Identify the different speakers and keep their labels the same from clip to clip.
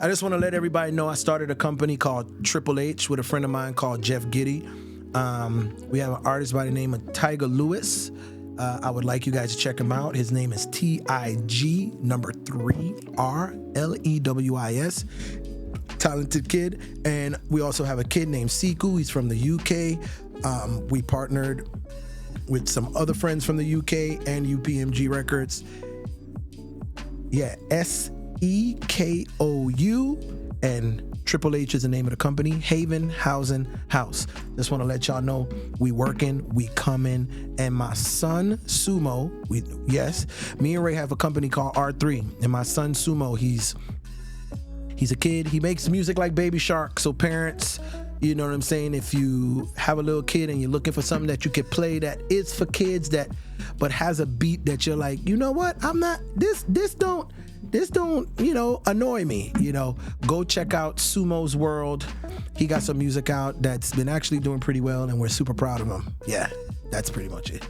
Speaker 1: I just want to let everybody know I started a company called Triple H with a friend of mine called Jeff Giddy. We have an artist by the name of Tiger Lewis. I would like you guys to check him out. His name is TIG3RLEWIS. Talented kid. And we also have a kid named Siku. He's from the UK. We partnered with some other friends from the UK and UPMG Records. Yeah, SEKOU, and Triple H is the name of the company. Haven Housing House. Just want to let y'all know we working, we coming, and my son Sumo. Me and Ray have a company called R3, and my son Sumo, he's a kid. He makes music like Baby Shark. So parents, you know what I'm saying? If you have a little kid and you're looking for something that you could play that is for kids but has a beat that you're like, you know what? I'm not this don't annoy me, go check out Sumo's World. He got some music out that's been actually doing pretty well, and we're super proud of him. Yeah, that's pretty much it.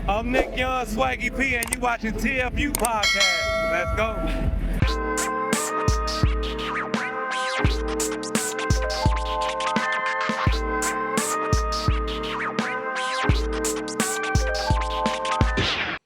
Speaker 2: I'm Nick Young, Swaggy P, and you watching TFU Podcast. Let's go.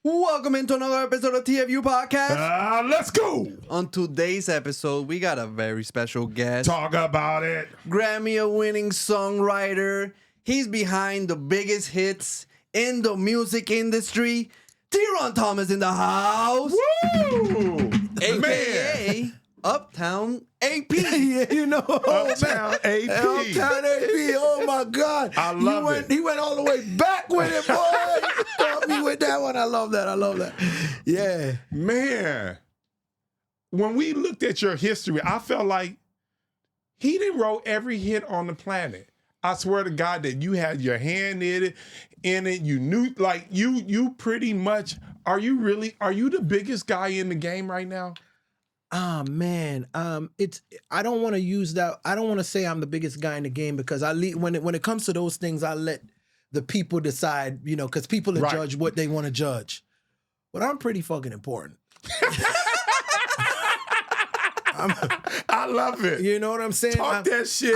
Speaker 3: Welcome into another episode of TFU Podcast.
Speaker 4: Let's go.
Speaker 3: On today's episode, we got a very special guest.
Speaker 4: Talk about it.
Speaker 3: Grammy-winning songwriter. He's behind the biggest hits in the music industry. Theron Thomas in the house.
Speaker 4: Woo!
Speaker 3: AKA Uptown AP.
Speaker 1: Yeah,
Speaker 4: Uptown AP.
Speaker 1: Uptown AP. Oh my God.
Speaker 4: I love it.
Speaker 1: He went all the way back with it, boy. He caught me with that one. I love that. Yeah.
Speaker 4: Man, when we looked at your history, I felt like he didn't wrote every hit on the planet. I swear to God that you had your hand in it. You knew, like, you pretty much, are you the biggest guy in the game right now?
Speaker 1: Oh man, I don't want to use that. I don't want to say I'm the biggest guy in the game, because when it comes to those things, I let the people decide, because people will judge what they want to judge. But I'm pretty fucking important.
Speaker 4: I love it.
Speaker 1: You know what I'm saying?
Speaker 4: Talk that shit.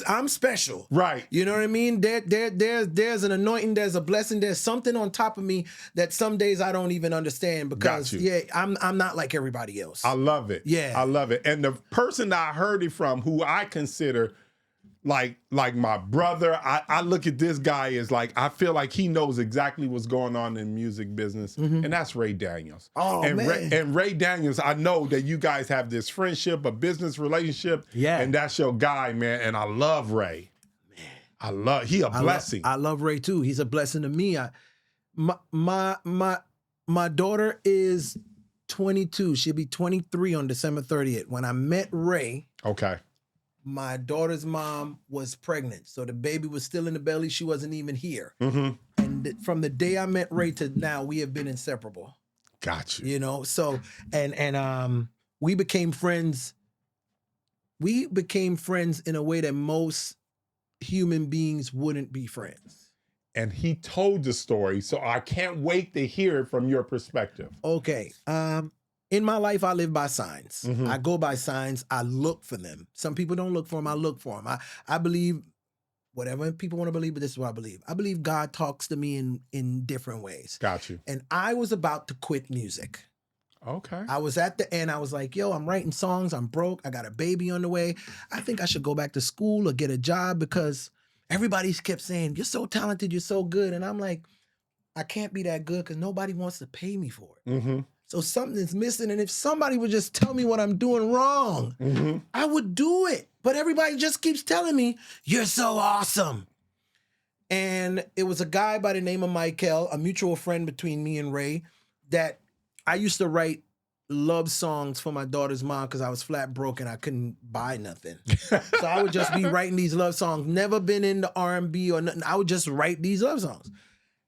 Speaker 1: I'm special.
Speaker 4: Right.
Speaker 1: You know what I mean? There's an anointing, there's a blessing, there's something on top of me that some days I don't even understand, because I'm not like everybody else.
Speaker 4: I love it.
Speaker 1: Yeah.
Speaker 4: I love it. And the person that I heard it from, who I consider like my brother, I look at this guy as like, I feel like he knows exactly what's going on in the music business, and that's Ray Daniels.
Speaker 1: Oh, man.
Speaker 4: And Ray Daniels, I know that you guys have this friendship, a business relationship, and that's your guy, man, and I love Ray. Man. He a blessing.
Speaker 1: I love Ray too. He's a blessing to me. My daughter is 22. She'll be 23 on December 30th. When I met Ray,
Speaker 4: okay,
Speaker 1: my daughter's mom was pregnant, so the baby was still in the belly. She wasn't even here. And from the day I met Ray to now, we have been inseparable.
Speaker 4: Got you.
Speaker 1: So and we became friends. We became friends in a way that most human beings wouldn't be friends.
Speaker 4: And he told the story, so I can't wait to hear it from your perspective.
Speaker 1: Okay. In my life, I live by signs. I go by signs. I look for them. Some people don't look for them. I look for them. I believe whatever people want to believe, but this is what I believe. I believe God talks to me in different ways.
Speaker 4: Got you.
Speaker 1: And I was about to quit music.
Speaker 4: Okay.
Speaker 1: I was at the end. I was like, yo, I'm writing songs. I'm broke. I got a baby on the way. I think I should go back to school or get a job, because everybody kept saying, you're so talented. You're so good. And I'm like, I can't be that good because nobody wants to pay me for it. So something's missing. And if somebody would just tell me what I'm doing wrong, I would do it. But everybody just keeps telling me, you're so awesome. And it was a guy by the name of Michael, a mutual friend between me and Ray, that I used to write love songs for my daughter's mom because I was flat broke and I couldn't buy nothing. So I would just be writing these love songs, never been into R&B or nothing. I would just write these love songs.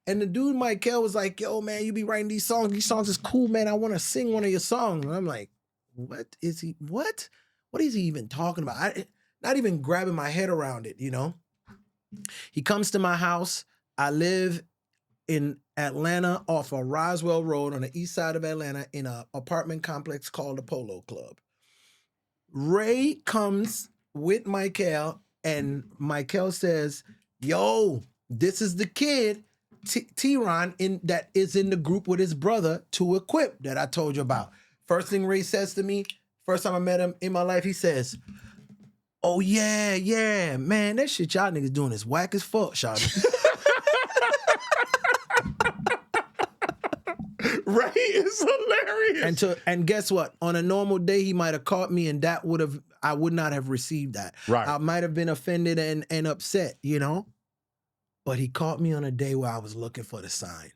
Speaker 1: And the dude, Michael, was like, yo, man, you be writing these songs. These songs is cool, man. I want to sing one of your songs. And I'm like, what is he even talking about? Not even grabbing my head around it, He comes to my house. I live Atlanta off of Roswell Road on the east side of Atlanta in an apartment complex called the Polo Club. Ray comes with Michael, and Michael says, yo, this is the kid, Theron, that is in the group with his brother, To Equip, that I told you about. First thing Ray says to me, first time I met him in my life, he says, oh yeah, man, that shit y'all niggas doing is whack as fuck, shawty.
Speaker 4: Ray is hilarious.
Speaker 1: And guess what? On a normal day, he might have caught me, and I would not have received that.
Speaker 4: Right.
Speaker 1: I might have been offended and upset, But he caught me on a day where I was looking for the sign.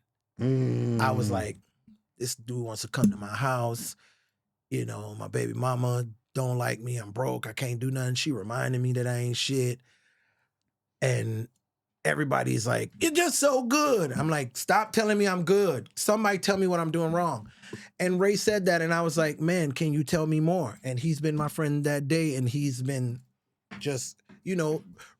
Speaker 1: I was like, this dude wants to come to my house. My baby mama don't like me. I'm broke. I can't do nothing. She reminded me that I ain't shit. And everybody's like, you're just so good. I'm like, stop telling me I'm good. Somebody tell me what I'm doing wrong. And Ray said that, and I was like, man, can you tell me more? And he's been my friend that day, and he's been just,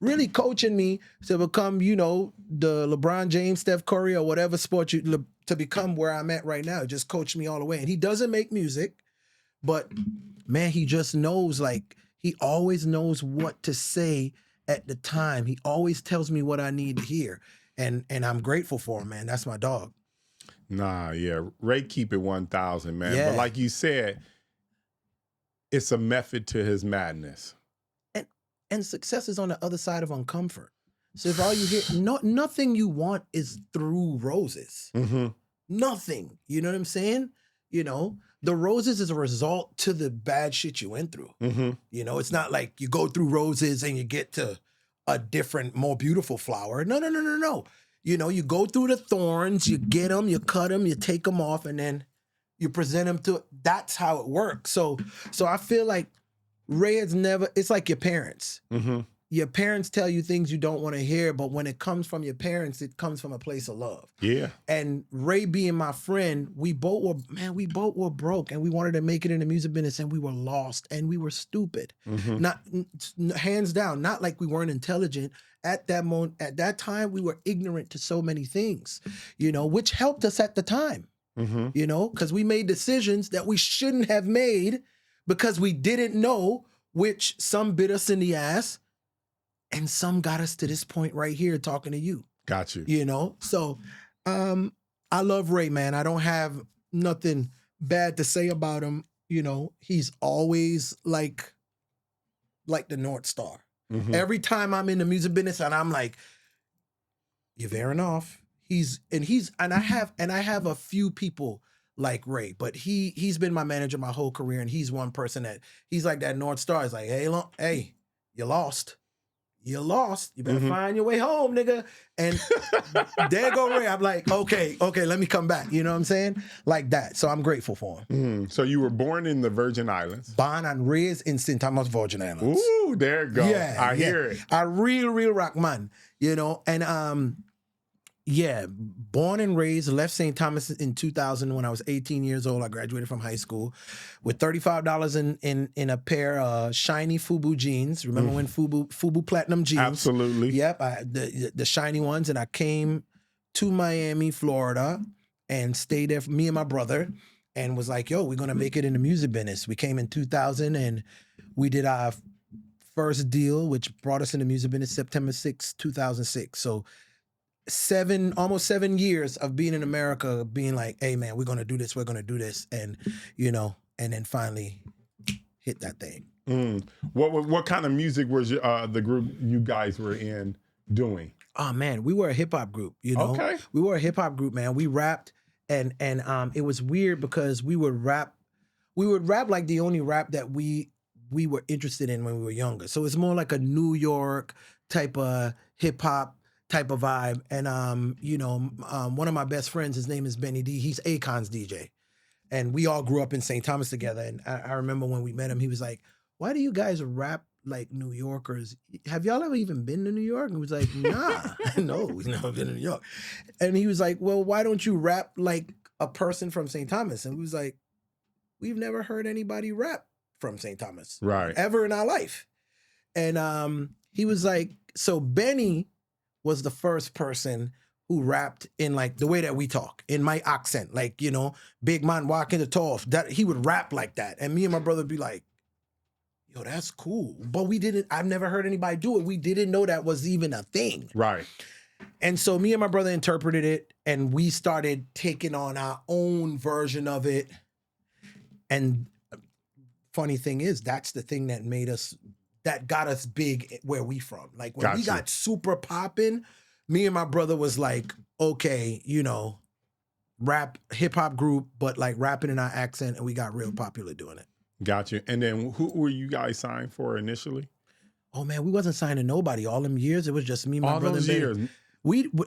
Speaker 1: really coaching me to become, the LeBron James, Steph Curry, or whatever sport to become where I'm at right now. Just coached me all the way. And he doesn't make music, but man, he just knows, he always knows what to say at the time. He always tells me what I need to hear. And I'm grateful for him, man. That's my dog.
Speaker 4: Nah, yeah. Ray keep it 1,000, man.
Speaker 1: Yeah.
Speaker 4: But like you said, it's a method to his madness.
Speaker 1: And success is on the other side of uncomfort. So if all you hear, nothing you want is through roses.
Speaker 4: Mm-hmm.
Speaker 1: Nothing. You know what I'm saying? The roses is a result to the bad shit you went through.
Speaker 4: Mm-hmm.
Speaker 1: It's not like you go through roses and you get to a different, more beautiful flower. No. You go through the thorns, you get them, you cut them, you take them off, and then you present them to, that's how it works. So I feel like Ray has never, it's like your parents.
Speaker 4: Mm-hmm.
Speaker 1: Your parents tell you things you don't want to hear, but when it comes from your parents, it comes from a place of love.
Speaker 4: Yeah.
Speaker 1: And Ray being my friend, we both were broke, and we wanted to make it in the music business, and we were lost, and we were stupid.
Speaker 4: Mm-hmm.
Speaker 1: Not hands down, not like we weren't intelligent. At that moment, at that time, we were ignorant to so many things, which helped us at the time,
Speaker 4: Mm-hmm.
Speaker 1: because we made decisions that we shouldn't have made because we didn't know, which some bit us in the ass. And some got us to this point right here talking to you.
Speaker 4: Got you.
Speaker 1: So I love Ray, man. I don't have nothing bad to say about him. He's always like the North Star.
Speaker 4: Mm-hmm.
Speaker 1: Every time I'm in the music business and I'm like, you're veering off. I have a few people like Ray, but he's been my manager my whole career, and he's one person that he's like that North Star. He's like, hey, you lost. You lost. You better find your way home, nigga. And there go Ray. I'm like, okay, let me come back. You know what I'm saying? Like that. So I'm grateful for him.
Speaker 4: Mm. So you were born in the Virgin Islands.
Speaker 1: Born and raised in St. Thomas, Virgin Islands.
Speaker 4: Ooh, there it goes.
Speaker 1: Yeah,
Speaker 4: I hear it.
Speaker 1: A real rock man. And born and raised, left St. Thomas in 2000 when I was 18 years old. I graduated from high school with $35 in a pair of shiny FUBU jeans. Remember when FUBU Platinum jeans?
Speaker 4: Absolutely.
Speaker 1: Yep, the shiny ones. And I came to Miami, Florida, and stayed there, me and my brother, and was like, yo, we're going to make it in the music business. We came in 2000, and we did our first deal, which brought us in the music business September 6, 2006. So almost 7 years of being in America, being like, hey man, we're gonna do this, and and then finally hit that thing.
Speaker 4: What kind of music was the group you guys were in doing?
Speaker 1: Oh man, we were a hip hop group.
Speaker 4: Okay.
Speaker 1: We were a hip hop group, man. We rapped, and it was weird because we would rap like the only rap that we were interested in when we were younger. So it's more like a New York type of hip hop type of vibe. And one of my best friends, his name is Benny D. He's Akon's DJ, and we all grew up in St. Thomas together. And I remember when we met him, he was like, "Why do you guys rap like New Yorkers? Have y'all ever even been to New York?" And we was like, "Nah, no, we've never been to New York." And he was like, "Well, why don't you rap like a person from St. Thomas?" And we was like, "We've never heard anybody rap from St. Thomas,
Speaker 4: Right.
Speaker 1: ever in our life." And he was like, so Benny was the first person who rapped in like the way that we talk, in my accent, like, you know, big man walking the tough, that he would rap like that. And me and my brother would be like, yo, that's cool. But I've never heard anybody do it. We didn't know that was even a thing.
Speaker 4: Right.
Speaker 1: And so me and my brother interpreted it, and we started taking on our own version of it. And funny thing is, that's the thing that got us big where we from. Like when we got super popping, me and my brother was like, okay, you know, rap, hip hop group, but like rapping in our accent, and we got real popular doing it.
Speaker 4: Got you. And then who were you guys signed for initially?
Speaker 1: Oh man, we wasn't signing nobody all them years. It was just me and my brother.
Speaker 4: All those years.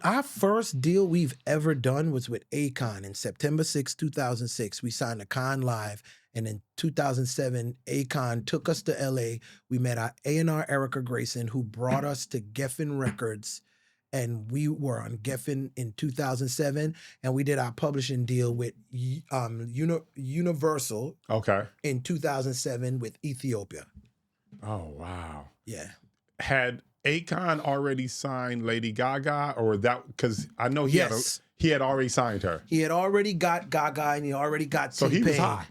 Speaker 1: Our first deal we've ever done was with Akon in September 6, 2006. We signed a Con Live, and in 2007, Akon took us to LA. We met our A&R Erica Grayson, who brought us to Geffen Records, and we were on Geffen in 2007, and we did our publishing deal with Universal in 2007 with Ethiopia.
Speaker 4: Oh, wow.
Speaker 1: Yeah.
Speaker 4: Had Akon already signed Lady Gaga, or that, because I know he had already signed her.
Speaker 1: He had already got Gaga, and he already got T-Pain.
Speaker 4: So he was hot.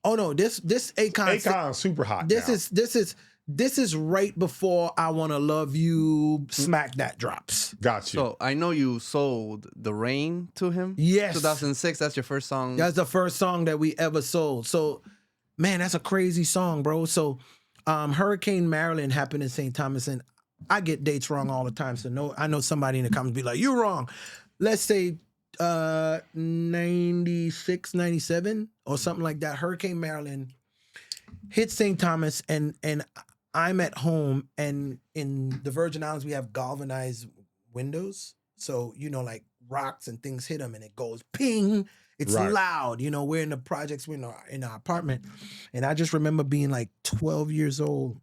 Speaker 1: Oh no, this
Speaker 4: Akon's super hot.
Speaker 1: This is right before I Wanna Love You, Smack That drops.
Speaker 4: Got you.
Speaker 3: So I know you sold The Rain to him.
Speaker 1: Yes.
Speaker 3: 2006, that's your first song.
Speaker 1: That's the first song that we ever sold. So, man, that's a crazy song, bro. So, Hurricane Marilyn happened in St. Thomas, and I get dates wrong all the time. So I know somebody in the comments be like, you're wrong. Let's say 96, 97 or something like that. Hurricane Marilyn hit St. Thomas, and I'm at home, and in the Virgin Islands we have galvanized windows, so you know, like rocks and things hit them and it goes ping. It's loud. You know, we're in the projects, we're in our apartment, and I just remember being like 12 years old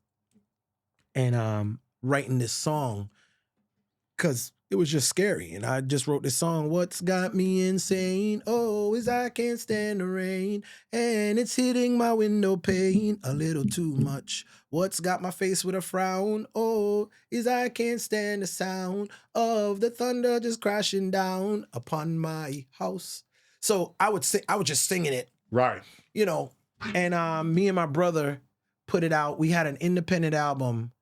Speaker 1: and writing this song because it was just scary. And I just wrote this song, what's got me insane? Oh, is I can't stand the rain, and it's hitting my window pane a little too much. What's got my face with a frown? Oh, is I can't stand the sound of the thunder just crashing down upon my house. So I was just singing it. Right. You know, and me and my brother put it out. We had an independent album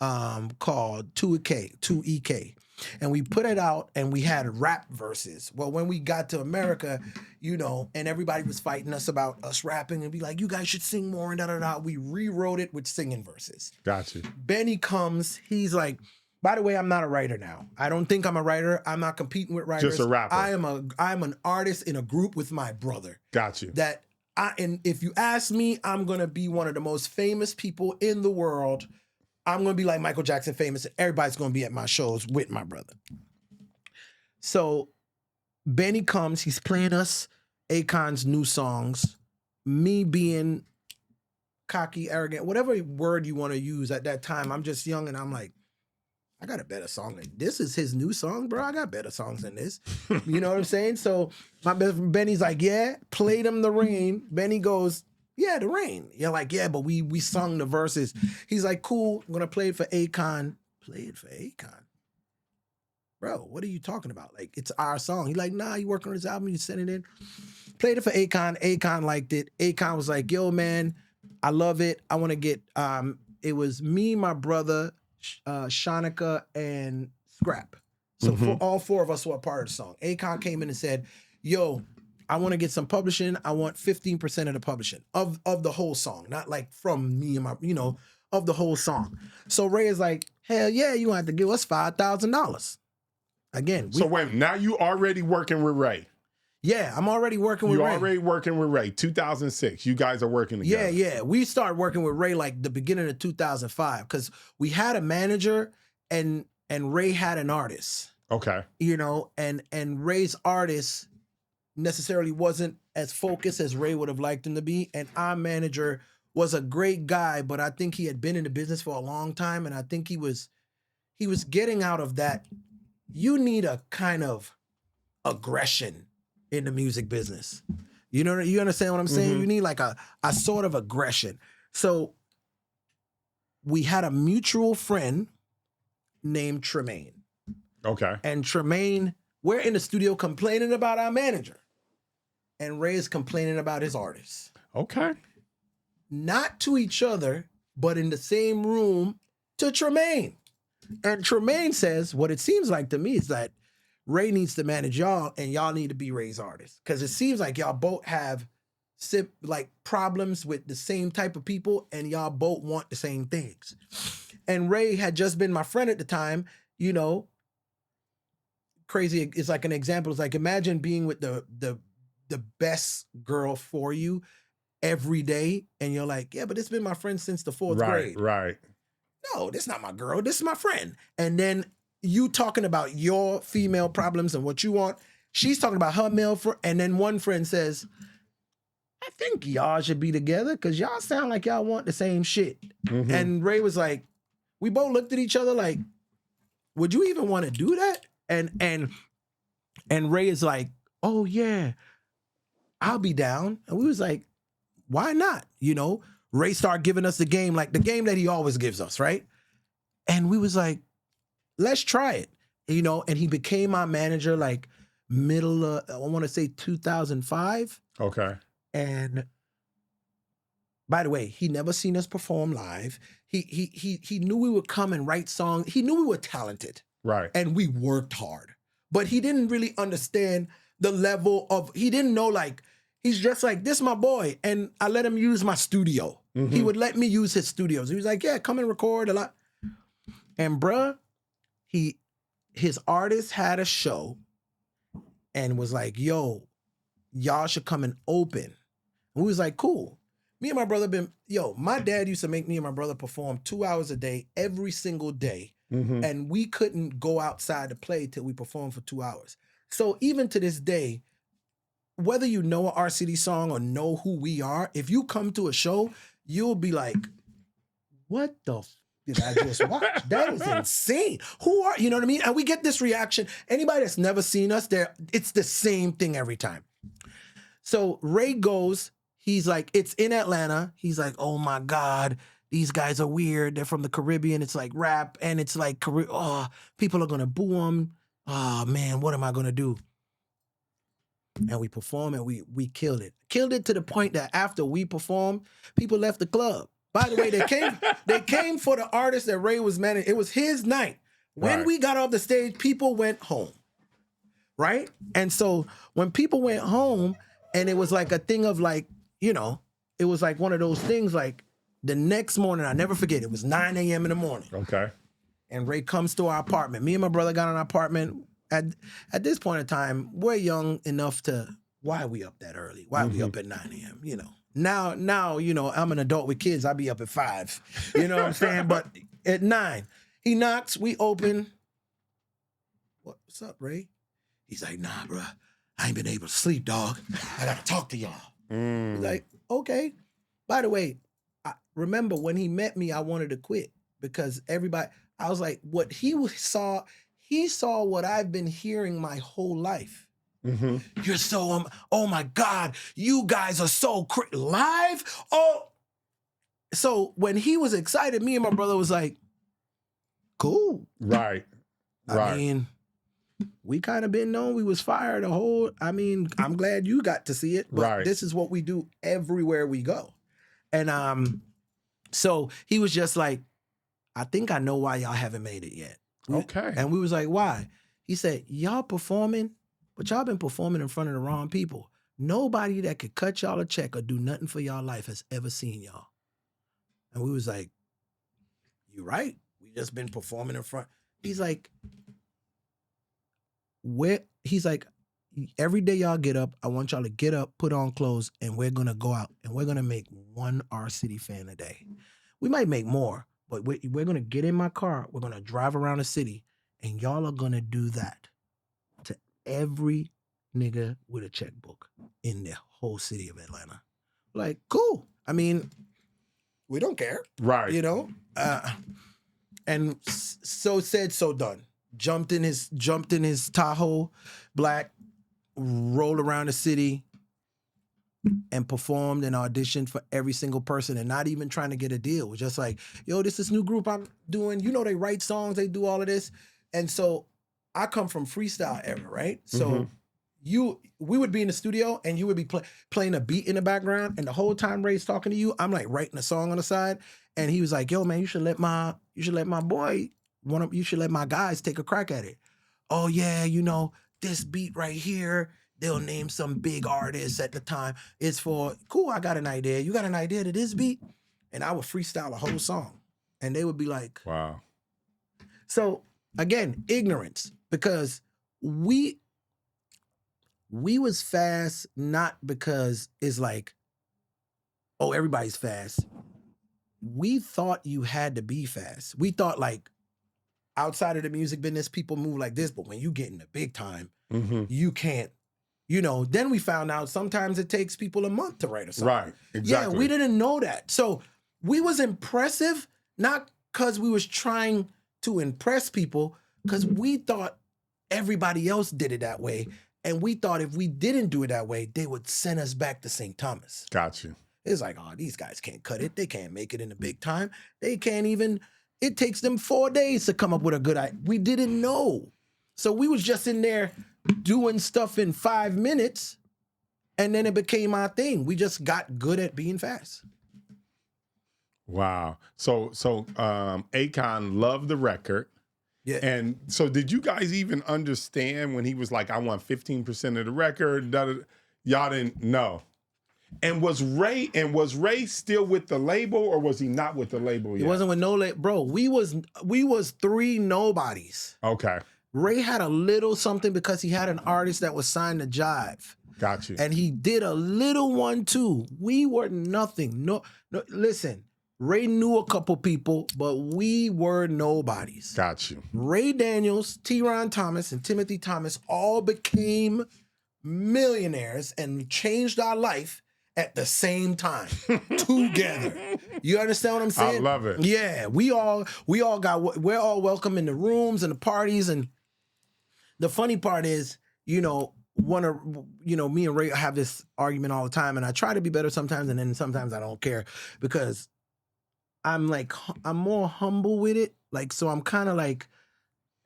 Speaker 1: called 2EK. And we put it out, and we had rap verses. Well, when we got to America, you know, and everybody was fighting us about us rapping and be like, you guys should sing more and da-da-da. We rewrote it with singing verses.
Speaker 4: Gotcha.
Speaker 1: Benny comes, he's like, by the way, I'm not a writer now. I don't think I'm a writer. I'm not competing with writers.
Speaker 4: Just a rapper.
Speaker 1: I'm an artist in a group with my brother.
Speaker 4: Gotcha.
Speaker 1: And if you ask me, I'm going to be one of the most famous people in the world. I'm going to be like Michael Jackson famous, and everybody's going to be at my shows with my brother. So Benny comes, he's playing us Akon's new songs. Me being cocky, arrogant, whatever word you want to use at that time, I'm just young, and I'm like, I got a better song than this. Is his new song, bro. I got better songs than this. You know what I'm saying? So Benny's like, yeah, played him The Rain. Benny goes, yeah, The Rain. You're like, yeah, but we sung the verses. He's like, cool, I'm gonna play it for Akon. Play it for Akon. Bro, what are you talking about? Like, it's our song. He's like, nah, you working on this album, you send it in. Played it for Akon. Akon liked it. Akon was like, yo, man, I love it. I want to get, it was me, my brother, Shanika, and Scrap. So for all four of us were a part of the song. Akon came in and said, yo, I want to get some publishing. I want 15% of the publishing of the whole song, not like from me and my, you know, of the whole song. So Ray is like, hell yeah, you have to give us $5,000. Again.
Speaker 4: So wait, now you already working with Ray.
Speaker 1: Yeah, I'm already working with Ray.
Speaker 4: You're already working with Ray. 2006, you guys are working together.
Speaker 1: Yeah. We started working with Ray like the beginning of 2005 because we had a manager and Ray had an artist.
Speaker 4: Okay.
Speaker 1: You know, and Ray's artist necessarily wasn't as focused as Ray would have liked him to be. And our manager was a great guy, but I think he had been in the business for a long time. And I think he was getting out of that. You need a kind of aggression in the music business. You know, you understand what I'm saying? Mm-hmm. You need like a sort of aggression. So we had a mutual friend named Tremaine.
Speaker 4: Okay.
Speaker 1: And Tremaine we're in the studio complaining about our manager. And Ray is complaining about his artists.
Speaker 4: Okay.
Speaker 1: Not to each other, but in the same room to Tremaine. And Tremaine says, what it seems like to me is that Ray needs to manage y'all and y'all need to be Ray's artists. Because it seems like y'all both have like problems with the same type of people and y'all both want the same things. And Ray had just been my friend at the time, you know. Crazy, it's like an example. It's like, imagine being with the best girl for you every day and you're like, yeah, but it's been my friend since the fourth grade.
Speaker 4: Right.
Speaker 1: No, this is not my girl. This is my friend. And then you talking about your female problems and what you want. She's talking about her male friend. And then one friend says, I think y'all should be together because y'all sound like y'all want the same shit.
Speaker 4: Mm-hmm.
Speaker 1: And Ray was like, we both looked at each other like, would you even want to do that? And Ray is like, oh yeah, I'll be down. And we was like, why not? You know, Ray started giving us the game, like the game that he always gives us, right? And we was like, let's try it, you know? And he became our manager like middle of, I want to say 2005.
Speaker 4: Okay.
Speaker 1: And by the way, he never seen us perform live. He knew we would come and write songs. He knew we were talented.
Speaker 4: Right.
Speaker 1: And we worked hard. But he didn't really understand the level of, he didn't know, like, he's just like, this is my boy. And I let him use my studio.
Speaker 4: Mm-hmm.
Speaker 1: He would let me use his studios. He was like, yeah, come and record a lot. And bruh, his artist had a show and was like, yo, y'all should come and open. And we was like, cool. Me and my brother my dad used to make me and my brother perform 2 hours a day, every single day.
Speaker 4: Mm-hmm.
Speaker 1: And we couldn't go outside to play till we performed for 2 hours. So even to this day, whether you know an RCD song or know who we are, if you come to a show, you'll be like, what the did I just watch? That is insane. Who are, you know what I mean? And we get this reaction. Anybody that's never seen us, it's the same thing every time. So Ray goes, he's like, it's in Atlanta. He's like, oh my God, these guys are weird. They're from the Caribbean. It's like rap and it's like, people are going to boo them. Oh man, what am I going to do? And we perform and we killed it. Killed it to the point that after we performed, people left the club. By the way, they came for the artist that Ray was managing. It was his night. When we got off the stage, people went home. Right? And so when people went home, and it was like a thing of like, you know, it was like one of those things like the next morning, I never forget, it was 9 a.m. in the morning.
Speaker 4: Okay.
Speaker 1: And Ray comes to our apartment. Me and my brother got an apartment. At this point in time, we're young enough to, why are we up that early? Why are we up at 9 a.m.? You know, now, you know, I'm an adult with kids. I'll be up at 5. You know what I'm saying? But at 9, he knocks, we open. What's up, Ray? He's like, nah, bro, I ain't been able to sleep, dog. I got to talk to y'all. He's like, okay. By the way, I remember when he met me, I wanted to quit because everybody, I was like, what he saw what I've been hearing my whole life.
Speaker 4: Mm-hmm.
Speaker 1: You're so, oh my God, you guys are so live. Oh, so when he was excited, me and my brother was like, cool.
Speaker 4: Right.
Speaker 1: I mean, we kind of been known we was fired I'm glad you got to see it, but this is what we do everywhere we go. And so he was just like, I think I know why y'all haven't made it yet.
Speaker 4: Okay.
Speaker 1: And we was like, why? He said, y'all performing, but y'all been performing in front of the wrong people. Nobody that could cut y'all a check or do nothing for y'all life has ever seen y'all. And we was like, you right. We just been performing in front. He's like, every day y'all get up, I want y'all to get up, put on clothes, and we're going to go out and we're going to make one R City fan a day. We might make more, but we're going to get in my car. We're going to drive around the city, and y'all are going to do that to every nigga with a checkbook in the whole city of Atlanta. Like, cool. I mean, we don't care.
Speaker 4: Right.
Speaker 1: You know? And so said, so done. Jumped in his Tahoe, black, rolled around the city, and performed and auditioned for every single person, and not even trying to get a deal. It was just like, yo, this new group I'm doing. You know, they write songs, they do all of this. And so I come from freestyle era, right? So we would be in the studio and you would be playing a beat in the background, and the whole time Ray's talking to you, I'm like writing a song on the side, and he was like, "Yo, man, you should let my boy, you should let my guys take a crack at it." Oh yeah, this beat right here, they'll name some big artists at the time. It's for cool. I got an idea. You got an idea to this beat, and I would freestyle a whole song, and they would be like,
Speaker 4: "Wow."
Speaker 1: So again, ignorance, because we was fast not because it's like, oh, everybody's fast. We thought you had to be fast. We thought like outside of the music business, people move like this, but when you get in the big time, you can't, then we found out sometimes it takes people a month to write a song.
Speaker 4: Right, exactly.
Speaker 1: Yeah, we didn't know that. So we was impressive, not because we was trying to impress people, because we thought everybody else did it that way. And we thought if we didn't do it that way, they would send us back to St. Thomas.
Speaker 4: Got you.
Speaker 1: It's like, oh, these guys can't cut it. They can't make it in the big time. They can't even, it takes them 4 days to come up with a good idea. We didn't know. So we was just in there doing stuff in 5 minutes, and then it became our thing. We just got good at being fast.
Speaker 4: Wow. So Akon loved the record.
Speaker 1: Yeah.
Speaker 4: And so did you guys even understand when he was like, I want 15% of the record? Y'all didn't know. And was Ray still with the label, or was he not with the label yet?
Speaker 1: He wasn't with no label. Bro, we was 3 nobodies.
Speaker 4: Okay.
Speaker 1: Ray had a little something because he had an artist that was signed to Jive.
Speaker 4: Got you.
Speaker 1: And he did a little one too. We were nothing. No, listen, Ray knew a couple people, but we were nobodies.
Speaker 4: Got you.
Speaker 1: Ray Daniels, Theron Thomas, and Timothy Thomas all became millionaires and changed our life at the same time together. You understand what I'm saying?
Speaker 4: I love it.
Speaker 1: Yeah, we're all welcome in the rooms and the parties. And the funny part is, me and Ray have this argument all the time, and I try to be better sometimes, and then sometimes I don't care, because I'm more humble with it. Like, so I'm kind of like,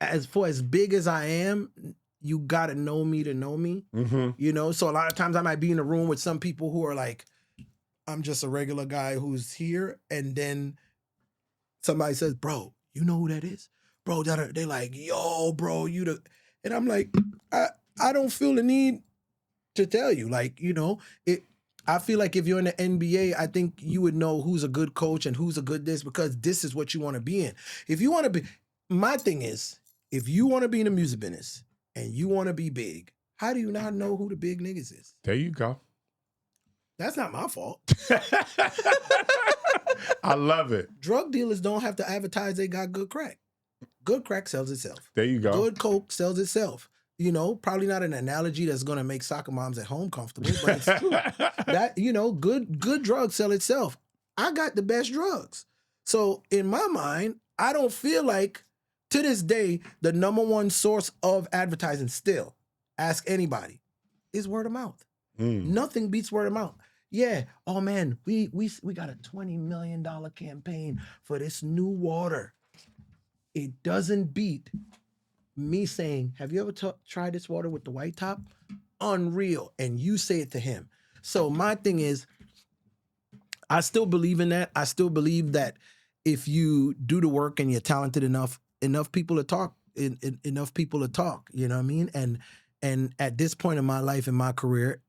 Speaker 1: as big as I am, you gotta know me to know me. So a lot of times I might be in a room with some people who are like, I'm just a regular guy who's here, and then somebody says, bro, you know who that is? Bro, they're like, yo, bro, and I'm like, I don't feel the need to tell you. Like, I feel like if you're in the NBA, I think you would know who's a good coach and who's a good this, because this is what you want to be in. If you want to be, my thing is, if you want to be in the music business and you want to be big, how do you not know who the big niggas is?
Speaker 4: There you go.
Speaker 1: That's not my fault.
Speaker 4: I love it.
Speaker 1: Drug dealers don't have to advertise they got good crack. Good crack sells itself.
Speaker 4: There you go.
Speaker 1: Good coke sells itself. Probably not an analogy that's going to make soccer moms at home comfortable, but it's true. That, good drugs sell itself. I got the best drugs. So in my mind, I don't feel like, to this day, the #1 source of advertising still, ask anybody, is word of mouth. Nothing beats word of mouth. Yeah. Oh man, we got a $20 million campaign for this new water. It doesn't beat me saying, have you ever tried this water with the white top? Unreal. And you say it to him. So my thing is, I still believe in that. I still believe that if you do the work and you're talented enough people to talk, enough people to talk, you know what I mean? And at this point in my life, in my career,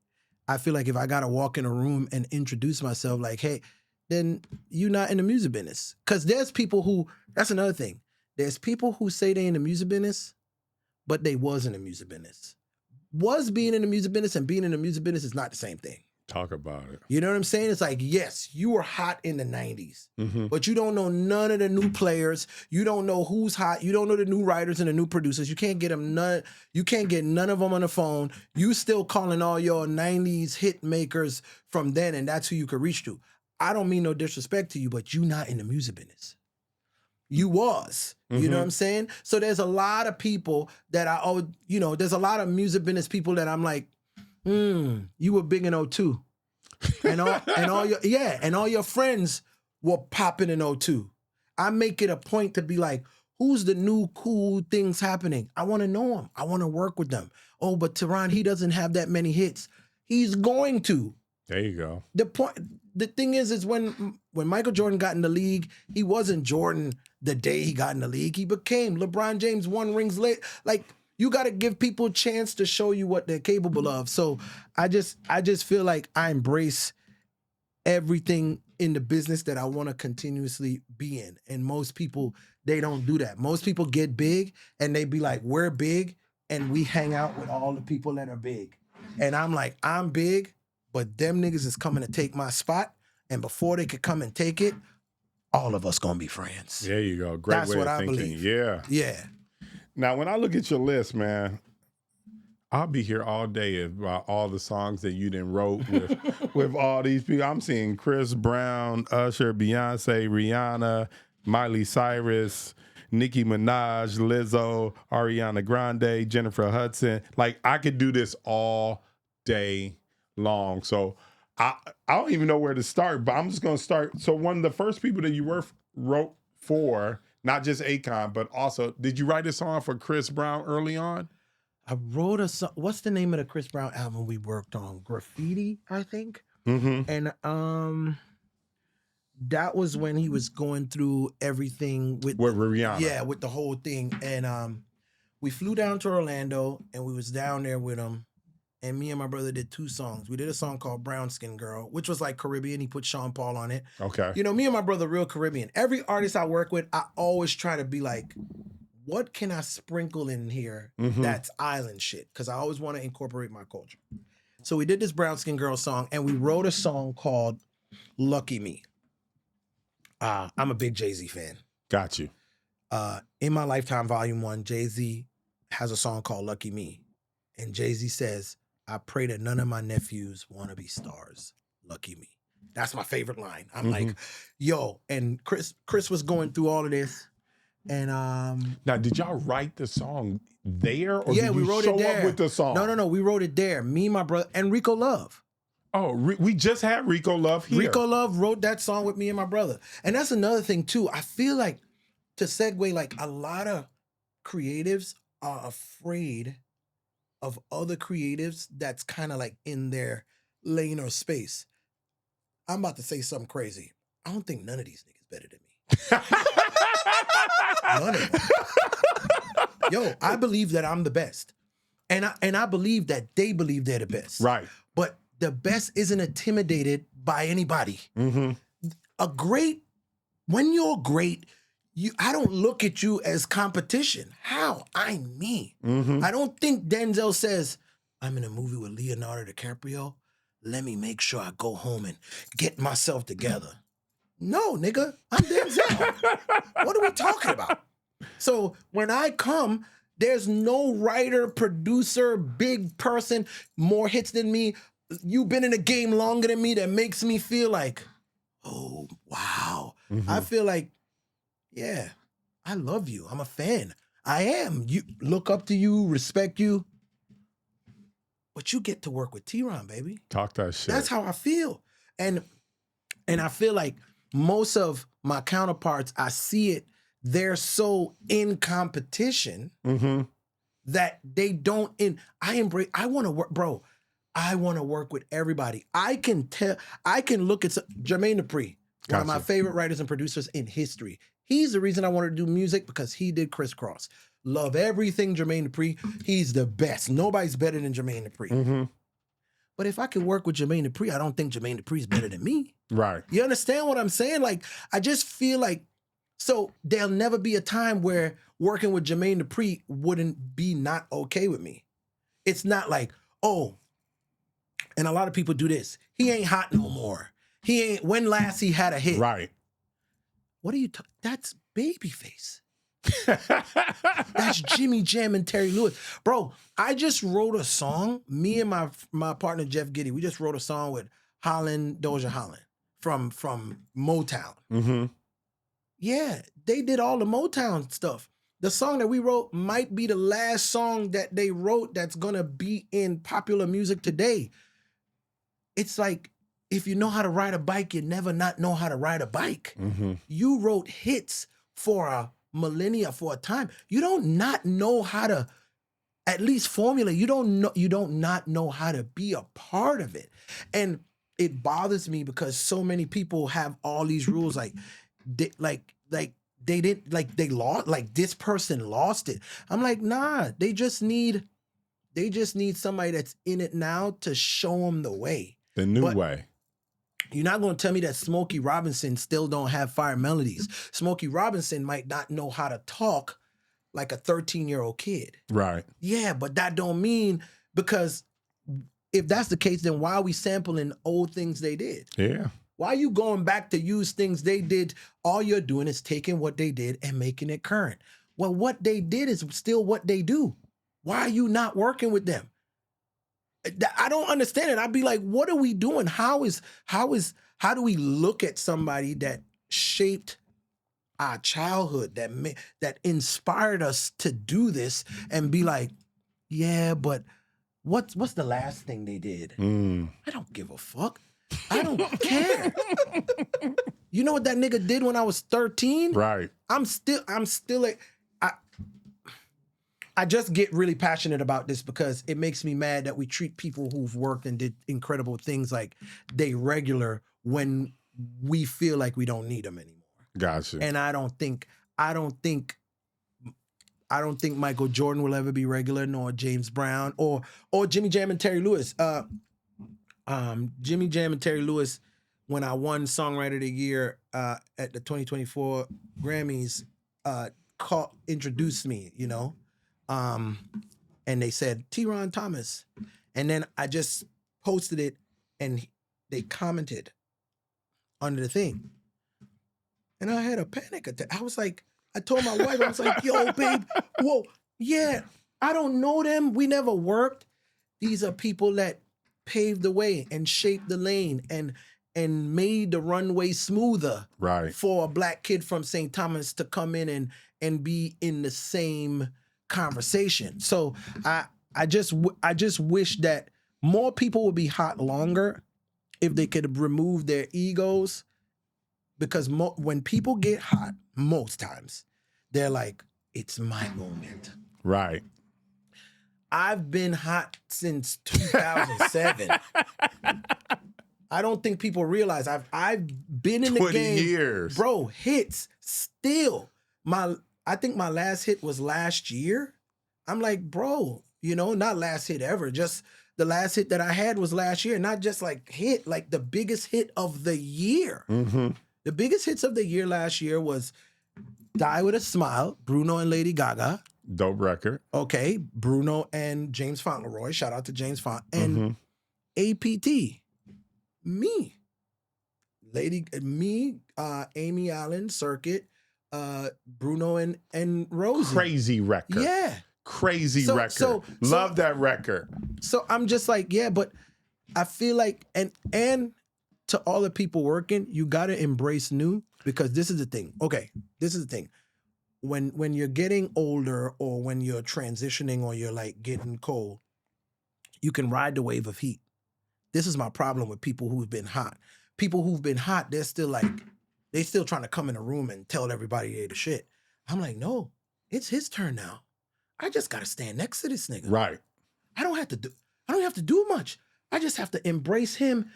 Speaker 1: I feel like if I got to walk in a room and introduce myself like, hey, then you're not in the music business. Because there's people who, that's another thing. There's people who say they in the music business, but they was in the music business. Was being in the music business and being in the music business is not the same thing.
Speaker 4: Talk about it.
Speaker 1: You know what I'm saying? It's like, yes, you were hot in the 90s, but you don't know none of the new players. You don't know who's hot. You don't know the new writers and the new producers. You can't get them none. You can't get none of them on the phone. You still calling all your 90s hit makers from then, and that's who you could reach to. I don't mean no disrespect to you, but you not in the music business. You was, you know what I'm saying? So there's a lot of people that there's a lot of music business people that I'm like, you were big in 02. And all your friends were popping in 02. I make it a point to be like, Who's the new cool things happening? I want to know them. I want to work with them. Oh, but Theron, he doesn't have that many hits. He's going to.
Speaker 4: There you go.
Speaker 1: The thing is when Michael Jordan got in the league, he wasn't Jordan the day he got in the league. He became LeBron James 1 rings late. Like, you got to give people a chance to show you what they're capable of. So I just feel like I embrace everything in the business that I want to continuously be in. And most people, they don't do that. Most people get big and they be like, we're big, and we hang out with all the people that are big. And I'm like, I'm big, but them niggas is coming to take my spot. And before they could come and take it, all of us gonna be friends.
Speaker 4: There you go. Great
Speaker 1: That's
Speaker 4: way
Speaker 1: what
Speaker 4: of
Speaker 1: I
Speaker 4: thinking.
Speaker 1: believe.
Speaker 4: Yeah.
Speaker 1: Yeah.
Speaker 4: Now, when I look at your list, man, I'll be here all day about all the songs that you done wrote with all these people. I'm seeing Chris Brown, Usher, Beyonce, Rihanna, Miley Cyrus, Nicki Minaj, Lizzo, Ariana Grande, Jennifer Hudson. Like, I could do this all day long. So I don't even know where to start, but I'm just going to start. So one of the first people that you wrote for, not just Akon, but also, did you write a song for Chris Brown early on?
Speaker 1: I wrote a song. What's the name of the Chris Brown album we worked on? Graffiti, I think.
Speaker 4: Mm-hmm.
Speaker 1: And that was when he was going through everything with
Speaker 4: Rihanna.
Speaker 1: Yeah, with the whole thing. And we flew down to Orlando, and we was down there with him. And me and my brother did 2 songs. We did a song called Brown Skin Girl, which was like Caribbean. He put Sean Paul on it.
Speaker 4: Okay.
Speaker 1: You know, me and my brother, real Caribbean. Every artist I work with, I always try to be like, what can I sprinkle in here that's island shit? Because I always want to incorporate my culture. So we did this Brown Skin Girl song, and we wrote a song called Lucky Me. I'm a big Jay-Z fan.
Speaker 4: Got you.
Speaker 1: In My Lifetime Volume 1, Jay-Z has a song called Lucky Me. And Jay-Z says, I pray that none of my nephews want to be stars. Lucky me. That's my favorite line. I'm like, yo, and Chris was going through all of this. And
Speaker 4: now, did y'all write the song there, or
Speaker 1: yeah,
Speaker 4: did
Speaker 1: we
Speaker 4: you
Speaker 1: wrote
Speaker 4: show
Speaker 1: it there.
Speaker 4: up with the song?
Speaker 1: No, we wrote it there. Me, my brother, and Rico Love.
Speaker 4: Oh, we just had Rico Love here.
Speaker 1: Rico Love wrote that song with me and my brother. And that's another thing too. I feel like, to segue, like, a lot of creatives are afraid of other creatives that's kind of like in their lane or space. I'm about to say something crazy. I don't think none of these niggas better than me. None of them. Yo, I believe that I'm the best. And I believe that they believe they're the best.
Speaker 4: Right.
Speaker 1: But the best isn't intimidated by anybody.
Speaker 4: Mm-hmm.
Speaker 1: When you're great, I don't look at you as competition. How? I'm me.
Speaker 4: Mm-hmm.
Speaker 1: I don't think Denzel says, I'm in a movie with Leonardo DiCaprio. Let me make sure I go home and get myself together. No, nigga, I'm Denzel. What are we talking about? So when I come, there's no writer, producer, big person, more hits than me. You've been in the game longer than me that makes me feel like, oh, wow.
Speaker 4: Mm-hmm.
Speaker 1: I feel like, yeah, I love you. I'm a fan. I am. You look up to you, respect you. But you get to work with Theron, baby.
Speaker 4: Talk that shit.
Speaker 1: That's how I feel. And I feel like most of my counterparts, I see it, they're so in competition that they don't I want to work, bro. I want to work with everybody. I can look at Jermaine Dupri, one of my favorite writers and producers in history. He's the reason I wanted to do music, because he did Crisscross. Love everything Jermaine Dupri. He's the best. Nobody's better than Jermaine Dupri.
Speaker 4: Mm-hmm.
Speaker 1: But if I can work with Jermaine Dupri, I don't think Jermaine Dupri is better than me.
Speaker 4: Right.
Speaker 1: You understand what I'm saying? Like, I just feel like, so there'll never be a time where working with Jermaine Dupri wouldn't be not okay with me. It's not like, oh, and a lot of people do this. He ain't hot no more. When last he had a hit?
Speaker 4: Right.
Speaker 1: What are you talking? That's Babyface. That's Jimmy Jam and Terry Lewis. Bro, I just wrote a song. Me and my partner, Jeff Giddy, we just wrote a song with Doja Holland from Motown.
Speaker 4: Mm-hmm.
Speaker 1: Yeah, they did all the Motown stuff. The song that we wrote might be the last song that they wrote that's gonna be in popular music today. It's like, if you know how to ride a bike, you never not know how to ride a bike.
Speaker 4: Mm-hmm.
Speaker 1: You wrote hits for a millennia for a time. You don't not know how to at least formulate. You don't not know how to be a part of it. And it bothers me because so many people have all these rules they lost, like this person lost it. I'm like, nah, they just need somebody that's in it now to show them the way.
Speaker 4: The new way.
Speaker 1: You're not going to tell me that Smokey Robinson still don't have fire melodies. Smokey Robinson might not know how to talk like a 13-year-old kid.
Speaker 4: Right.
Speaker 1: Yeah, but that don't mean, because if that's the case, then why are we sampling old things they did?
Speaker 4: Yeah.
Speaker 1: Why are you going back to use things they did? All you're doing is taking what they did and making it current. Well, what they did is still what they do. Why are you not working with them? I don't understand it. I'd be like, what are we doing? How do we look at somebody that shaped our childhood, that inspired us to do this, and be like, yeah, but what's the last thing they did? I don't give a fuck. I don't care. You know what that nigga did when I was 13?
Speaker 4: Right.
Speaker 1: I'm still like, I just get really passionate about this because it makes me mad that we treat people who've worked and did incredible things like they regular when we feel like we don't need them anymore.
Speaker 4: Gotcha.
Speaker 1: And I don't think Michael Jordan will ever be regular, nor James Brown, or Jimmy Jam and Terry Lewis. Jimmy Jam and Terry Lewis, when I won Songwriter of the Year at the 2024 Grammys, introduced me, you know. And they said, Theron Thomas. And then I just posted it and they commented under the thing. And I had a panic attack. I was like, I told my wife, I was like, yo, babe, whoa, yeah, I don't know them. We never worked. These are people that paved the way and shaped the lane and made the runway smoother for a black kid from St. Thomas to come in and be in the same conversation. So I just wish that more people would be hot longer if they could remove their egos, because when people get hot, most times they're like, it's my moment.
Speaker 4: Right.
Speaker 1: I've been hot since 2007. I don't think people realize I've been in the
Speaker 4: 20
Speaker 1: game.
Speaker 4: years.
Speaker 1: Bro, hits still. I think my last hit was last year. I'm like, bro, you know, not last hit ever. Just the last hit that I had was last year. Not just like hit, like the biggest hit of the year.
Speaker 4: Mm-hmm.
Speaker 1: The biggest hits of the year last year was Die With a Smile, Bruno and Lady Gaga.
Speaker 4: Dope record.
Speaker 1: Okay, Bruno and James Fauntleroy. Shout out to James Font. And APT, me. Amy Allen, Circuit, Bruno and Rosie.
Speaker 4: Crazy record.
Speaker 1: Yeah.
Speaker 4: Crazy record. Love that record. So
Speaker 1: I'm just like, yeah, but I feel like, and to all the people working, you got to embrace new, because this is the thing. Okay, this is the thing. When you're getting older, or when you're transitioning, or you're like getting cold, you can ride the wave of heat. This is my problem with people who've been hot. People who've been hot, they're still trying to come in a room and tell everybody they the shit. I'm like, no, it's his turn now. I just gotta stand next to this nigga.
Speaker 4: Right.
Speaker 1: I don't have to do much. I just have to embrace him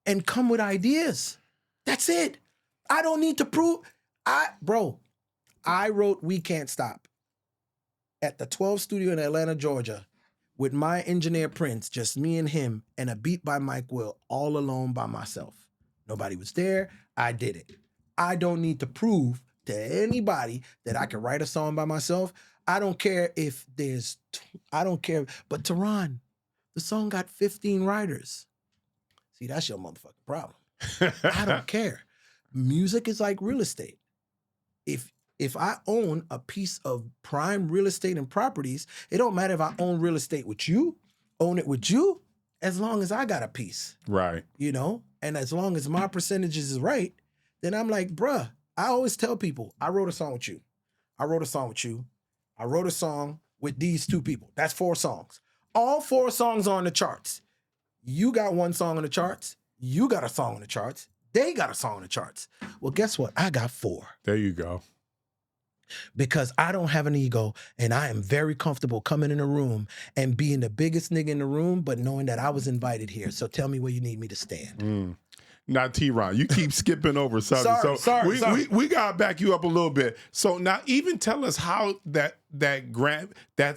Speaker 1: and come with ideas. That's it. I don't need to prove. I wrote We Can't Stop at the 12 studio in Atlanta, Georgia, with my engineer Prince, just me and him, and a beat by Mike Will, all alone by myself. Nobody was there. I did it. I don't need to prove to anybody that I can write a song by myself. I don't care if I don't care. But Theron, the song got 15 writers. See, that's your motherfucking problem. I don't care. Music is like real estate. If I own a piece of prime real estate and properties, it don't matter if I own real estate with you, own it with you, as long as I got a piece. Right. You know? And as long as my percentages is right, then I'm like, bruh, I always tell people, I wrote a song with you. I wrote a song with you. I wrote a song with these two people. That's 4 songs. All 4 songs are on the charts. You got 1 song on the charts. You got a song on the charts. They got a song on the charts. Well, guess what? I got 4.
Speaker 4: There you go.
Speaker 1: because I don't have an ego and I am very comfortable coming in a room and being the biggest nigga in the room, but knowing that I was invited here. So tell me where you need me to stand.
Speaker 4: Not Theron. You keep skipping over something.
Speaker 1: Sorry.
Speaker 4: We gotta back you up a little bit. So now, even tell us how that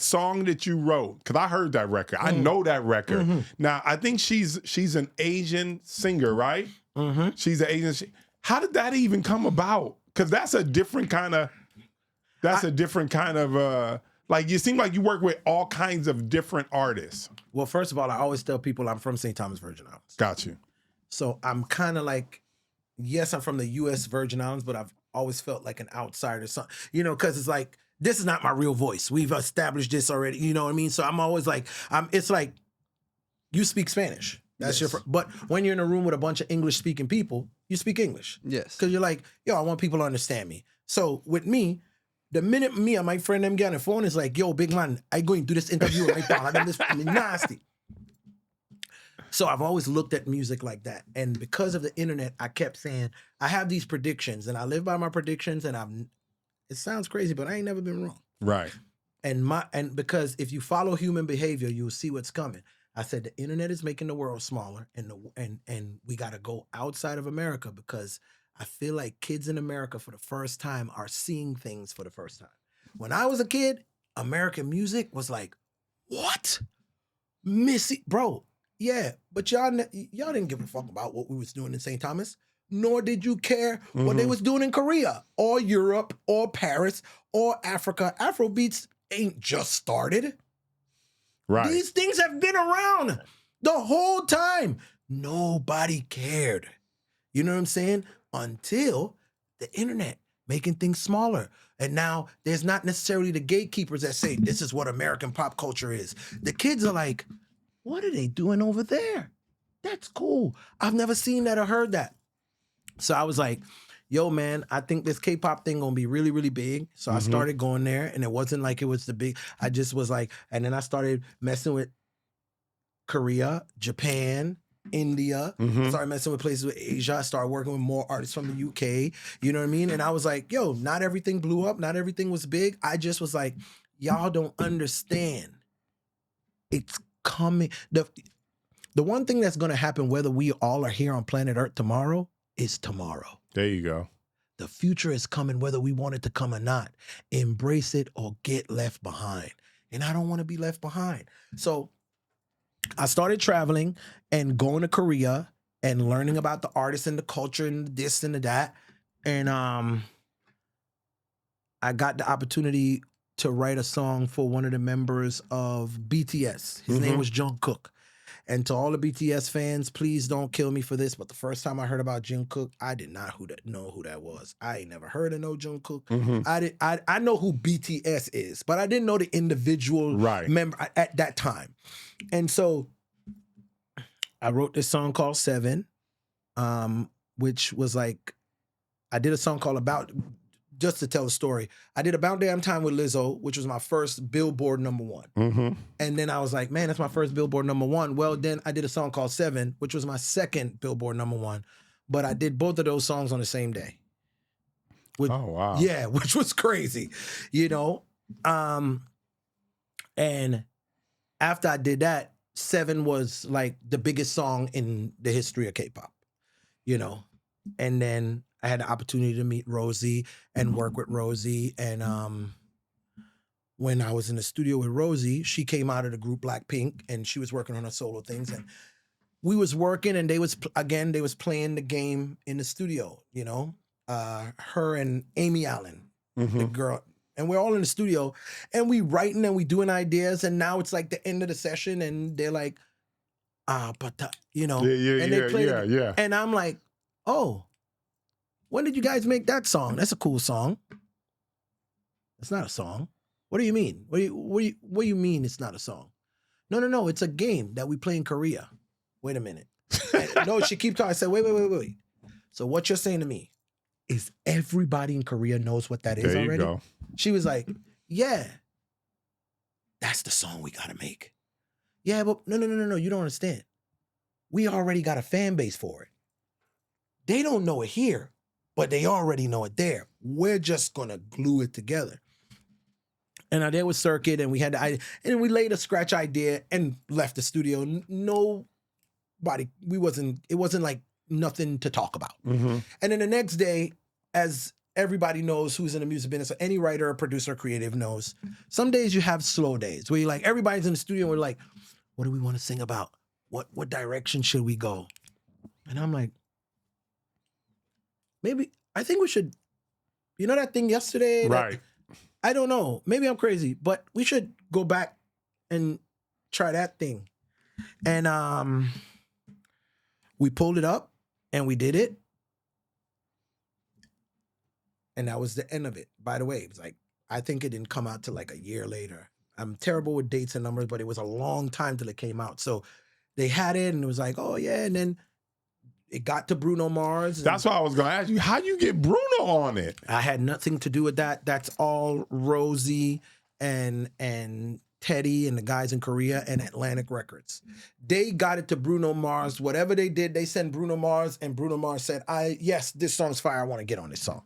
Speaker 4: song that you wrote, because I heard that record. I know that record. Now I think she's an Asian singer, right? She's an Asian. How did that even come about? Because that's a different kind of. Like, you seem like you work with all kinds of different artists.
Speaker 1: Well, first of all, I always tell people I'm from St. Thomas Virgin Islands.
Speaker 4: Got you.
Speaker 1: So I'm kind of like, yes, I'm from the U.S. Virgin Islands, but I've always felt like an outsider. So, because it's like, this is not my real voice. We've established this already. You know what I mean? So I'm always like, it's like, you speak Spanish. That's
Speaker 3: Yes.
Speaker 1: but when you're in a room with a bunch of English speaking people, you speak English.
Speaker 3: Yes.
Speaker 1: Because you're like, yo, I want people to understand me. So with me, the minute me and my friend them get on the phone, is like, yo, big man, I going to do this interview right now. I done this nasty. So I've always looked at music like that. And because of the internet, I kept saying, I have these predictions and I live by my predictions, and it sounds crazy, but I ain't never been wrong.
Speaker 4: Right.
Speaker 1: And because if you follow human behavior, you'll see what's coming. I said the internet is making the world smaller, and we got to go outside of America, because I feel like kids in America for the first time are seeing things for the first time. When I was a kid, American music was like, what? Missy, bro. Yeah, but y'all didn't give a fuck about what we was doing in St. Thomas, nor did you care what they was doing in Korea or Europe or Paris or Africa. Afrobeats ain't just started.
Speaker 4: Right.
Speaker 1: These things have been around the whole time. Nobody cared. You know what I'm saying? Until the internet making things smaller. And now there's not necessarily the gatekeepers that say, this is what American pop culture is. The kids are like, what are they doing over there? That's cool. I've never seen that or heard that. So I was like, yo, man, I think this K-pop thing gonna be really, really big. So I started going there, and it wasn't like it was the big, I just was like, and then I started messing with Korea, Japan, India. I started messing with places with Asia. I started working with more artists from the UK. You know what I mean? And I was like, yo, not everything blew up. Not everything was big. I just was like, y'all don't understand. It's coming. The one thing that's going to happen, whether we all are here on planet Earth tomorrow, is tomorrow.
Speaker 4: There you go.
Speaker 1: The future is coming, whether we want it to come or not. Embrace it or get left behind. And I don't want to be left behind. So I started traveling and going to Korea and learning about the artists and the culture and this and the that. And I got the opportunity to write a song for one of the members of BTS. His name was Jungkook. And to all the BTS fans, please don't kill me for this, but the first time I heard about Jungkook, I did not know who that was. I ain't never heard of no Jungkook. I know who BTS is, but I didn't know the individual member at that time. And so I wrote this song called Seven, which was like, I did a song called About, just to tell a story, I did About Damn Time with Lizzo, which was my first Billboard #1. And then I was like, man, that's my first Billboard #1. Well, then I did a song called Seven, which was my second Billboard #1. But I did both of those songs on the same day.
Speaker 4: Oh, wow.
Speaker 1: Yeah, which was crazy, you know? And after I did that, Seven was like the biggest song in the history of K-pop, you know? And then I had the opportunity to meet Rosie and work with Rosie. And when I was in the studio with Rosie, she came out of the group Blackpink, and she was working on her solo things. And we was working, and they was playing the game in the studio, you know? Her and Amy Allen, the girl. And we're all in the studio, and we writing and we doing ideas. And now it's like the end of the session, and they're like, you know. And they play it. And I'm like, oh, when did you guys make that song? That's a cool song. It's not a song. What do you mean? What do you mean it's not a song? No. It's a game that we play in Korea. Wait a minute. No, she keep talking. I said, wait. So what you're saying to me is everybody in Korea knows what that is already?
Speaker 4: There you go.
Speaker 1: She was like, yeah, that's the song we gotta make. Yeah, but no, you don't understand. We already got a fan base for it. They don't know it here, but they already know it there. We're just gonna glue it together. And I did with Circuit, and we had and we laid a scratch idea and left the studio. Nobody, it wasn't like nothing to talk about.
Speaker 4: Mm-hmm.
Speaker 1: And then the next day, as everybody knows who's in the music business, any writer or producer or creative knows, some days you have slow days where you're like, everybody's in the studio and we're like, what do we want to sing about? What direction should we go? And I'm like, I think we should, you know that thing yesterday?
Speaker 4: Right.
Speaker 1: I don't know. Maybe I'm crazy, but we should go back and try that thing. And we pulled it up and we did it. And that was the end of it. By the way, it was like, I think it didn't come out till like a year later. I'm terrible with dates and numbers, but it was a long time till it came out. So they had it and it was like, oh yeah. And then it got to Bruno Mars.
Speaker 4: That's why I was going to ask you, how you get Bruno on it?
Speaker 1: I had nothing to do with that. That's all Rosie and Teddy and the guys in Korea and Atlantic Records. They got it to Bruno Mars. Whatever they did, they sent Bruno Mars, and Bruno Mars said, yes, this song's fire. I want to get on this song.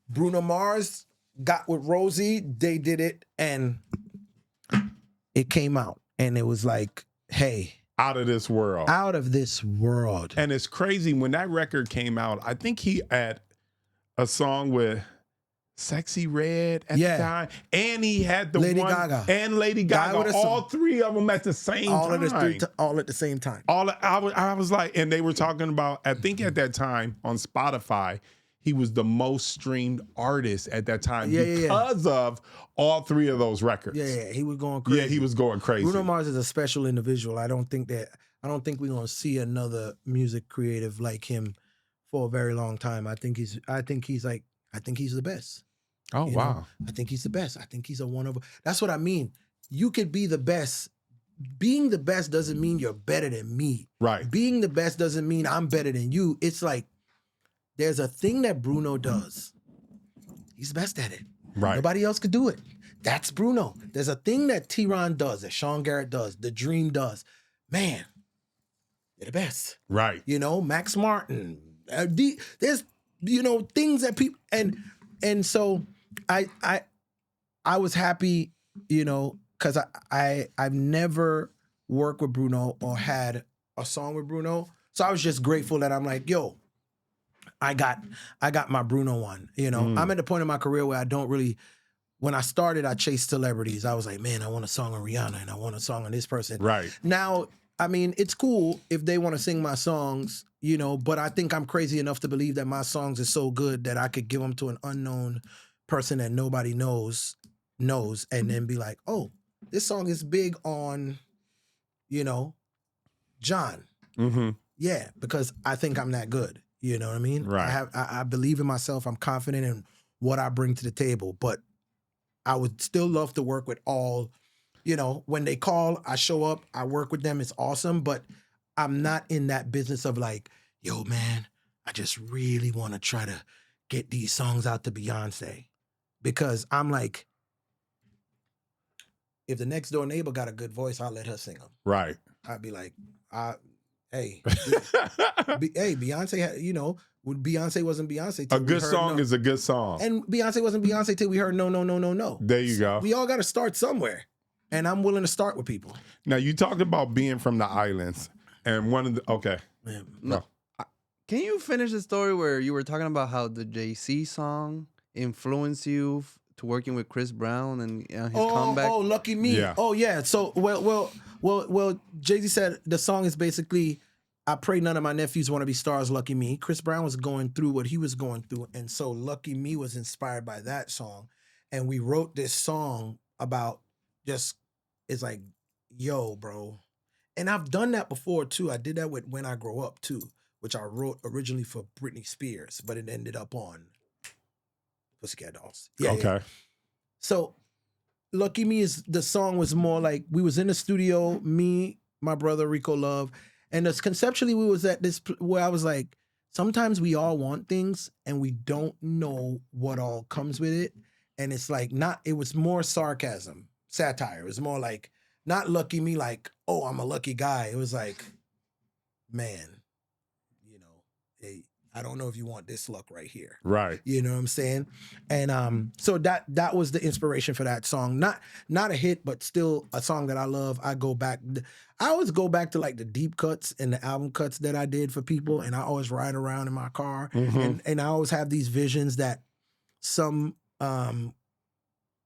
Speaker 1: Bruno Mars got with Rosie. They did it, and it came out. And it was like, hey.
Speaker 4: Out of this world.
Speaker 1: Out of this world.
Speaker 4: And it's crazy, when that record came out, I think he had a song with Sexy Red at the time. And he had the
Speaker 1: Lady Gaga.
Speaker 4: And Lady Gaga. All three of them at the same time.
Speaker 1: All at the same time.
Speaker 4: I was like, and they were talking about, I think at that time on Spotify, he was the most streamed artist at that time because of all three of those records.
Speaker 1: Yeah, he was going crazy.
Speaker 4: Yeah, he was going crazy.
Speaker 1: Bruno Mars is a special individual. I don't think we're gonna see another music creative like him for a very long time. I think he's the best.
Speaker 4: Oh, wow.
Speaker 1: Know? I think he's the best. I think he's that's what I mean. You could be the best. Being the best doesn't mean you're better than me.
Speaker 4: Right.
Speaker 1: Being the best doesn't mean I'm better than you. It's like, there's a thing that Bruno does. He's the best at it.
Speaker 4: Right.
Speaker 1: Nobody else could do it. That's Bruno. There's a thing that Theron does, that Sean Garrett does, The Dream does. Man, they're the best.
Speaker 4: Right.
Speaker 1: Max Martin. There's, things that people, and so I was happy, because I've never worked with Bruno or had a song with Bruno. So I was just grateful that I'm like, yo, I got my Bruno one. I'm at the point in my career where I don't really, when I started, I chased celebrities. I was like, man, I want a song on Rihanna and I want a song on this person.
Speaker 4: Right.
Speaker 1: Now, I mean, it's cool if they want to sing my songs, but I think I'm crazy enough to believe that my songs are so good that I could give them to an unknown person that nobody knows, and then be like, oh, this song is big on, John.
Speaker 4: Mm-hmm.
Speaker 1: Yeah, because I think I'm that good. You know what I mean?
Speaker 4: Right.
Speaker 1: I believe in myself. I'm confident in what I bring to the table. But I would still love to work with all, when they call, I show up, I work with them. It's awesome. But I'm not in that business of like, yo, man, I just really want to try to get these songs out to Beyonce. Because I'm like, if the next door neighbor got a good voice, I'll let her sing them.
Speaker 4: Right.
Speaker 1: I'd be like, hey, Beyonce had, when Beyonce wasn't Beyonce.
Speaker 4: A good song is a good song.
Speaker 1: And Beyonce wasn't Beyonce till we heard no, no, no, no, no.
Speaker 4: There you go.
Speaker 1: We all got to start somewhere. And I'm willing to start with people.
Speaker 4: Now, you talked about being from the islands. And okay.
Speaker 3: No. Can you finish the story where you were talking about how the JC song influenced you to working with Chris Brown and his comeback?
Speaker 1: Oh, Lucky Me.
Speaker 4: Yeah.
Speaker 1: Oh, yeah. So, well, Jay-Z said the song is basically, I pray none of my nephews want to be stars, Lucky Me. Chris Brown was going through what he was going through. And so Lucky Me was inspired by that song. And we wrote this song about it's like, yo, bro. And I've done that before, too. I did that with When I Grow Up, too, which I wrote originally for Britney Spears, but it ended up on Pussycat Dolls. Yeah,
Speaker 4: okay.
Speaker 1: Yeah. So Lucky Me the song was more like, we was in the studio, me, my brother, Rico Love, and conceptually we was at this, where I was like, sometimes we all want things and we don't know what all comes with it. And it's like, it was more sarcasm, satire. It was more like, not Lucky Me like, oh, I'm a lucky guy. It was like, man, I don't know if you want this luck right here.
Speaker 4: Right.
Speaker 1: You know what I'm saying? And so that was the inspiration for that song. Not a hit, but still a song that I love. I always go back to like the deep cuts and the album cuts that I did for people, and I always ride around in my car, and I always have these visions that some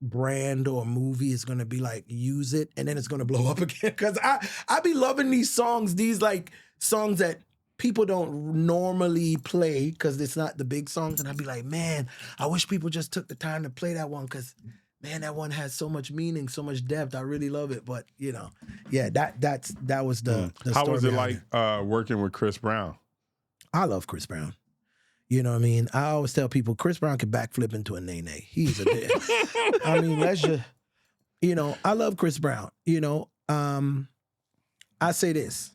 Speaker 1: brand or movie is gonna be like, use it, and then it's gonna blow up again. Cause I be loving these songs, these like songs that people don't normally play because it's not the big songs. And I'd be like, man, I wish people just took the time to play that one because, man, that one has so much meaning, so much depth. I really love it. But, you know, yeah, that was the
Speaker 4: How
Speaker 1: story
Speaker 4: was it
Speaker 1: behind
Speaker 4: like working with Chris Brown?
Speaker 1: I love Chris Brown. You know what I mean? I always tell people Chris Brown can backflip into a nene. He's a I mean, let's just, you know, I love Chris Brown. You know, I say this.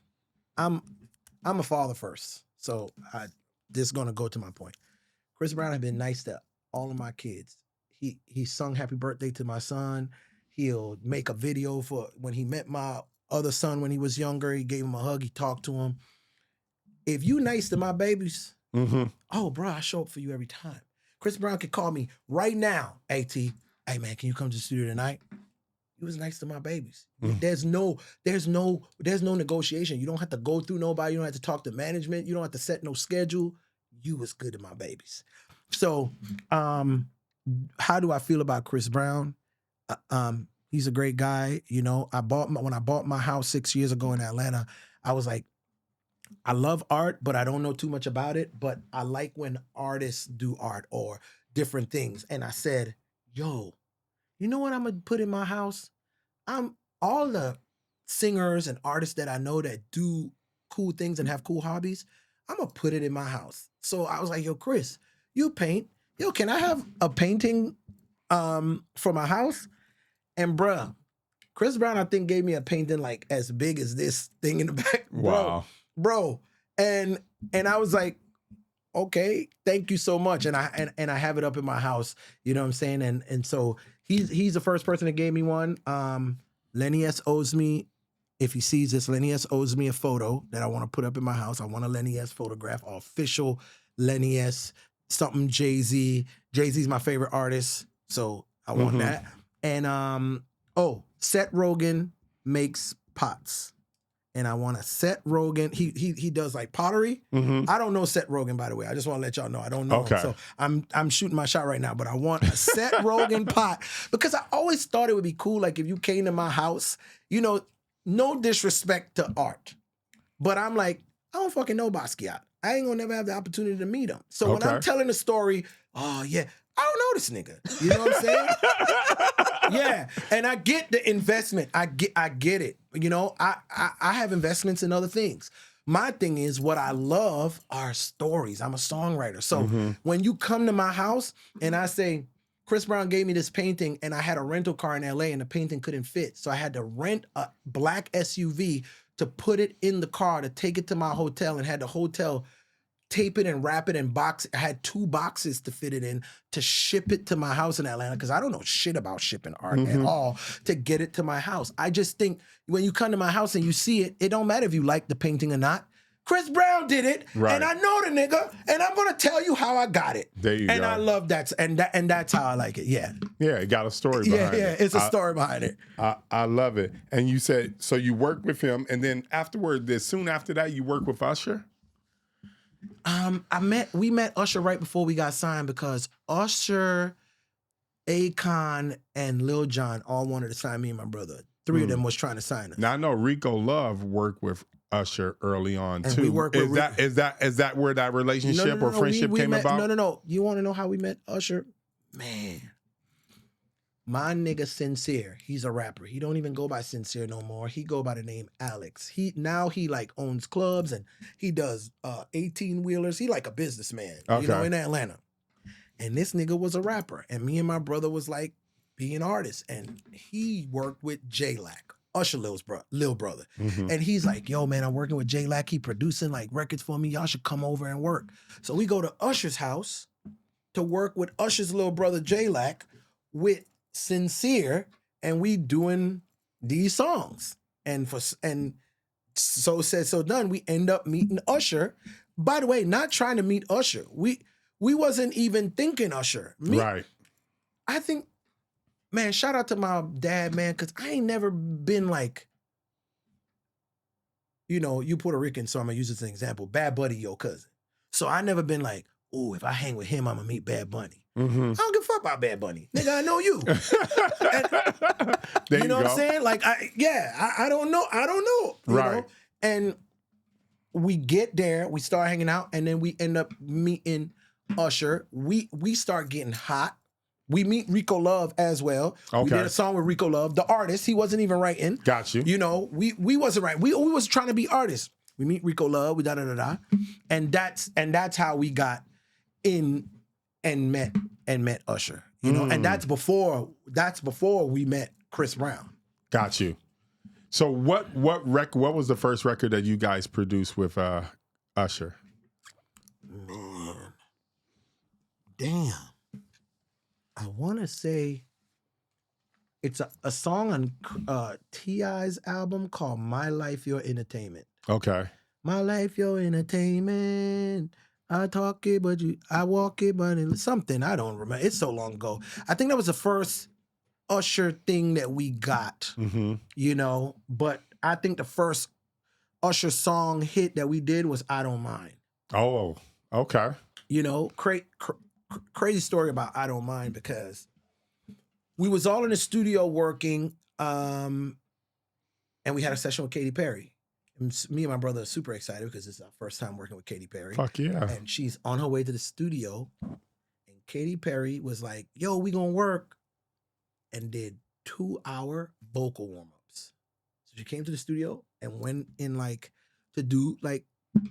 Speaker 1: I'm a father first, so this is gonna go to my point. Chris Brown has been nice to all of my kids. He sung happy birthday to my son. He'll make a video for when he met my other son when he was younger. He gave him a hug. He talked to him. If you nice to my babies, oh, bro, I show up for you every time. Chris Brown could call me right now, AT. Hey, man, can you come to the studio tonight? He was nice to my babies. There's no negotiation. You don't have to go through nobody. You don't have to talk to management. You don't have to set no schedule. You was good to my babies. So, how do I feel about Chris Brown? He's a great guy. You know, when I bought my house 6 years ago in Atlanta, I was like, I love art, but I don't know too much about it. But I like when artists do art or different things. And I said, yo, you know what I'm gonna put in my house? All the singers and artists that I know that do cool things and have cool hobbies, I'm gonna put it in my house. So I was like, yo, Chris, you paint. Yo, can I have a painting for my house? And bruh, Chris Brown, I think, gave me a painting like as big as this thing in the back.
Speaker 4: Wow.
Speaker 1: Bro. And I was like, okay, thank you so much. And I have it up in my house. You know what I'm saying? And so he's the first person that gave me one. Lenny S owes me, if he sees this, Lenny S owes me a photo that I want to put up in my house. I want a Lenny S photograph, official Lenny S, something Jay-Z. Jay-Z's my favorite artist, so I want that. And Seth Rogen makes pots. And I want a Seth Rogen. He does like pottery. I don't know Seth Rogen, by the way. I just want to let y'all know I don't know him. So I'm shooting my shot right now. But I want a Seth Rogen pot because I always thought it would be cool. Like if you came to my house, you know, no disrespect to art, but I'm like, I don't fucking know Basquiat. I ain't gonna never have the opportunity to meet him. So when I'm telling the story, oh yeah, I don't know this nigga. You know what I'm saying? Yeah, and I get the investment. I get it. You know, I have investments in other things. My thing is what I love are stories. I'm a songwriter. So when you come to my house and I say, Chris Brown gave me this painting and I had a rental car in LA and the painting couldn't fit. So I had to rent a black SUV to put it in the car to take it to my hotel and had the hotel tape it and wrap it in box. I had 2 boxes to fit it in to ship it to my house in Atlanta because I don't know shit about shipping art at all to get it to my house. I just think when you come to my house and you see it, it don't matter if you like the painting or not. Chris Brown did it, and I know the nigga, and I'm gonna tell you how I got it.
Speaker 4: There you go.
Speaker 1: And I love that, and that's how I like it. Yeah.
Speaker 4: Yeah, it got a story behind it.
Speaker 1: Yeah, it's a story behind it.
Speaker 4: I love it. And you said, so you worked with him, and then soon after that, you worked with Usher?
Speaker 1: We met Usher right before we got signed because Usher, Akon, and Lil Jon all wanted to sign me and my brother. 3 of them was trying to sign us.
Speaker 4: Now I know Rico Love worked with Usher early on
Speaker 1: and
Speaker 4: too.
Speaker 1: We work with
Speaker 4: is that where that relationship or friendship came about?
Speaker 1: No. You want to know how we met Usher? Man, my nigga Sincere, he's a rapper. He don't even go by Sincere no more. He go by the name Alex. He like owns clubs and he does 18-wheelers. He like a businessman, you know, in Atlanta. And this nigga was a rapper. And me and my brother was like being artists. And he worked with J-Lac, Usher Lil brother. And he's like, yo, man, I'm working with J-Lac. He producing like records for me. Y'all should come over and work. So we go to Usher's house to work with Usher's little brother J-Lac with Sincere, and we doing these songs. And so said, so done, we end up meeting Usher by the way, not trying to meet Usher. We wasn't even thinking Usher.
Speaker 4: Right.
Speaker 1: I think, man, shout out to my dad, man, because I ain't never been like, you Puerto Rican, so I'm going to use this as an example. Bad Buddy, your cousin. So I never been like, ooh, if I hang with him, I'm going to meet Bad Bunny.
Speaker 4: Mm-hmm.
Speaker 1: I don't give a fuck about Bad Bunny. Nigga, I know you.
Speaker 4: There
Speaker 1: you know what
Speaker 4: go.
Speaker 1: I'm saying? Like, I don't know. You
Speaker 4: Right.
Speaker 1: know? And we get there, we start hanging out, and then we end up meeting Usher. We start getting hot. We meet Rico Love as well.
Speaker 4: Okay.
Speaker 1: We did a song with Rico Love, the artist. He wasn't even writing.
Speaker 4: Got you.
Speaker 1: You know, we wasn't right. We was trying to be artists. We meet Rico Love, we da-da-da-da. And that's how we got in and met Usher. You know, and that's before we met Chris Brown.
Speaker 4: Got you. So what was the first record that you guys produced with Usher?
Speaker 1: Man. Damn. I want to say it's a song on T.I.'s album called My Life, Your Entertainment.
Speaker 4: Okay.
Speaker 1: My life, your entertainment. I talk it, but I walk it, but it's something. I don't remember. It's so long ago. I think that was the first Usher thing that we got, you know. But I think the first Usher song hit that we did was I Don't Mind.
Speaker 4: Oh, okay.
Speaker 1: You know, crazy story about I Don't Mind because we was all in the studio working, and we had a session with Katy Perry. And me and my brother are super excited because it's our first time working with Katy Perry.
Speaker 4: Fuck yeah.
Speaker 1: And she's on her way to the studio, and Katy Perry was like, yo, we gonna work, and did 2-hour vocal warm-ups. So she came to the studio and went in like to do like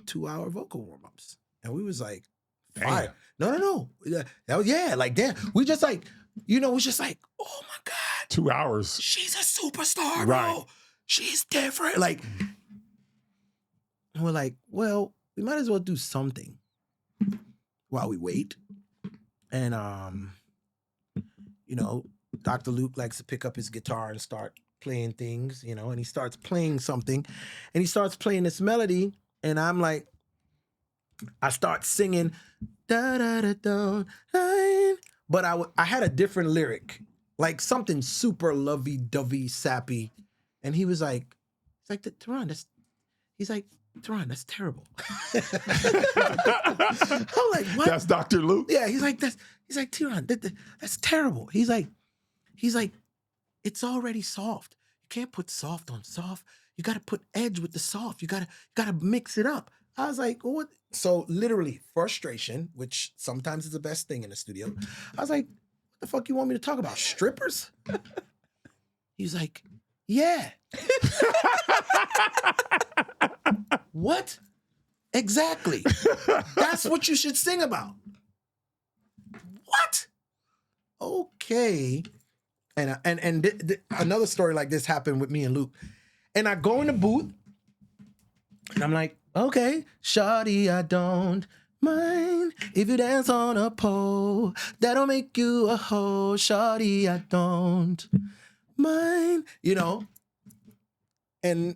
Speaker 1: 2-hour vocal warm-ups. And we was like, fire. No. That was, like, damn. We just like, you know, it was just like, oh my God.
Speaker 4: 2 hours.
Speaker 1: She's a superstar,
Speaker 4: Right.
Speaker 1: bro. She's different. Like, and we're like, well, we might as well do something while we wait. And, you know, Dr. Luke likes to pick up his guitar and start playing things, you know, and he starts playing something and he starts playing this melody. And I'm like, I start singing, da da da da, but I had a different lyric, like something super lovey-dovey, sappy. And he was like, Theron, that's terrible. I'm like, what?
Speaker 4: That's Dr. Luke?
Speaker 1: Yeah, he's like, Theron, that's terrible. He's like, it's already soft. You can't put soft on soft. You got to put edge with the soft. You got to mix it up. I was like, what? So literally frustration, which sometimes is the best thing in the studio. I was like, what the fuck you want me to talk about? Strippers? He's like, yeah. What? Exactly. That's what you should sing about. What? Okay. And another story like this happened with me and Luke. And I go in the booth and I'm like, okay, shawty, I don't mind if you dance on a pole. That'll make you a hoe. Shawty, I don't mind. You know? And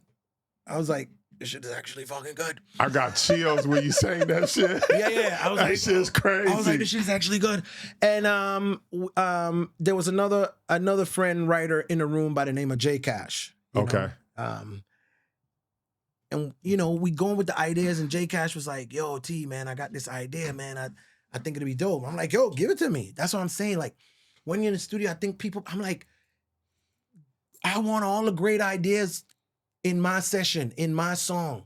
Speaker 1: I was like, this shit is actually fucking good.
Speaker 4: I got chills when you sang that shit.
Speaker 1: Yeah. I was
Speaker 4: that
Speaker 1: like,
Speaker 4: shit's crazy.
Speaker 1: I was like, this shit is actually good. And there was another friend writer in the room by the name of J Cash.
Speaker 4: Okay.
Speaker 1: And you know, we going with the ideas, and J Cash was like, yo, T, man, I got this idea, man. I think it'll be dope. I'm like, yo, give it to me. That's what I'm saying. Like, when you're in the studio, I think I'm like, I want all the great ideas in my session, in my song.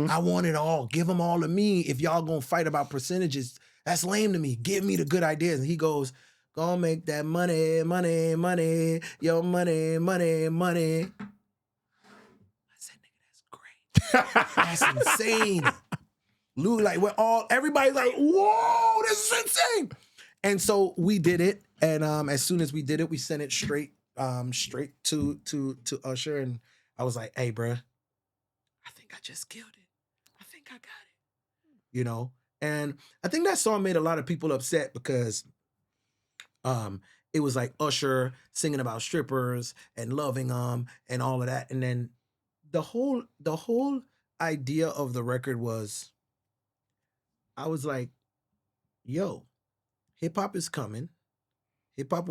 Speaker 1: I want it all. Give them all to me. If y'all gonna fight about percentages, that's lame to me. Give me the good ideas. And he goes, gonna make that money, money, money, your money, money, money. I said, nigga, that's great. That's insane. Lou, like, everybody's like, whoa, this is insane. And so we did it. And as soon as we did it, we sent it straight to Usher. And I was like, hey, bruh, I think I just killed it. I think I got it. You know? And I think that song made a lot of people upset because it was like Usher singing about strippers and loving them and all of that. And then the whole idea of the record was I was like, yo, hip hop is coming. Hip hop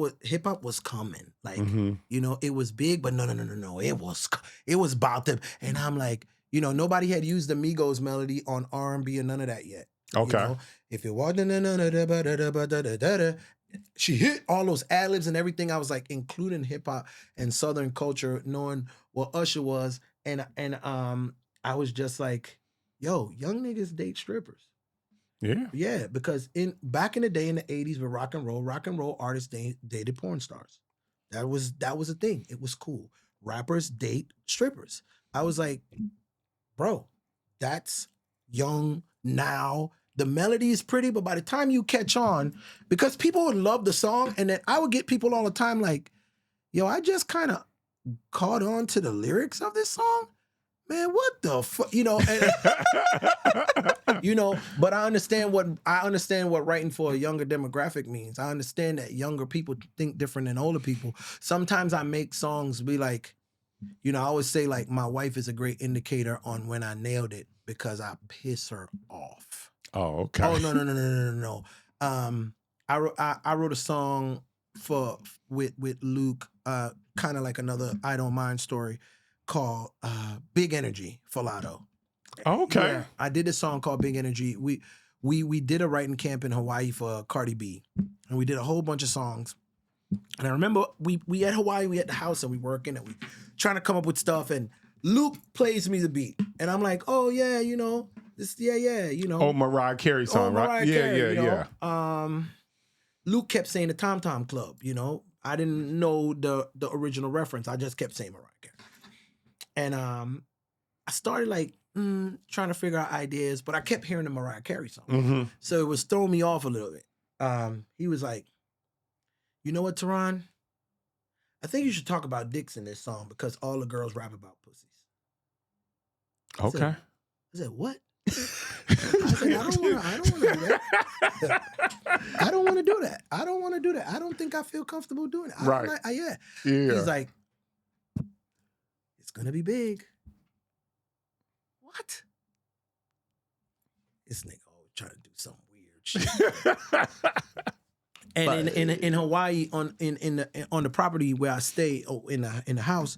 Speaker 1: was coming. Like, you know, it was big, but no. It was about to. And I'm like, you know, nobody had used the Migos melody on R&B and none of that yet.
Speaker 4: Okay.
Speaker 1: You know? If it was she hit all those ad-libs and everything. I was like, including hip hop and Southern culture, knowing what Usher was, and I was just like, yo, young niggas date strippers.
Speaker 4: Yeah.
Speaker 1: Yeah, because back in the day in the 80s with rock and roll artists dated porn stars. That was a thing. It was cool. Rappers date strippers. I was like, bro, that's young now. The melody is pretty, but by the time you catch on, because people would love the song, and then I would get people all the time like, yo, I just kind of caught on to the lyrics of this song. Man, what the fuck? You know, and, you know, but I understand what writing for a younger demographic means. I understand that younger people think different than older people. Sometimes I make songs be like, you know, I always say like my wife is a great indicator on when I nailed it because I piss her off.
Speaker 4: Oh, okay.
Speaker 1: Oh no. I wrote a song with Luke, kind of like another I Don't Mind story, called Big Energy for Latto.
Speaker 4: Okay.
Speaker 1: Yeah, I did a song called Big Energy. We did a writing camp in Hawaii for Cardi B, and we did a whole bunch of songs. And I remember we at Hawaii, we at the house, and we working and we trying to come up with stuff. And Luke plays me the beat, and I'm like, oh yeah, you know this, yeah, you know.
Speaker 4: Oh, Mariah Carey song, right?
Speaker 1: Yeah. Luke kept saying the Tom Tom Club. You know, I didn't know the original reference. I just kept saying Mariah Carey. And I started like trying to figure out ideas, but I kept hearing the Mariah Carey song. So it was throwing me off a little bit. He was like, you know what, Theron? I think you should talk about dicks in this song because all the girls rap about pussies.
Speaker 4: Okay.
Speaker 1: I said, what? I said, I don't want to do that. I don't want to do that. I don't want to do that. I don't think I feel comfortable doing it.
Speaker 4: Right.
Speaker 1: Yeah.
Speaker 4: Yeah.
Speaker 1: He's like, it's going to be big. What? This nigga always trying to do some weird shit. And in Hawaii, on the property where I stay, in the house,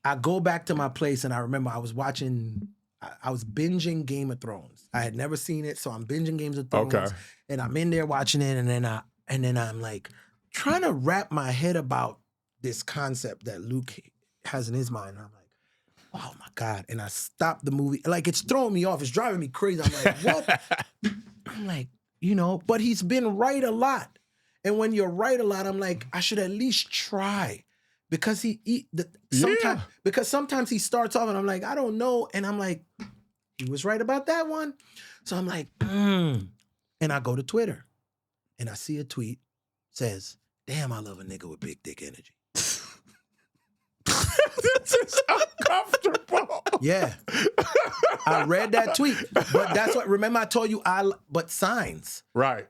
Speaker 1: I go back to my place and I remember I was watching, I was binging Game of Thrones. I had never seen it, so I'm binging Games of Thrones.
Speaker 4: Okay.
Speaker 1: And I'm in there watching it, and then I'm like trying to wrap my head about this concept that Luke has in his mind. And I'm like, oh my God. And I stopped the movie. Like, it's throwing me off. It's driving me crazy. I'm like, what? I'm like, you know, but he's been right a lot. And when you're right a lot, I'm like, I should at least try. Because sometimes he starts off and I'm like, I don't know. And I'm like, he was right about that one. So I'm like, And I go to Twitter and I see a tweet says, damn, I love a nigga with big dick energy.
Speaker 4: This is uncomfortable.
Speaker 1: Yeah. I read that tweet. But that's what, remember I told you, but signs.
Speaker 4: Right.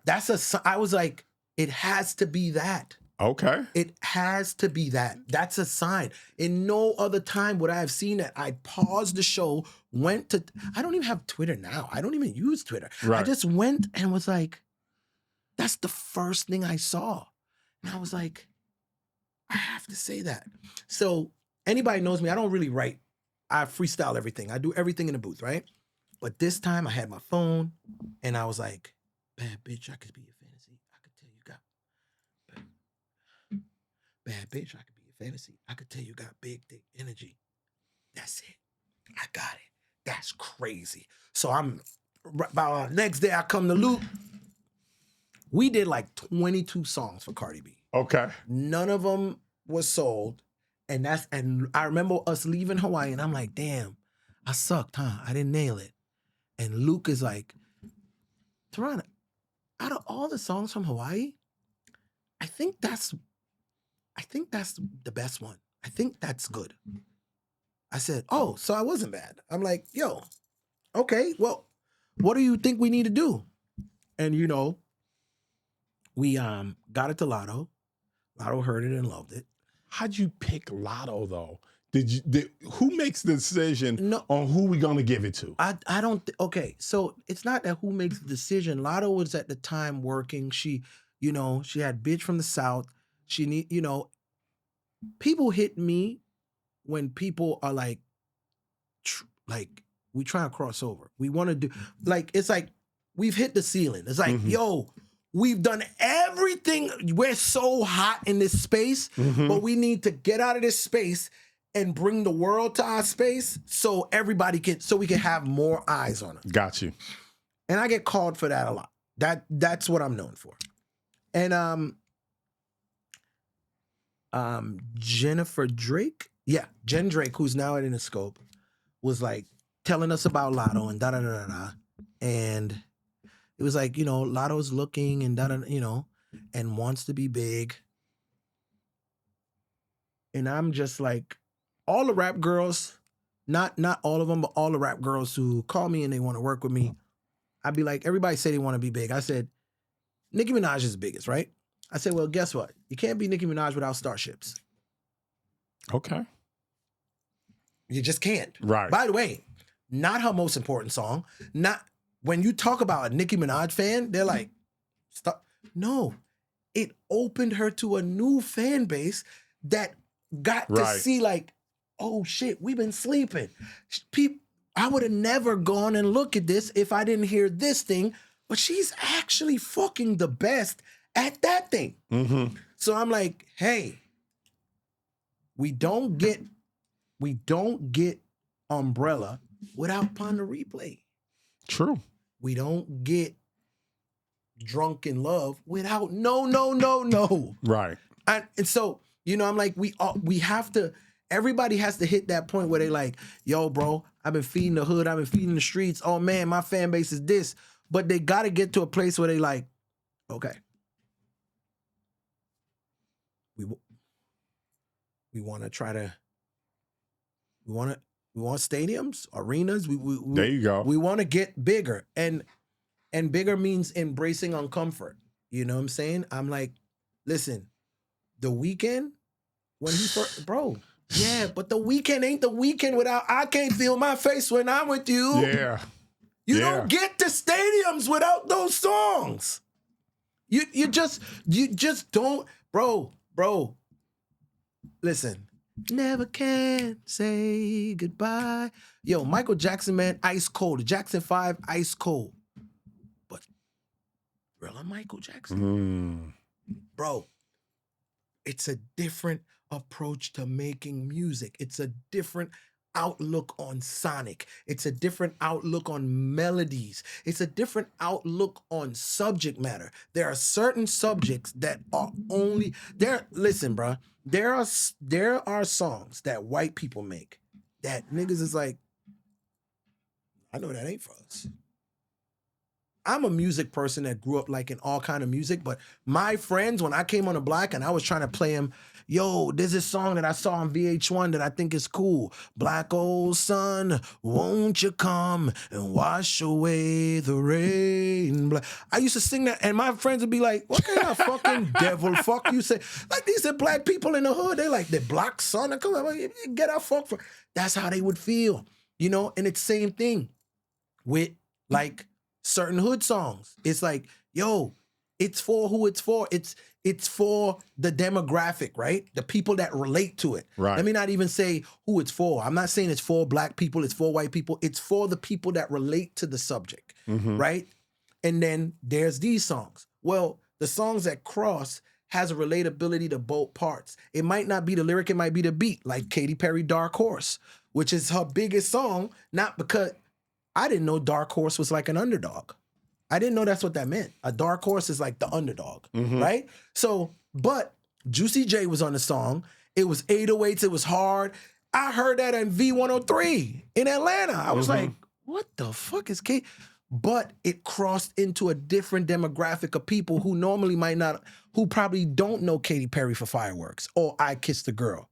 Speaker 1: I was like, it has to be that.
Speaker 4: Okay.
Speaker 1: It has to be that. That's a sign. In no other time would I have seen that. I paused the show, I don't even have Twitter now. I don't even use Twitter.
Speaker 4: Right.
Speaker 1: I just went and was like, that's the first thing I saw. And I was like, I have to say that. So anybody knows me, I don't really write. I freestyle everything. I do everything in the booth, right? But this time I had my phone and I was like, bad bitch, I could be your fantasy. I could tell you got bad bitch, I could be your fantasy. I could tell you got big dick energy. That's it. I got it. That's crazy. So by next day I come to Luke. We did like 22 songs for Cardi B.
Speaker 4: Okay.
Speaker 1: None of them was sold. And I remember us leaving Hawaii and I'm like, damn, I sucked, huh? I didn't nail it. And Luke is like, Theron, out of all the songs from Hawaii, I think that's the best one. I think that's good. I said, oh, so I wasn't bad. I'm like, yo, okay, well, what do you think we need to do? And you know, we got it to Latto. Latto heard it and loved it.
Speaker 4: How'd you pick Latto though? Who makes the decision on who we're gonna give it to?
Speaker 1: I don't. Okay, so it's not that who makes the decision. Latto was at the time working. She had bitch from the South. She need, people hit me when people are like we try to cross over. We want to do it's like we've hit the ceiling. It's like, yo, we've done everything. We're so hot in this space, but we need to get out of this space and bring the world to our space so we can have more eyes on us.
Speaker 4: Got you.
Speaker 1: And I get called for that a lot. That's what I'm known for. And Jennifer Drake, Jen Drake, who's now at Interscope, was like telling us about Latto and da-da-da-da-da. And it was like, Latto's looking and da-da, and wants to be big. And I'm just like, all the rap girls, not all of them, but all the rap girls who call me and they want to work with me, I'd be like, everybody say they want to be big. I said, Nicki Minaj is the biggest, right? I said, well, guess what? You can't be Nicki Minaj without Starships.
Speaker 4: Okay.
Speaker 1: You just can't.
Speaker 4: Right.
Speaker 1: By the way, not her most important song. Not when you talk about a Nicki Minaj fan, they're like, stop. No, it opened her to a new fan base that got to see like, oh shit, we've been sleeping. I would have never gone and looked at this if I didn't hear this thing, but she's actually fucking the best at that thing. So I'm like, hey, we don't get Umbrella without Ponder Replay.
Speaker 4: True.
Speaker 1: We don't get Drunk in Love without no.
Speaker 4: Right.
Speaker 1: And so, I'm like, we have to, everybody has to hit that point where they like, yo, bro, I've been feeding the hood, I've been feeding the streets. Oh man, my fan base is this. But they got to get to a place where they like, okay, we want to try to, we want stadiums, arenas.
Speaker 4: There you go.
Speaker 1: We want to get bigger, and bigger means embracing uncomfort. You know what I'm saying? I'm like, listen, The Weeknd, when he first, bro, yeah, but The Weeknd ain't The Weeknd without I Can't Feel My Face When I'm With You.
Speaker 4: Yeah.
Speaker 1: You don't get to stadiums without those songs. You just don't, bro. Listen, never can say goodbye. Yo, Michael Jackson, man, ice cold. The Jackson 5, ice cold. But Thriller Michael Jackson, bro, it's a different approach to making music. It's a different outlook on sonic. It's a different outlook on melodies. It's a different outlook on subject matter. There are certain subjects that are only there. Listen, bro, there are songs that white people make that niggas is like, I know that ain't for us. I'm a music person that grew up like in all kind of music, but my friends, when I came on the block and I was trying to play them, yo, there's this song that I saw on VH1 that I think is cool. Black old sun, won't you come and wash away the rain? I used to sing that, and my friends would be like, what kind of fucking devil fuck you say? Like, these are black people in the hood. They like, the black sun. Come on, get our fuck for. That's how they would feel, And it's same thing with like certain hood songs. It's like, yo, it's for who it's for. It's for the demographic, right? The people that relate to it.
Speaker 4: Right.
Speaker 1: Let me not even say who it's for. I'm not saying it's for black people, it's for white people. It's for the people that relate to the subject, right? And then there's these songs. Well, the songs that cross has a relatability to both parts. It might not be the lyric, it might be the beat, like Katy Perry, Dark Horse, which is her biggest song, not because I didn't know Dark Horse was like an underdog. I didn't know that's what that meant. A dark horse is like the underdog, right? So, but Juicy J was on the song. It was 808s. It was hard. I heard that on V103 in Atlanta. I was like, what the fuck is Kate? But it crossed into a different demographic of people who normally might not, who probably don't know Katy Perry for Fireworks or I Kissed a Girl.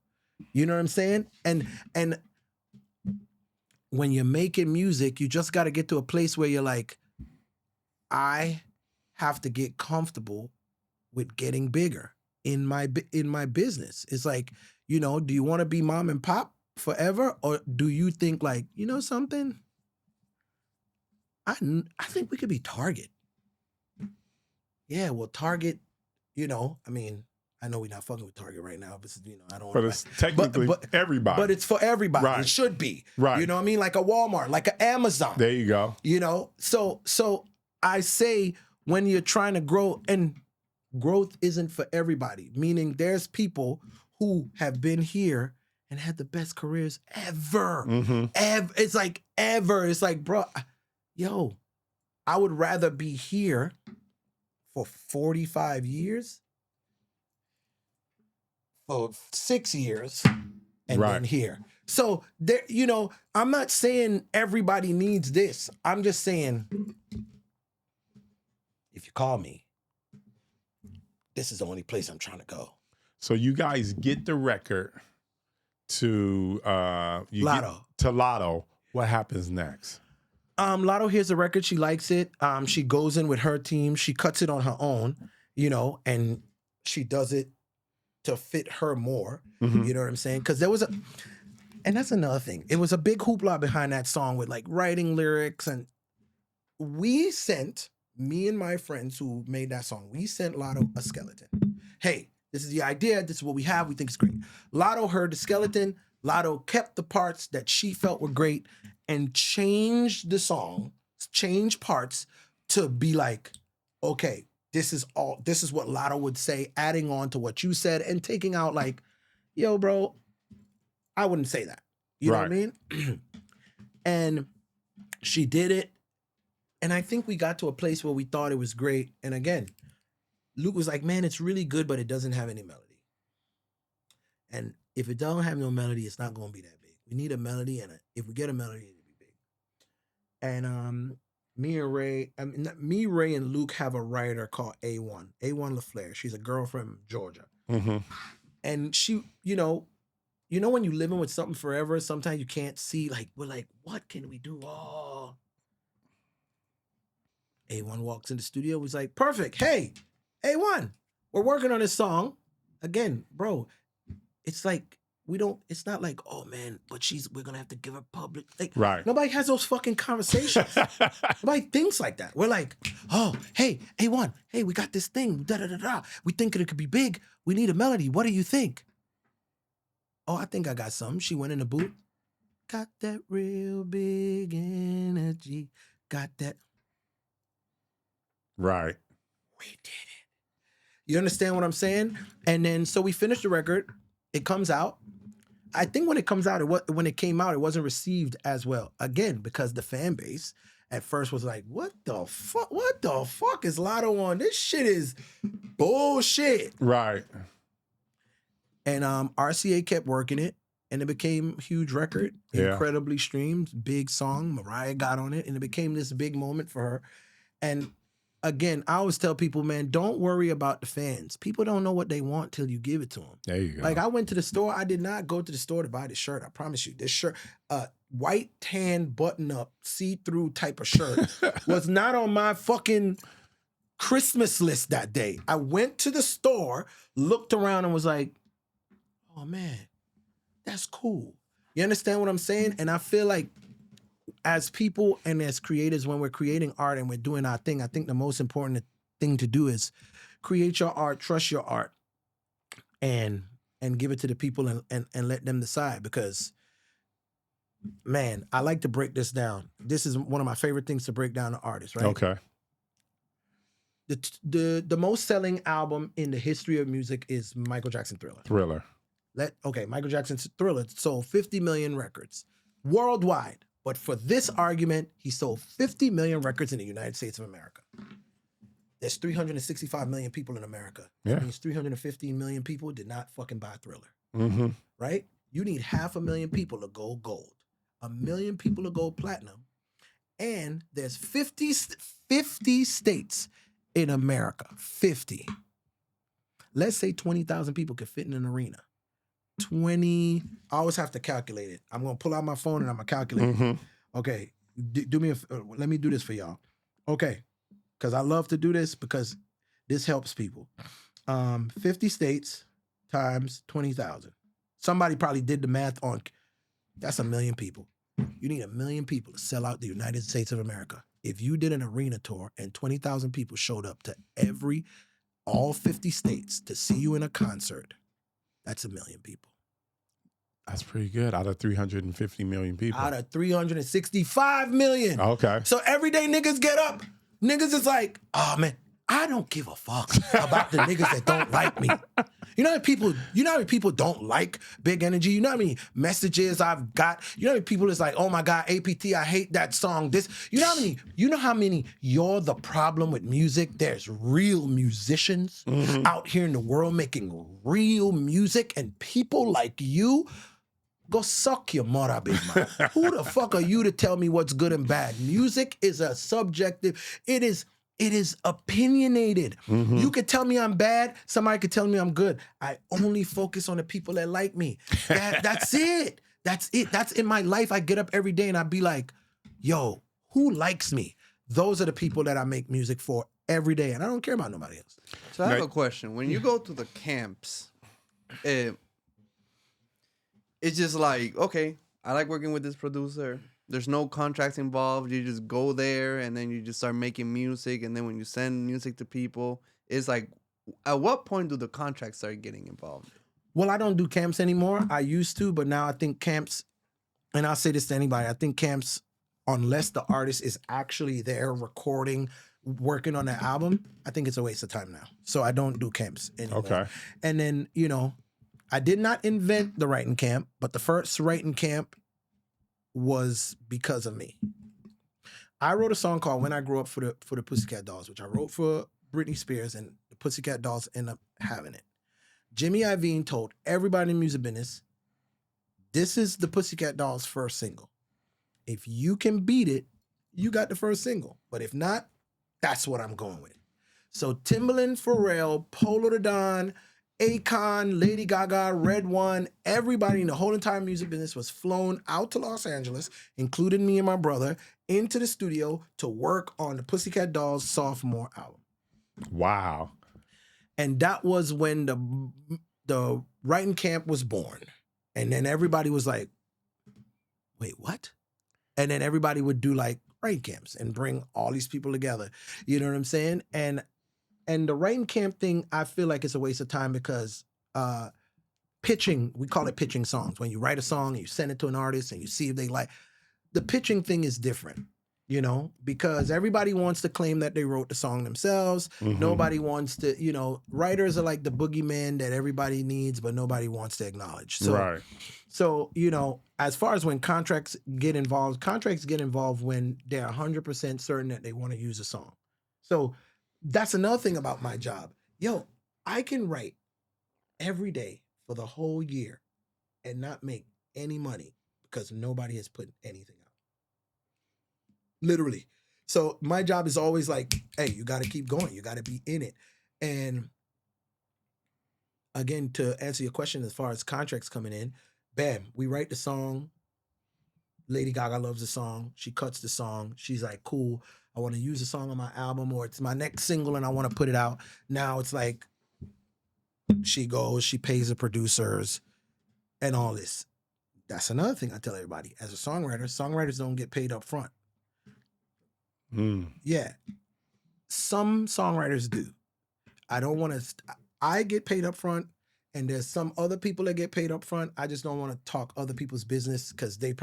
Speaker 1: You know what I'm saying? And when you're making music, you just got to get to a place where you're like, I have to get comfortable with getting bigger in my business. It's like, do you want to be mom and pop forever, or do you think like, you know something? I think we could be Target. Yeah, well, Target, you know, I mean, I know we're not fucking with Target right now, but you know, I don't.
Speaker 4: But it's technically everybody.
Speaker 1: But it's for everybody.
Speaker 4: Right.
Speaker 1: It should be.
Speaker 4: Right.
Speaker 1: You know what I mean? Like a Walmart, like an Amazon.
Speaker 4: There you go.
Speaker 1: You know, so I say when you're trying to grow, and growth isn't for everybody. Meaning, there's people who have been here and had the best careers ever. Ever. It's like ever. It's like, bro, yo, I would rather be here for 45 years, for 6 years, and then here. So there, you know, I'm not saying everybody needs this. I'm just saying, if you call me, this is the only place I'm trying to go.
Speaker 4: So you guys get the record to
Speaker 1: Latto.
Speaker 4: To Latto. What happens next?
Speaker 1: Latto hears the record. She likes it. She goes in with her team. She cuts it on her own, you know, and she does it to fit her more. You know what I'm saying? Because there was and that's another thing. It was a big hoopla behind that song with like writing lyrics. And we sent, me and my friends who made that song, we sent Latto a skeleton. Hey, this is the idea. This is what we have. We think it's great. Latto heard the skeleton. Latto kept the parts that she felt were great and changed the song, changed parts to be like, okay, this is what Latto would say, adding on to what you said and taking out like, yo, bro, I wouldn't say that. You know what I mean? And she did it. And I think we got to a place where we thought it was great. And again, Luke was like, man, it's really good, but it doesn't have any melody. And if it don't have no melody, it's not going to be that big. We need a melody, and if we get a melody, it'll be big. And me, Ray, and Luke have a writer called A1 LaFleur. She's a girl from Georgia. And she, you know when you're living with something forever, sometimes you can't see, like, we're like, what can we do? Oh. A1 walks in the studio, was like, perfect. Hey, A1, we're working on this song. Again, bro, it's like, it's not like, oh man, but we're gonna have to give her public. Like, nobody has those fucking conversations. Nobody thinks like that. We're like, oh, hey, A1, hey, we got this thing, da-da-da-da. We think it could be big. We need a melody. What do you think? Oh, I think I got something. She went in the booth. Got that real big energy. Got that.
Speaker 4: Right.
Speaker 1: We did it. You understand what I'm saying? And then, so we finished the record. It comes out. I think when it came out, it wasn't received as well. Again, because the fan base at first was like, what the fuck? What the fuck is Latto on? This shit is bullshit.
Speaker 4: Right.
Speaker 1: And RCA kept working it, and it became a huge record, incredibly streamed, big song. Mariah got on it, and it became this big moment for her. And again, I always tell people, man, don't worry about the fans. People don't know what they want till you give it to them.
Speaker 4: There you go.
Speaker 1: Like, I went to the store. I did not go to the store to buy this shirt. I promise you. This shirt, white, tan, button-up, see-through type of shirt was not on my fucking Christmas list that day. I went to the store, looked around, and was like, oh, man, that's cool. You understand what I'm saying? And I feel like as people and as creators, when we're creating art and we're doing our thing, I think the most important thing to do is create your art, trust your art, and give it to the people and let them decide. Because, man, I like to break this down. This is one of my favorite things to break down to artists, right?
Speaker 4: Okay.
Speaker 1: The most selling album in the history of music is Michael Jackson Thriller. Michael Jackson's Thriller sold 50 million records worldwide. But for this argument, he sold 50 million records in the United States of America. There's 365 million people in America. That means 315 million people did not fucking buy Thriller. Right? You need 500,000 people to go gold. 1 million people to go platinum. And there's 50 states in America. 50. Let's say 20,000 people could fit in an arena. 20, I always have to calculate it. I'm going to pull out my phone and I'm going to calculate it. Okay, let me do this for y'all. Okay, because I love to do this because this helps people. 50 states times 20,000. Somebody probably did the math on That's 1 million people. You need 1 million people to sell out the United States of America. If you did an arena tour and 20,000 people showed up to all 50 states to see you in a concert, that's 1 million people.
Speaker 4: That's pretty good out of 350 million people.
Speaker 1: Out of 365 million.
Speaker 4: Okay.
Speaker 1: So every day niggas get up. Niggas is like, oh man, I don't give a fuck about the niggas that don't like me. You know how many people don't like Big Energy? You know how many messages I've got? You know how many people is like, oh my God, APT, I hate that song. You know how many you're the problem with music? There's real musicians out here in the world making real music, and people like you, go suck your mother, big man. Who the fuck are you to tell me what's good and bad? Music is a subjective, it is opinionated. You could tell me I'm bad, somebody could tell me I'm good. I only focus on the people that like me. That's it. That's it. That's in my life. I get up every day and I be like, yo, who likes me? Those are the people that I make music for every day, and I don't care about nobody else.
Speaker 3: So I have a question. When you go to the camps, it's just like, okay, I like working with this producer. There's no contracts involved. You just go there and then you just start making music. And then when you send music to people, it's like, at what point do the contracts start getting involved?
Speaker 1: Well, I don't do camps anymore. I used to, but now I think camps, and I'll say this to anybody, I think camps, unless the artist is actually there recording, working on the album, I think it's a waste of time now. So I don't do camps anymore.
Speaker 4: Okay.
Speaker 1: And then, I did not invent the writing camp, but the first writing camp was because of me. I wrote a song called When I Grew Up for the Pussycat Dolls, which I wrote for Britney Spears, and the Pussycat Dolls ended up having it. Jimmy Iovine told everybody in the music business, this is the Pussycat Dolls' first single. If you can beat it, you got the first single. But if not, that's what I'm going with. So Timbaland, Pharrell, Polo the Don, Akon, Lady Gaga, Red One, everybody in the whole entire music business was flown out to Los Angeles, including me and my brother, into the studio to work on the Pussycat Dolls' sophomore album.
Speaker 4: Wow.
Speaker 1: And that was when the writing camp was born. And then everybody was like, wait, what? And then everybody would do like writing camps and bring all these people together. You know what I'm saying? And the writing camp thing, I feel like it's a waste of time because pitching, we call it pitching songs. When you write a song and you send it to an artist and you see if they like, the pitching thing is different, because everybody wants to claim that they wrote the song themselves. Nobody wants to, writers are like the boogeyman that everybody needs, but nobody wants to acknowledge. So,
Speaker 4: right.
Speaker 1: So, as far as when contracts get involved when they're 100% certain that they want to use a song. So, that's another thing about my job. Yo, I can write every day for the whole year and not make any money because nobody has put anything out. Literally. So my job is always like, hey, you got to keep going. You got to be in it. And again, to answer your question as far as contracts coming in, bam, we write the song. Lady Gaga loves the song. She cuts the song. She's like, cool. I want to use the song on my album, or it's my next single and I want to put it out. Now it's like she goes, she pays the producers and all this. That's another thing I tell everybody. As a songwriter, songwriters don't get paid up front. Yeah. Some songwriters do. I get paid up front, and there's some other people that get paid up front. I just don't want to talk other people's business because they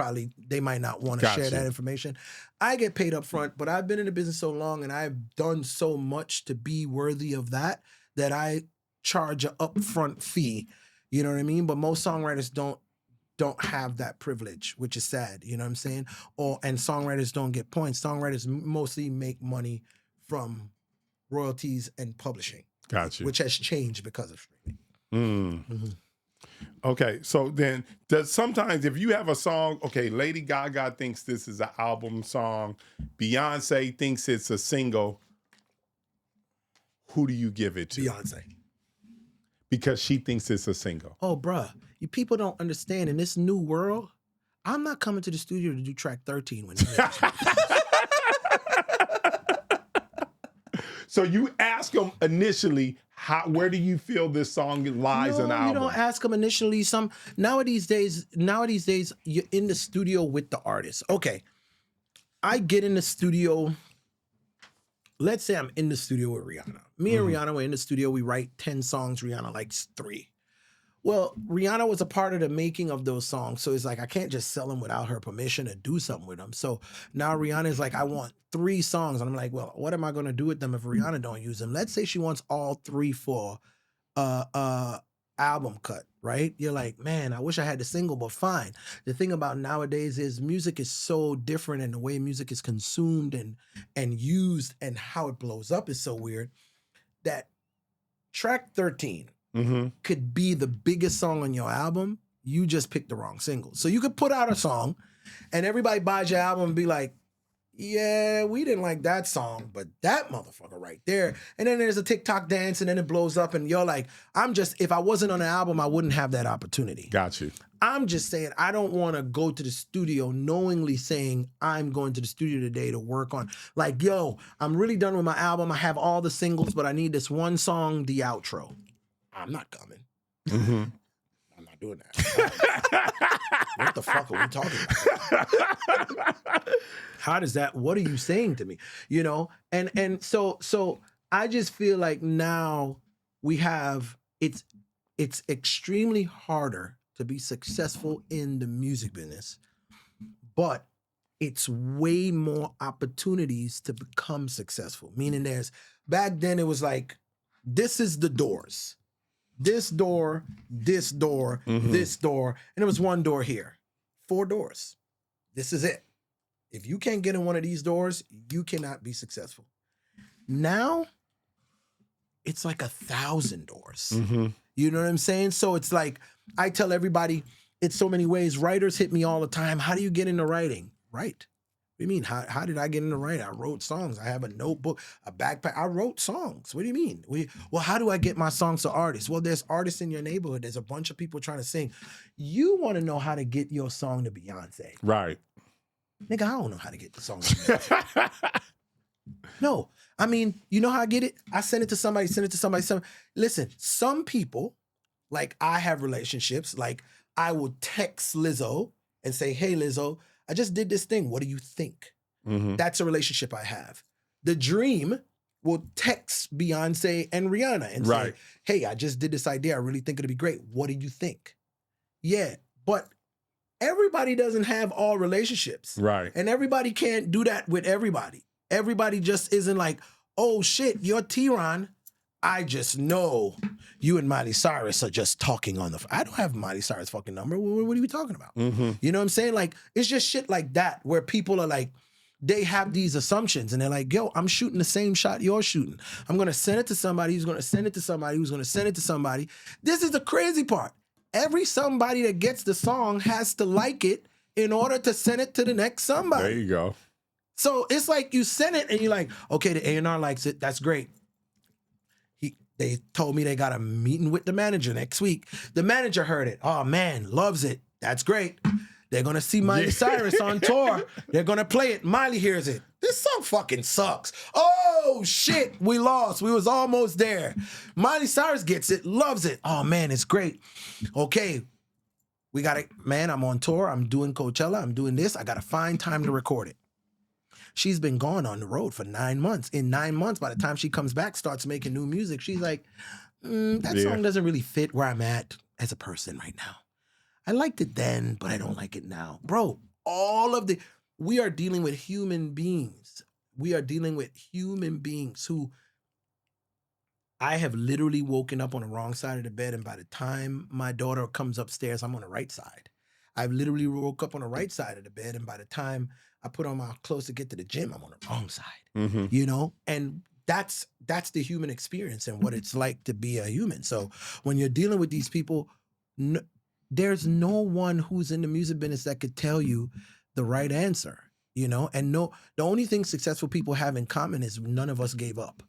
Speaker 1: might not want to share that information. I get paid up front, but I've been in the business so long and I've done so much to be worthy of that I charge an upfront fee. You know what I mean? But most songwriters don't have that privilege, which is sad. You know what I'm saying? And songwriters don't get points. Songwriters mostly make money from royalties and publishing.
Speaker 4: Gotcha.
Speaker 1: Which has changed because of streaming.
Speaker 4: Okay, so then sometimes if you have a song, okay, Lady Gaga thinks this is an album song, Beyonce thinks it's a single, who do you give it to?
Speaker 1: Beyonce.
Speaker 4: Because she thinks it's a single.
Speaker 1: Oh, bruh, you people don't understand. In this new world, I'm not coming to the studio to do track 13 when
Speaker 4: So you ask them initially, where do you feel this song lies in the album?
Speaker 1: You don't ask them initially. Nowadays days, you're in the studio with the artist. Okay, I get in the studio. Let's say I'm in the studio with Rihanna. Me and Rihanna were in the studio. We write 10 songs. Rihanna likes 3. Well, Rihanna was a part of the making of those songs. So it's like, I can't just sell them without her permission to do something with them. So now Rihanna is like, I want 3 songs. And I'm like, well, what am I going to do with them if Rihanna don't use them? Let's say she wants all 3 for album cut, right? You're like, man, I wish I had the single, but fine. The thing about nowadays is music is so different, and the way music is consumed and used and how it blows up is so weird that track 13 could be the biggest song on your album. You just picked the wrong single. So you could put out a song and everybody buys your album and be like, yeah, we didn't like that song, but that motherfucker right there. And then there's a TikTok dance and then it blows up and you're like, if I wasn't on the album, I wouldn't have that opportunity.
Speaker 4: Got you.
Speaker 1: I'm just saying, I don't want to go to the studio knowingly saying I'm going to the studio today to work on, like, yo, I'm really done with my album. I have all the singles, but I need this one song, the outro. I'm not coming. I'm not doing that. What the fuck are we talking about? How does that, what are you saying to me? You know? And so I just feel like now we have, it's extremely harder to be successful in the music business, but it's way more opportunities to become successful. Meaning back then it was like, this is the doors. This door, this door, this door, and there was one door here. 4 doors. This is it. If you can't get in one of these doors, you cannot be successful. Now, it's like 1,000 doors. You know what I'm saying? So it's like, I tell everybody, it's so many ways. Writers hit me all the time. How do you get into writing? Write. What do you mean? How did I get into writing? I wrote songs. I have a notebook, a backpack. I wrote songs. What do you mean? Well, how do I get my songs to artists? Well, there's artists in your neighborhood. There's a bunch of people trying to sing. You want to know how to get your song to Beyonce.
Speaker 4: Right.
Speaker 1: Nigga, I don't know how to get the song to Beyonce. No. I mean, you know how I get it? I send it to somebody, Listen, some people, like I have relationships, like I will text Lizzo and say, hey, Lizzo, I just did this thing. What do you think? That's a relationship I have. The Dream will text Beyonce and Rihanna and say, hey, I just did this idea. I really think it'll be great. What do you think? Yeah, but everybody doesn't have all relationships.
Speaker 4: Right.
Speaker 1: And everybody can't do that with everybody. Everybody just isn't like, oh shit, you're Theron. I just know you and Miley Cyrus are just talking on the phone. I don't have Miley Cyrus' fucking number. What are we talking about? You know what I'm saying? Like, it's just shit like that where people are like, they have these assumptions and they're like, yo, I'm shooting the same shot you're shooting. I'm going to send it to somebody who's going to send it to somebody who's going to send it to somebody. This is the crazy part. Every somebody that gets the song has to like it in order to send it to the next somebody.
Speaker 4: There you go.
Speaker 1: So it's like you send it and you're like, okay, the A&R likes it. That's great. They told me they got a meeting with the manager next week. The manager heard it. Oh, man, loves it. That's great. They're going to see Miley Cyrus on tour. They're going to play it. Miley hears it. This song fucking sucks. Oh, shit, we lost. We was almost there. Miley Cyrus gets it, loves it. Oh, man, it's great. Okay, we got it. Man, I'm on tour. I'm doing Coachella. I'm doing this. I got to find time to record it. She's been gone on the road for 9 months. In 9 months, by the time she comes back, starts making new music, she's like, that song doesn't really fit where I'm at as a person right now. I liked it then, but I don't like it now. Bro, we are dealing with human beings. We are dealing with human beings who I have literally woken up on the wrong side of the bed, and by the time my daughter comes upstairs, I'm on the right side. I've literally woke up on the right side of the bed, and by the time I put on my clothes to get to the gym, I'm on the wrong side, you know? And that's the human experience and what it's like to be a human. So when you're dealing with these people, there's no one who's in the music business that could tell you the right answer, you know? And the only thing successful people have in common is none of us gave up.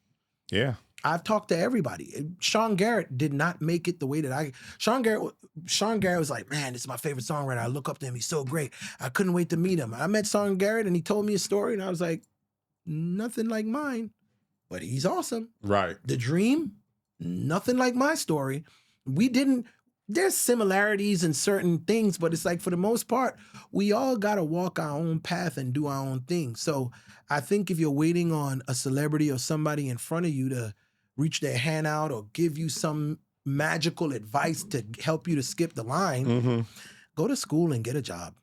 Speaker 4: Yeah.
Speaker 1: I've talked to everybody. Sean Garrett did not make it the way that Sean Garrett was like, man, this is my favorite songwriter. I look up to him. He's so great. I couldn't wait to meet him. I met Sean Garrett and he told me a story and I was like, nothing like mine, but he's awesome.
Speaker 4: Right.
Speaker 1: The Dream, nothing like my story. There's similarities in certain things, but it's like for the most part, we all got to walk our own path and do our own thing. So I think if you're waiting on a celebrity or somebody in front of you to reach their hand out or give you some magical advice to help you to skip the line, go to school and get a job.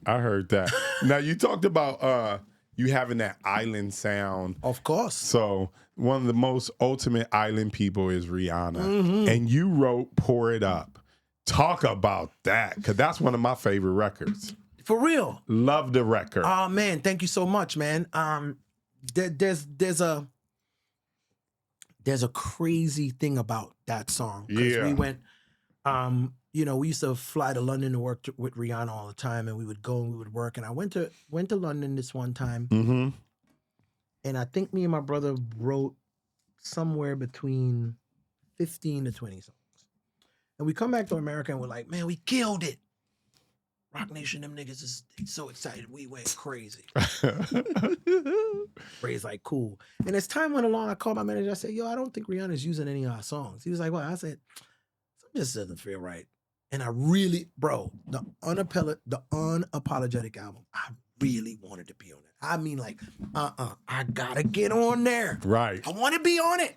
Speaker 4: I heard that. Now, you talked about you having that island sound.
Speaker 1: Of course.
Speaker 4: So one of the most ultimate island people is Rihanna. And you wrote Pour It Up. Talk about that, because that's one of my favorite records.
Speaker 1: For real.
Speaker 4: Love the record.
Speaker 1: Oh, man. Thank you so much, man. There's a crazy thing about that song.
Speaker 4: Yeah.
Speaker 1: We went, we used to fly to London to work with Rihanna all the time, and we would go and we would work. And I went to London this one time, and I think me and my brother wrote somewhere between 15 to 20 songs. And we come back to America and we're like, man, we killed it. Rock Nation, them niggas is so excited. We went crazy. Ray's like, cool. And as time went along, I called my manager. I said, yo, I don't think Rihanna's using any of our songs. He was like, what? I said, something just doesn't feel right. And I really, bro, the Unapologetic album, I really wanted to be on it. I mean, like, I gotta get on there.
Speaker 4: Right.
Speaker 1: I want to be on it.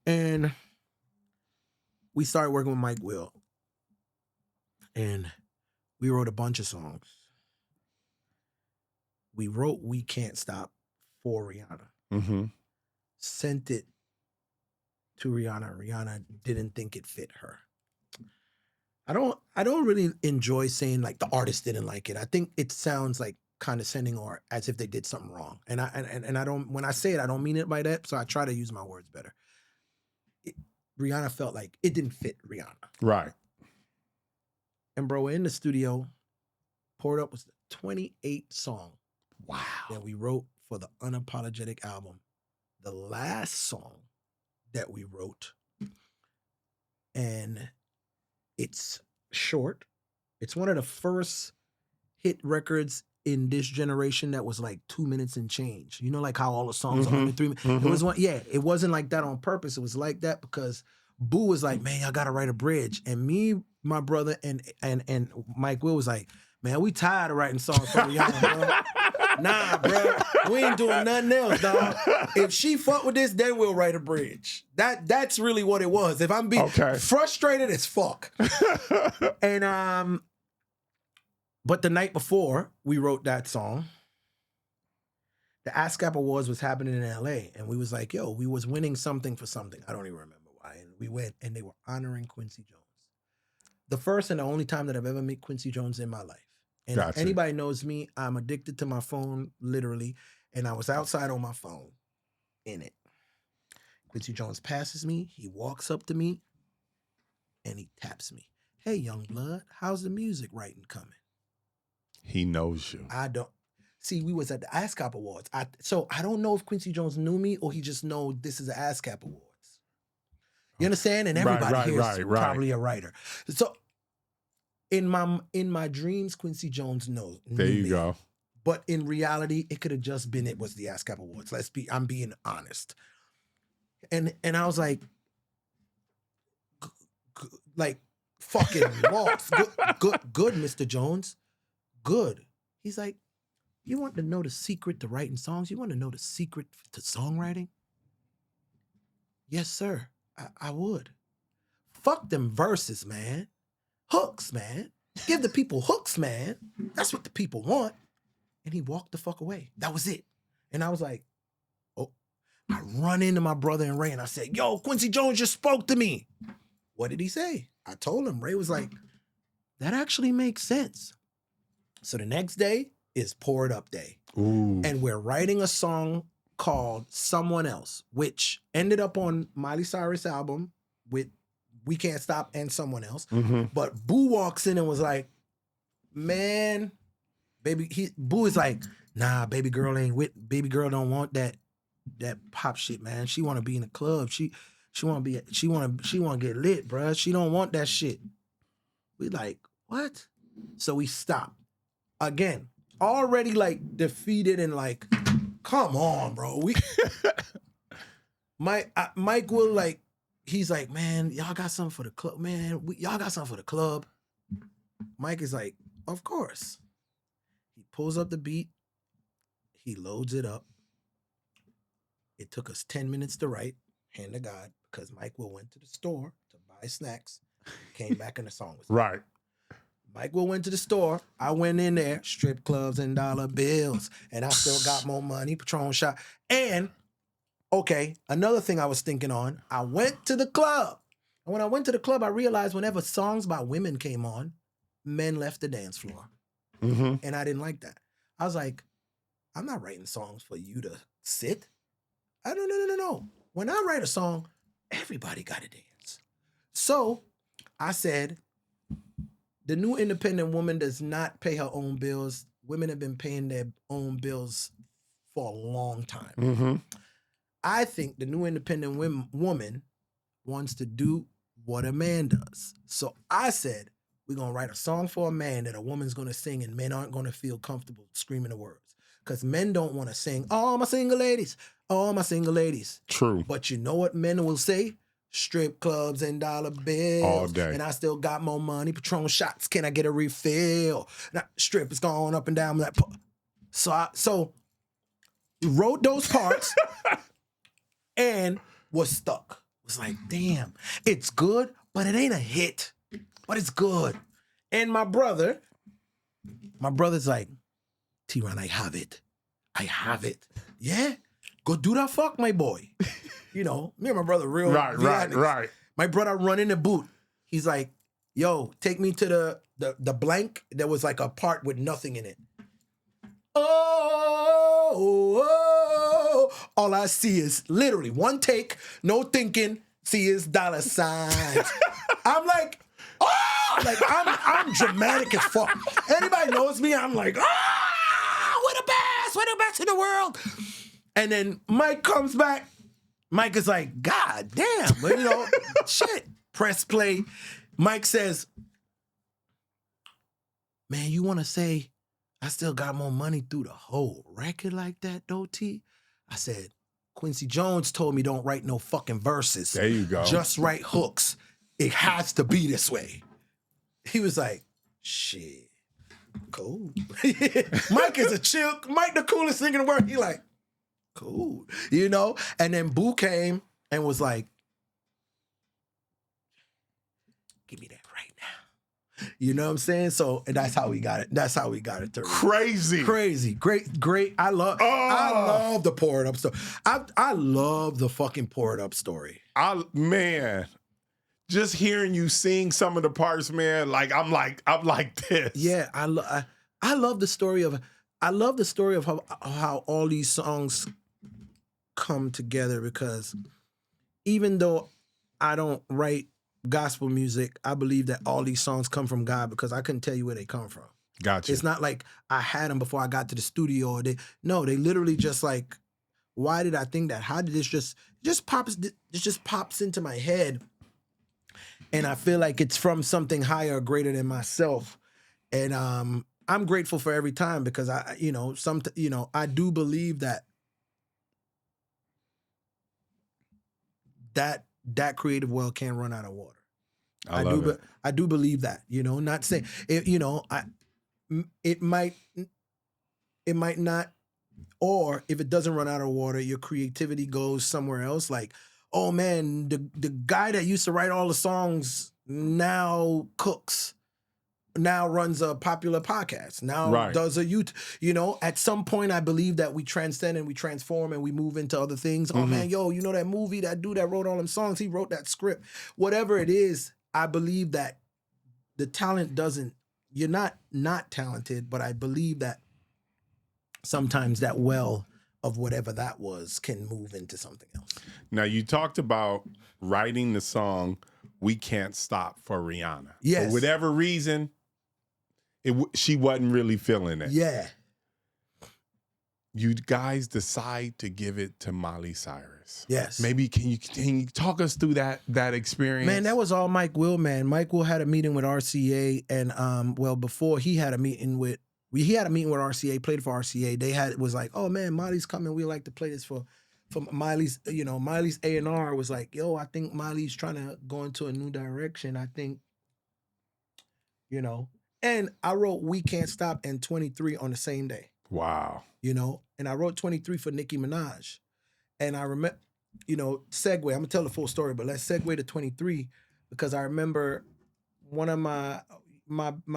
Speaker 1: And we started working with Mike Will. And we wrote a bunch of songs. We wrote We Can't Stop for Rihanna. Sent it to Rihanna. Rihanna didn't think it fit her. I don't really enjoy saying like the artist didn't like it. I think it sounds like condescending or as if they did something wrong. And I don't, when I say it, I don't mean it by that. So I try to use my words better. Rihanna felt like it didn't fit Rihanna.
Speaker 4: Right.
Speaker 1: And bro, we're in the studio. Pour It Up was the 28th song.
Speaker 4: Wow.
Speaker 1: That we wrote for the Unapologetic album. The last song that we wrote. And it's short. It's one of the first hit records in this generation that was like 2 minutes and change. You know, like how all the songs are under 3 minutes. It was one, it wasn't like that on purpose. It was like that because Boo was like, man, I gotta write a bridge. And me, my brother, and Mike Will was like, man, we tired of writing songs for Rihanna, bro. Nah, bro. We ain't doing nothing else, dog. If she fuck with this, then we'll write a bridge. That's really what it was. If I'm being frustrated as fuck. And but the night before we wrote that song, the ASCAP Awards was happening in LA. And we was like, yo, we was winning something for something. I don't even remember why. And we went and they were honoring Quincy Jones. The first and the only time that I've ever met Quincy Jones in my life. And if anybody knows me, I'm addicted to my phone, literally. And I was outside on my phone in it. Quincy Jones passes me. He walks up to me and he taps me. Hey, young blood, how's the music writing coming?
Speaker 4: He knows you.
Speaker 1: I don't. See, we was at the ASCAP Awards. So I don't know if Quincy Jones knew me or he just know this is the ASCAP Awards. You understand? And everybody here is probably a writer. So in my dreams, Quincy Jones knew
Speaker 4: There you
Speaker 1: me.
Speaker 4: go.
Speaker 1: But in reality, it could have just been it was the ASCAP Awards. I'm being honest. And I was like fucking lost. Good, Mr. Jones. Good. He's like, you want to know the secret to writing songs? You want to know the secret to songwriting? Yes, sir. I would. Fuck them verses, man. Hooks, man. Give the people hooks, man. That's what the people want. And he walked the fuck away. That was it. And I was like, oh. I run into my brother and Ray and I said, yo, Quincy Jones just spoke to me. What did he say? I told him. Ray was like, that actually makes sense. So the next day is Pour It Up Day.
Speaker 4: Ooh.
Speaker 1: And we're writing a song called Someone Else, which ended up on Miley Cyrus' album with We Can't Stop and Someone Else. But Boo walks in and was like, man, Boo is like, nah, baby girl don't want that pop shit, man. She want to be in the club. She want to get lit, bruh. She don't want that shit. We like, what? So we stop. Again, already like defeated and like, come on, bro. Mike will like, he's like, man, y'all got something for the club, man. Y'all got something for the club. Mike is like, of course. He pulls up the beat. He loads it up. It took us 10 minutes to write, hand to God, because Mike Will went to the store to buy snacks, came back and the song was
Speaker 4: Right.
Speaker 1: Mike Will went to the store. I went in there, strip clubs and dollar bills, and I still got more money, Patron shot. And, okay, another thing I was thinking on, I went to the club. And when I went to the club, I realized whenever songs by women came on, men left the dance floor.
Speaker 4: Mm-hmm.
Speaker 1: And I didn't like that. I was like, I'm not writing songs for you to sit. No. When I write a song, everybody got to dance. So I said, the new independent woman does not pay her own bills. Women have been paying their own bills for a long time.
Speaker 4: Mm-hmm.
Speaker 1: I think the new independent woman wants to do what a man does. So I said, we're going to write a song for a man that a woman's going to sing and men aren't going to feel comfortable screaming the words. Because men don't want to sing, all my single ladies, all my single ladies.
Speaker 4: True.
Speaker 1: But you know what men will say? Strip clubs and dollar bills.
Speaker 4: All day.
Speaker 1: And I still got more money. Patron shots, can I get a refill? Now, strip is going up and down. Like, so wrote those parts and was stuck. Was like, damn, it's good, but it ain't a hit. But it's good. And my brother's like, Theron, I have it. I have it. Yeah? Go do that fuck, my boy. You know, me and my brother real.
Speaker 4: Right.
Speaker 1: My brother run in the boot. He's like, yo, take me to the blank. There was like a part with nothing in it. Oh, all I see is literally one take, no thinking, see his dollar signs. I'm like, oh, like I'm dramatic as fuck. Anybody knows me, I'm like, we're the best in the world. And then Mike comes back. Mike is like, God damn, but you know, shit. Press play. Mike says, man, you want to say I still got more money through the whole record like that, though, T? I said, Quincy Jones told me don't write no fucking verses.
Speaker 4: There you go.
Speaker 1: Just write hooks. It has to be this way. He was like, shit, cool. Mike is a chill. Mike, the coolest thing in the world. He like, cool, you know? And then Boo came and was like, give me that right now. You know what I'm saying? So and that's how we got it. That's how we got it.
Speaker 4: Crazy.
Speaker 1: Great. I love the pour it up story. I love the fucking pour it up story.
Speaker 4: Man, just hearing you sing some of the parts, man, like I'm like this.
Speaker 1: Yeah, I love the story of how all these songs come together, because even though I don't write gospel music, I believe that all these songs come from God, because I couldn't tell you where they come from.
Speaker 4: Gotcha.
Speaker 1: It's not like I had them before I got to the studio, or they literally just like, why did I think that? How did this just pops into my head, and I feel like it's from something higher or greater than myself. And I'm grateful for every time, because I do believe that creative well can run out of water. I do believe that, not saying it, it might not, or if it doesn't run out of water, your creativity goes somewhere else. Like, oh man, the guy that used to write all the songs now cooks, now runs a popular podcast, now does a YouTube, at some point I believe that we transcend and we transform and we move into other things. Oh man, that movie, that dude that wrote all them songs, he wrote that script. Whatever it is, I believe that the talent you're not talented, but I believe that sometimes that well of whatever that was can move into something else.
Speaker 4: Now, you talked about writing the song We Can't Stop for Rihanna.
Speaker 1: Yes.
Speaker 4: For whatever reason, she wasn't really feeling it.
Speaker 1: Yeah.
Speaker 4: You guys decide to give it to Miley Cyrus.
Speaker 1: Yes.
Speaker 4: Maybe can you talk us through that experience?
Speaker 1: Man, that was all Mike Will, man. Mike Will had a meeting with RCA, and before he had a meeting with RCA, played for RCA. Was like, oh man, Molly's coming. We like to play this for from Miley's, Miley's A&R was like, yo, I think Miley's trying to go into a new direction. I think, and I wrote We Can't Stop and 23 on the same day,
Speaker 4: Wow.
Speaker 1: and I wrote 23 for Nicki Minaj. And I remember, segue, I'm gonna tell the full story, but let's segue to 23 because I remember one of my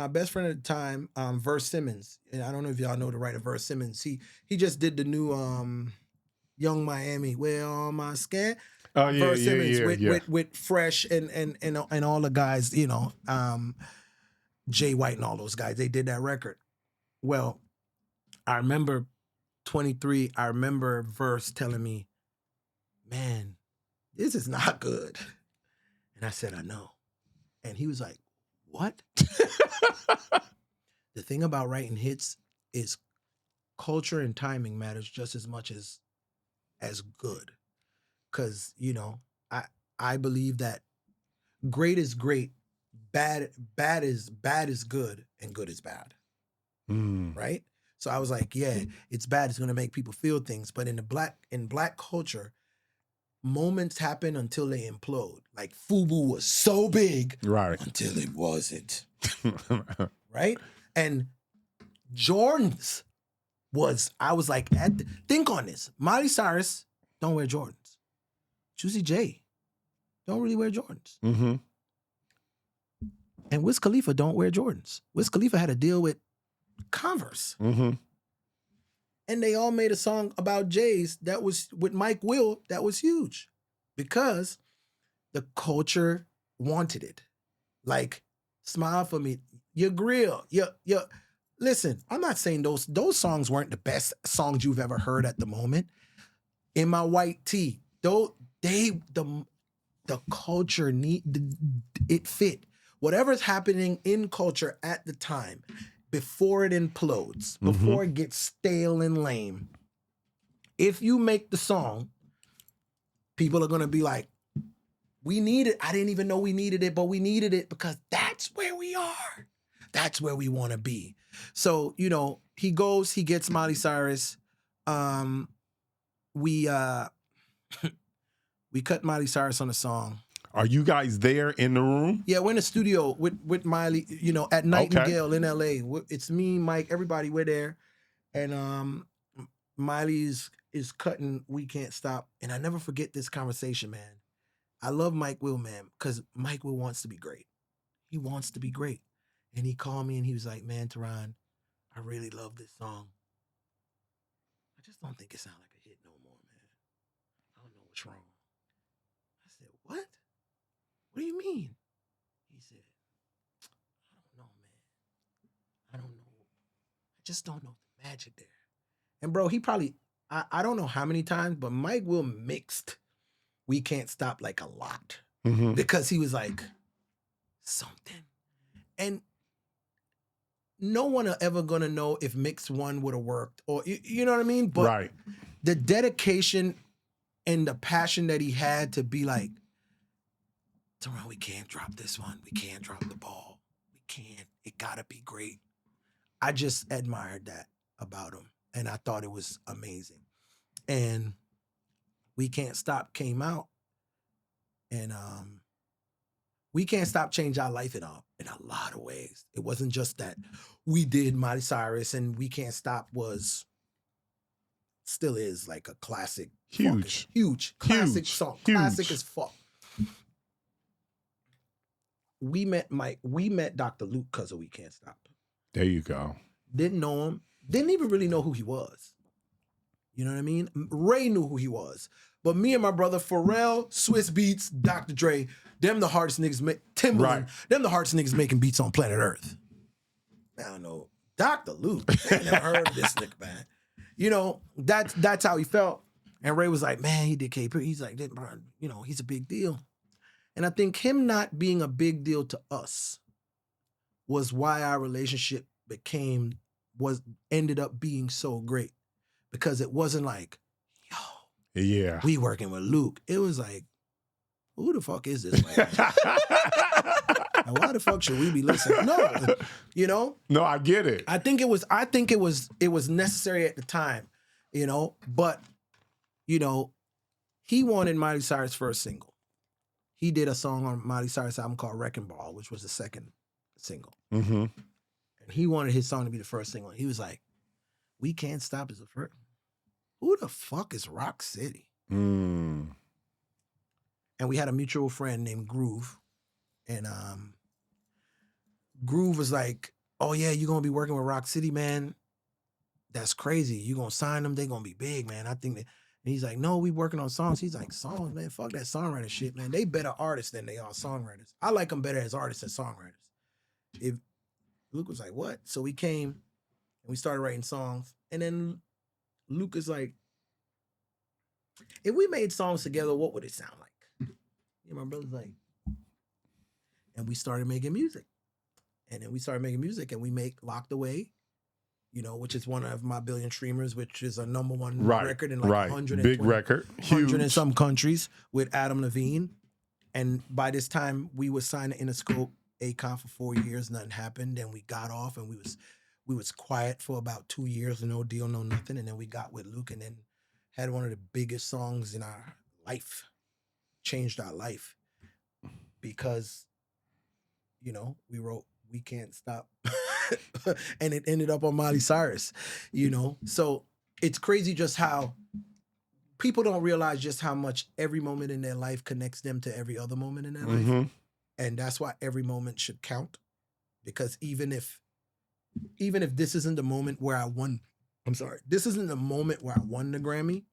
Speaker 1: best friend at the time, Verse Simmons, and I don't know if y'all know the writer Verse Simmons. He just did the new Young Miami, Where All My Scan.
Speaker 4: Oh yeah,
Speaker 1: Verse Simmons
Speaker 4: yeah.
Speaker 1: with Fresh and all the guys, Jay White and all those guys. They did that record. Well, I remember 23. I remember Verse telling me, "Man, this is not good." And I said, "I know." And he was like, "What?" The thing about writing hits is culture and timing matters just as much as good. Because, I believe that great is great, bad is good, and good is bad. Right? So I was like, yeah, it's bad. It's going to make people feel things. But in black culture, moments happen until they implode. Like FUBU was so big until it wasn't. Right? And Jordan's I was like, think on this. Miley Cyrus don't wear Jordans. Juicy J don't really wear Jordans.
Speaker 4: Mm-hmm.
Speaker 1: And Wiz Khalifa don't wear Jordans. Wiz Khalifa had a deal with Converse.
Speaker 4: Mm-hmm.
Speaker 1: And they all made a song about J's that was with Mike Will that was huge because the culture wanted it. Like, smile for me. Your grill. Listen, I'm not saying those songs weren't the best songs you've ever heard at the moment. In My White Tee, the culture it fit. Whatever's happening in culture at the time, before it implodes, before it gets stale and lame, if you make the song, people are gonna be like, we need it. I didn't even know we needed it, but we needed it because that's where we are. That's where we want to be. So, he goes, he gets Miley Cyrus. We cut Miley Cyrus on a song.
Speaker 4: Are you guys there in the room?
Speaker 1: Yeah, we're in the studio with Miley, at Nightingale in LA. It's me, Mike, everybody, we're there. And Miley is cutting We Can't Stop. And I never forget this conversation, man. I love Mike Will, man, because Mike Will wants to be great. He wants to be great. And he called me and he was like, man, Theron, I really love this song. I just don't think it sounds like a hit no more, man. I don't know what's wrong. I said, what? What do you mean? He said, I don't know, man. I don't know. I just don't know the magic there. And bro, he probably, I don't know how many times, but Mike Will mixed We Can't Stop like a lot. Because he was like, something. And no one are ever gonna know if mix one would have worked or you know what I mean? But the dedication and the passion that he had to be like, Theron, we can't drop this one. We can't drop the ball. We can't. It gotta be great. I just admired that about him. And I thought it was amazing. And We Can't Stop came out. And We Can't Stop changed our life in a lot of ways. It wasn't just that we did Miley Cyrus and We Can't Stop still is like a classic. Huge classic song. Classic as fuck. We met Dr. Luke because of We Can't Stop.
Speaker 4: There you go.
Speaker 1: Didn't know him. Didn't even really know who he was. You know what I mean? Ray knew who he was. But me and my brother Pharrell, Swiss Beats, Dr. Dre, them the hardest niggas, Timberland, them the hardest niggas making beats on planet Earth. I don't know. Dr. Luke, I ain't never heard of this nigga, man. That's how he felt. And Ray was like, man, he did K-Pop. He's like, he's a big deal. And I think him not being a big deal to us was why our relationship ended up being so great. Because it wasn't like,
Speaker 4: yeah,
Speaker 1: we working with Luke. It was like, who the fuck is this man? And why the fuck should we be listening? No,
Speaker 4: No, I get it.
Speaker 1: I think it was necessary at the time, but He wanted Miley Cyrus' first single. He did a song on Miley Cyrus' album called Wrecking Ball, which was the second single.
Speaker 4: Mm-hmm.
Speaker 1: And he wanted his song to be the first single. And he was like, We Can't Stop is the first. Who the fuck is Rock City?
Speaker 4: Mm.
Speaker 1: And we had a mutual friend named Groove. And Groove was like, oh yeah, you're going to be working with Rock City, man. That's crazy. You're going to sign them. They're going to be big, man. I think that. And he's like, no, we working on songs. He's like, songs, man, fuck that songwriter shit, man. They better artists than they are songwriters. I like them better as artists than songwriters. If Luke was like, what? So we came and we started writing songs. And then Luke is like, if we made songs together, what would it sound like? And my brother's like, and we started making music. And then we started making music and we make Locked Away, you know, which is one of my billion streamers, which is a number one record in like 100
Speaker 4: big record,
Speaker 1: 100 in some countries with Adam Levine. And by this time we was signed to Interscope Akon for 4 years, nothing happened. Then we got off and we was quiet for about 2 years, no deal, no nothing. And then we got with Luke and then had one of the biggest songs in our life, changed our life because, you know, we wrote We Can't Stop and it ended up on Miley Cyrus, you know? So it's crazy just how people don't realize just how much every moment in their life connects them to every other moment in their life. And that's why every moment should count. Because even if this isn't the moment where I won, this isn't the moment where I won the Grammy,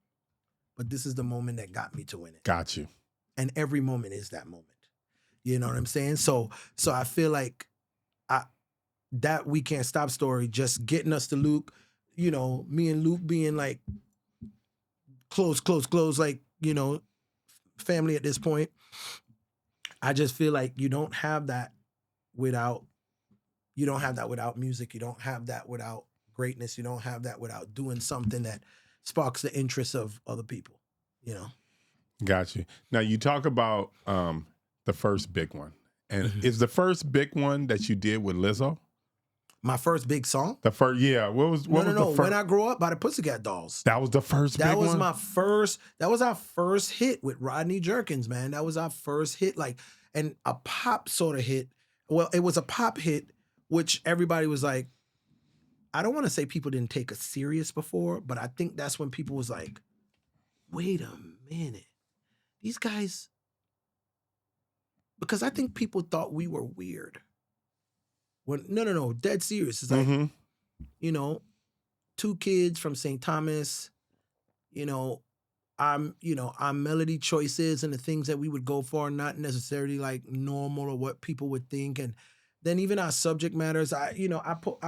Speaker 1: but this is the moment that got me to win it.
Speaker 4: Got you.
Speaker 1: And every moment is that moment. You know what I'm saying? So I feel like that We Can't Stop story, just getting us to Luke, you know, me and Luke being like close, like, you know, family at this point. I just feel like you don't have that without music. You don't have that without greatness. You don't have that without doing something that sparks the interest of other people, you know?
Speaker 4: Got you. Now you talk about the first big one. And is the first big one that you did with Lizzo?
Speaker 1: My first big song?
Speaker 4: The first, yeah. What was the first?
Speaker 1: When I Grow Up by the Pussycat Dolls.
Speaker 4: That was the first big one?
Speaker 1: That was our first hit with Rodney Jerkins, man. That was our first hit, like, and a pop sort of hit. Well, it was a pop hit, which everybody was like, I don't want to say people didn't take us serious before, but I think that's when people was like, wait a minute. These guys, because I think people thought we were weird. When no, dead serious. It's like, you know, two kids from St. Thomas, you know, our melody choices and the things that we would go for are not necessarily like normal or what people would think. And then even our subject matters, I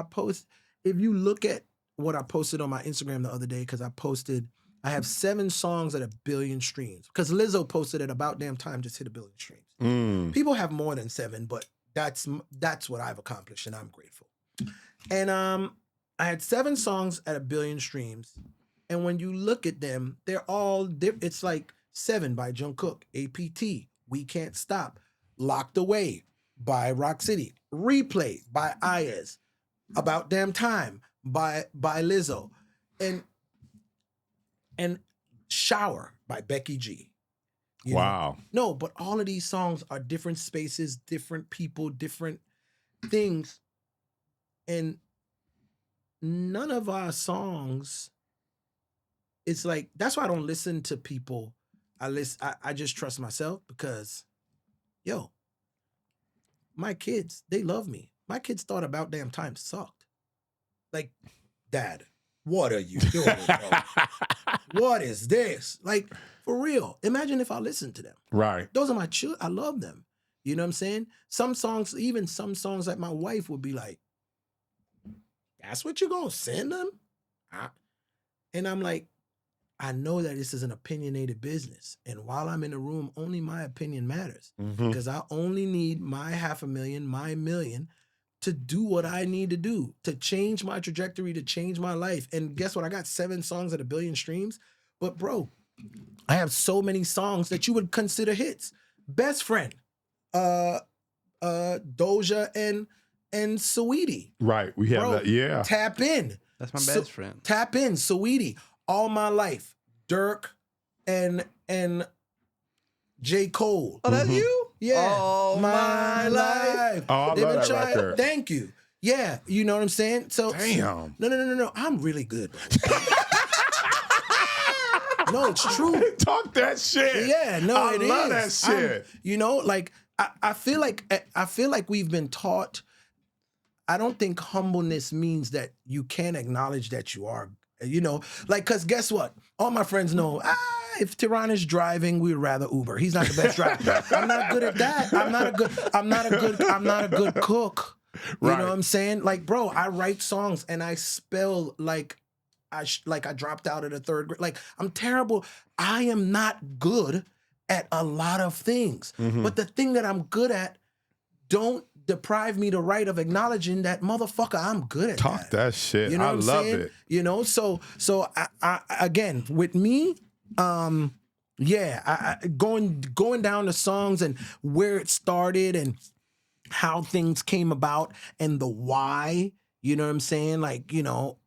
Speaker 1: post, if you look at what I posted on my Instagram the other day, because I have 7 songs at 1 billion streams. Because Lizzo posted at About Damn Time just hit 1 billion streams. People have more than 7, but that's what I've accomplished, and I'm grateful. And I had 7 songs at 1 billion streams, and when you look at them, they're all it's like 7 by Jungkook, APT, We Can't Stop, Locked Away by Rock City, Replay by Ayaz, About Damn Time by Lizzo, and Shower by Becky G. You
Speaker 4: wow.
Speaker 1: know? No, but all of these songs are different spaces, different people, different things. And none of our songs, it's like, that's why I don't listen to people. I just trust myself because, yo, my kids, they love me. My kids thought About Damn Time sucked. Like, Dad, what are you doing, bro? What is this? Like, for real. Imagine if I listened to them.
Speaker 4: Right.
Speaker 1: Those are my children. I love them. You know what I'm saying? Some songs that my wife would be like, that's what you're going to send them? And I'm like, I know that this is an opinionated business. And while I'm in the room, only my opinion matters. Because I only need my 500,000, my 1,000,000 to do what I need to do, to change my trajectory, to change my life. And guess what? I got 7 songs at 1 billion streams. But bro, I have so many songs that you would consider hits. Best Friend, Doja and Saweetie.
Speaker 4: Right. We have that. Yeah.
Speaker 1: Tap In.
Speaker 3: That's my best friend.
Speaker 1: Tap In, Saweetie. All My Life. Dirk, and J. Cole.
Speaker 3: Oh, that's you?
Speaker 1: Yeah.
Speaker 3: Oh,
Speaker 1: My life.
Speaker 4: Oh, I
Speaker 1: They've
Speaker 4: love
Speaker 1: been
Speaker 4: that
Speaker 1: trying-
Speaker 4: record.
Speaker 1: Thank you. Yeah, you know what I'm saying? So
Speaker 4: Damn.
Speaker 1: No. I'm really good. No, it's true.
Speaker 4: Talk that shit.
Speaker 1: Yeah, no,
Speaker 4: I
Speaker 1: it is.
Speaker 4: love that shit.
Speaker 1: You know, like I feel like we've been taught. I don't think humbleness means that you can't acknowledge that you are. You know, like, cause guess what? All my friends know. If Theron is driving, we'd rather Uber. He's not the best driver. I'm not good at that. I'm not a good cook. You
Speaker 4: Right.
Speaker 1: know what I'm saying? Like, bro, I write songs and I spell like I dropped out of the third grade. Like, I'm terrible. I am not good at a lot of things. But the thing that I'm good at, don't deprive me the right of acknowledging that motherfucker, I'm good at
Speaker 4: Talk that shit.
Speaker 1: You know
Speaker 4: I
Speaker 1: what I'm
Speaker 4: love
Speaker 1: saying?
Speaker 4: it.
Speaker 1: You know, so I again, with me, yeah, going down the songs and where it started and how things came about and the why, you know what I'm saying? Like, you know,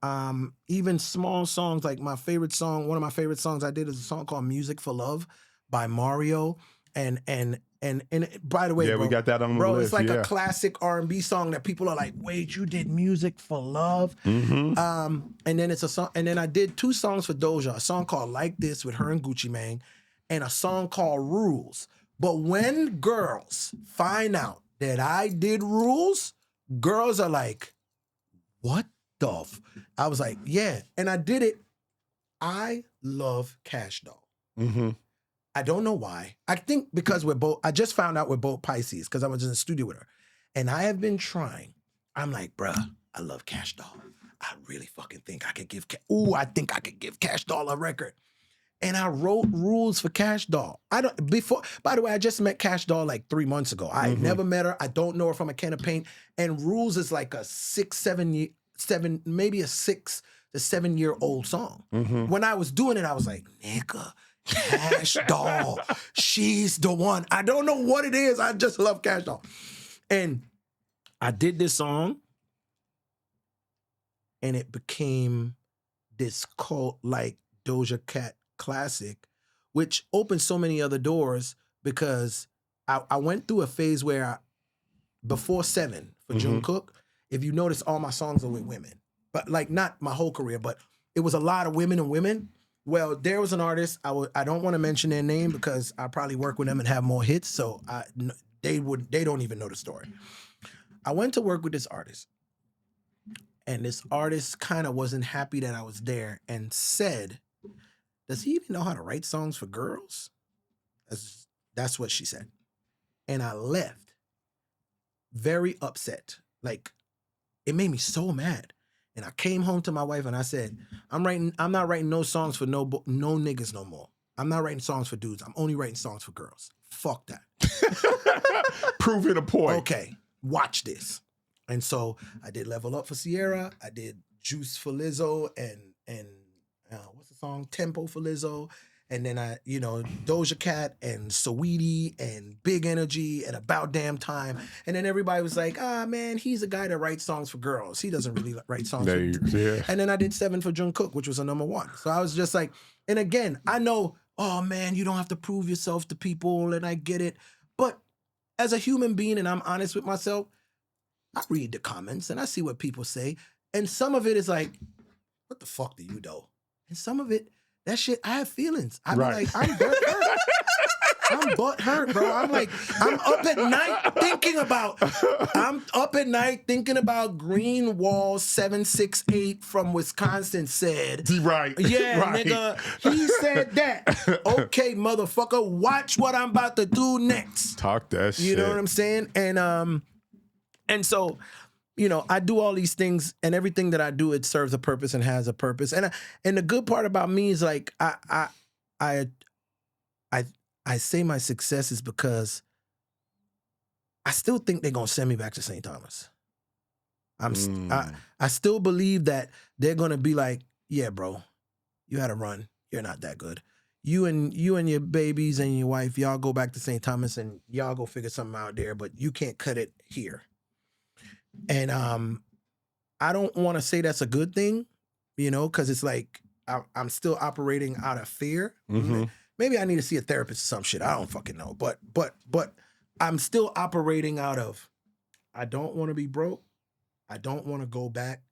Speaker 1: even small songs, like my favorite song, one of my favorite songs I did is a song called Music for Love by Mario. And by the way,
Speaker 4: Yeah,
Speaker 1: bro,
Speaker 4: we got that on the
Speaker 1: bro,
Speaker 4: list.
Speaker 1: it's like
Speaker 4: yeah.
Speaker 1: a classic R&B song that people are like, wait, you did Music for Love?
Speaker 4: Mm-hmm.
Speaker 1: And then it's a song, and then I did 2 songs for Doja, a song called Like This with her and Gucci Mane, and a song called Rules. But when girls find out that I did Rules, girls are like, what the I was like, yeah. And I did it. I love Cash Doll.
Speaker 4: Mm-hmm.
Speaker 1: I don't know why. I think because I just found out we're both Pisces because I was in the studio with her. And I have been trying. I'm like, bruh, I love Cash Doll. I really fucking think I could give, I think I could give Cash Doll a record. And I wrote Rules for Cash Doll. By the way, I just met Cash Doll like 3 months ago. I never met her. I don't know her from a can of paint. And Rules is like a 6 to 7 year old song. When I was doing it, I was like, nigga, Cash Doll, she's the one. I don't know what it is. I just love Cash Doll. And I did this song and it became this cult like Doja Cat classic, which opened so many other doors because I went through a phase where before 7 for Jungkook, if you notice, all my songs are with women. But like not my whole career, but it was a lot of women and women. Well, there was an artist, I don't want to mention their name because I probably work with them and have more hits, so they don't even know the story. I went to work with this artist, and this artist kind of wasn't happy that I was there and said, does he even know how to write songs for girls? That's what she said. And I left very upset. Like, it made me so mad. And I came home to my wife and I said, I'm not writing no songs for no niggas no more. I'm not writing songs for dudes. I'm only writing songs for girls. Fuck that.
Speaker 4: Proving a point.
Speaker 1: Okay, watch this. And so I did Level Up for Sierra. I did Juice for Lizzo and what's the song? Tempo for Lizzo. And then Doja Cat and Saweetie and Big Energy and About Damn Time. And then everybody was like, man, he's a guy that writes songs for girls. He doesn't really write songs for dudes.
Speaker 4: Yeah.
Speaker 1: And then I did 7 for Jungkook, which was a #1. So I was just like, and again, I know, oh man, you don't have to prove yourself to people, and I get it. But as a human being, and I'm honest with myself, I read the comments and I see what people say. And some of it is like, what the fuck do you know? And some of it, that shit, I have feelings. I'm like, I'm butthurt. I'm butthurt, bro. I'm like, I'm up at night thinking about Green Wall 768 from Wisconsin said.
Speaker 4: Right.
Speaker 1: Yeah,
Speaker 4: right.
Speaker 1: nigga, he said that. Okay, motherfucker, watch what I'm about to do next.
Speaker 4: Talk that shit.
Speaker 1: You know what I'm saying? And so, I do all these things, and everything that I do, it serves a purpose and has a purpose. And the good part about me is like I say my success is because I still think they're gonna send me back to St. Thomas. I still believe that they're gonna be like, yeah, bro, you had a run. You're not that good. You and your babies and your wife, y'all go back to St. Thomas and y'all go figure something out there, but you can't cut it here. And I don't want to say that's a good thing, because it's like I'm still operating out of fear. maybe I need to see a therapist or some shit. I don't fucking know. But I'm still operating out of, I don't want to be broke. I don't want to go back.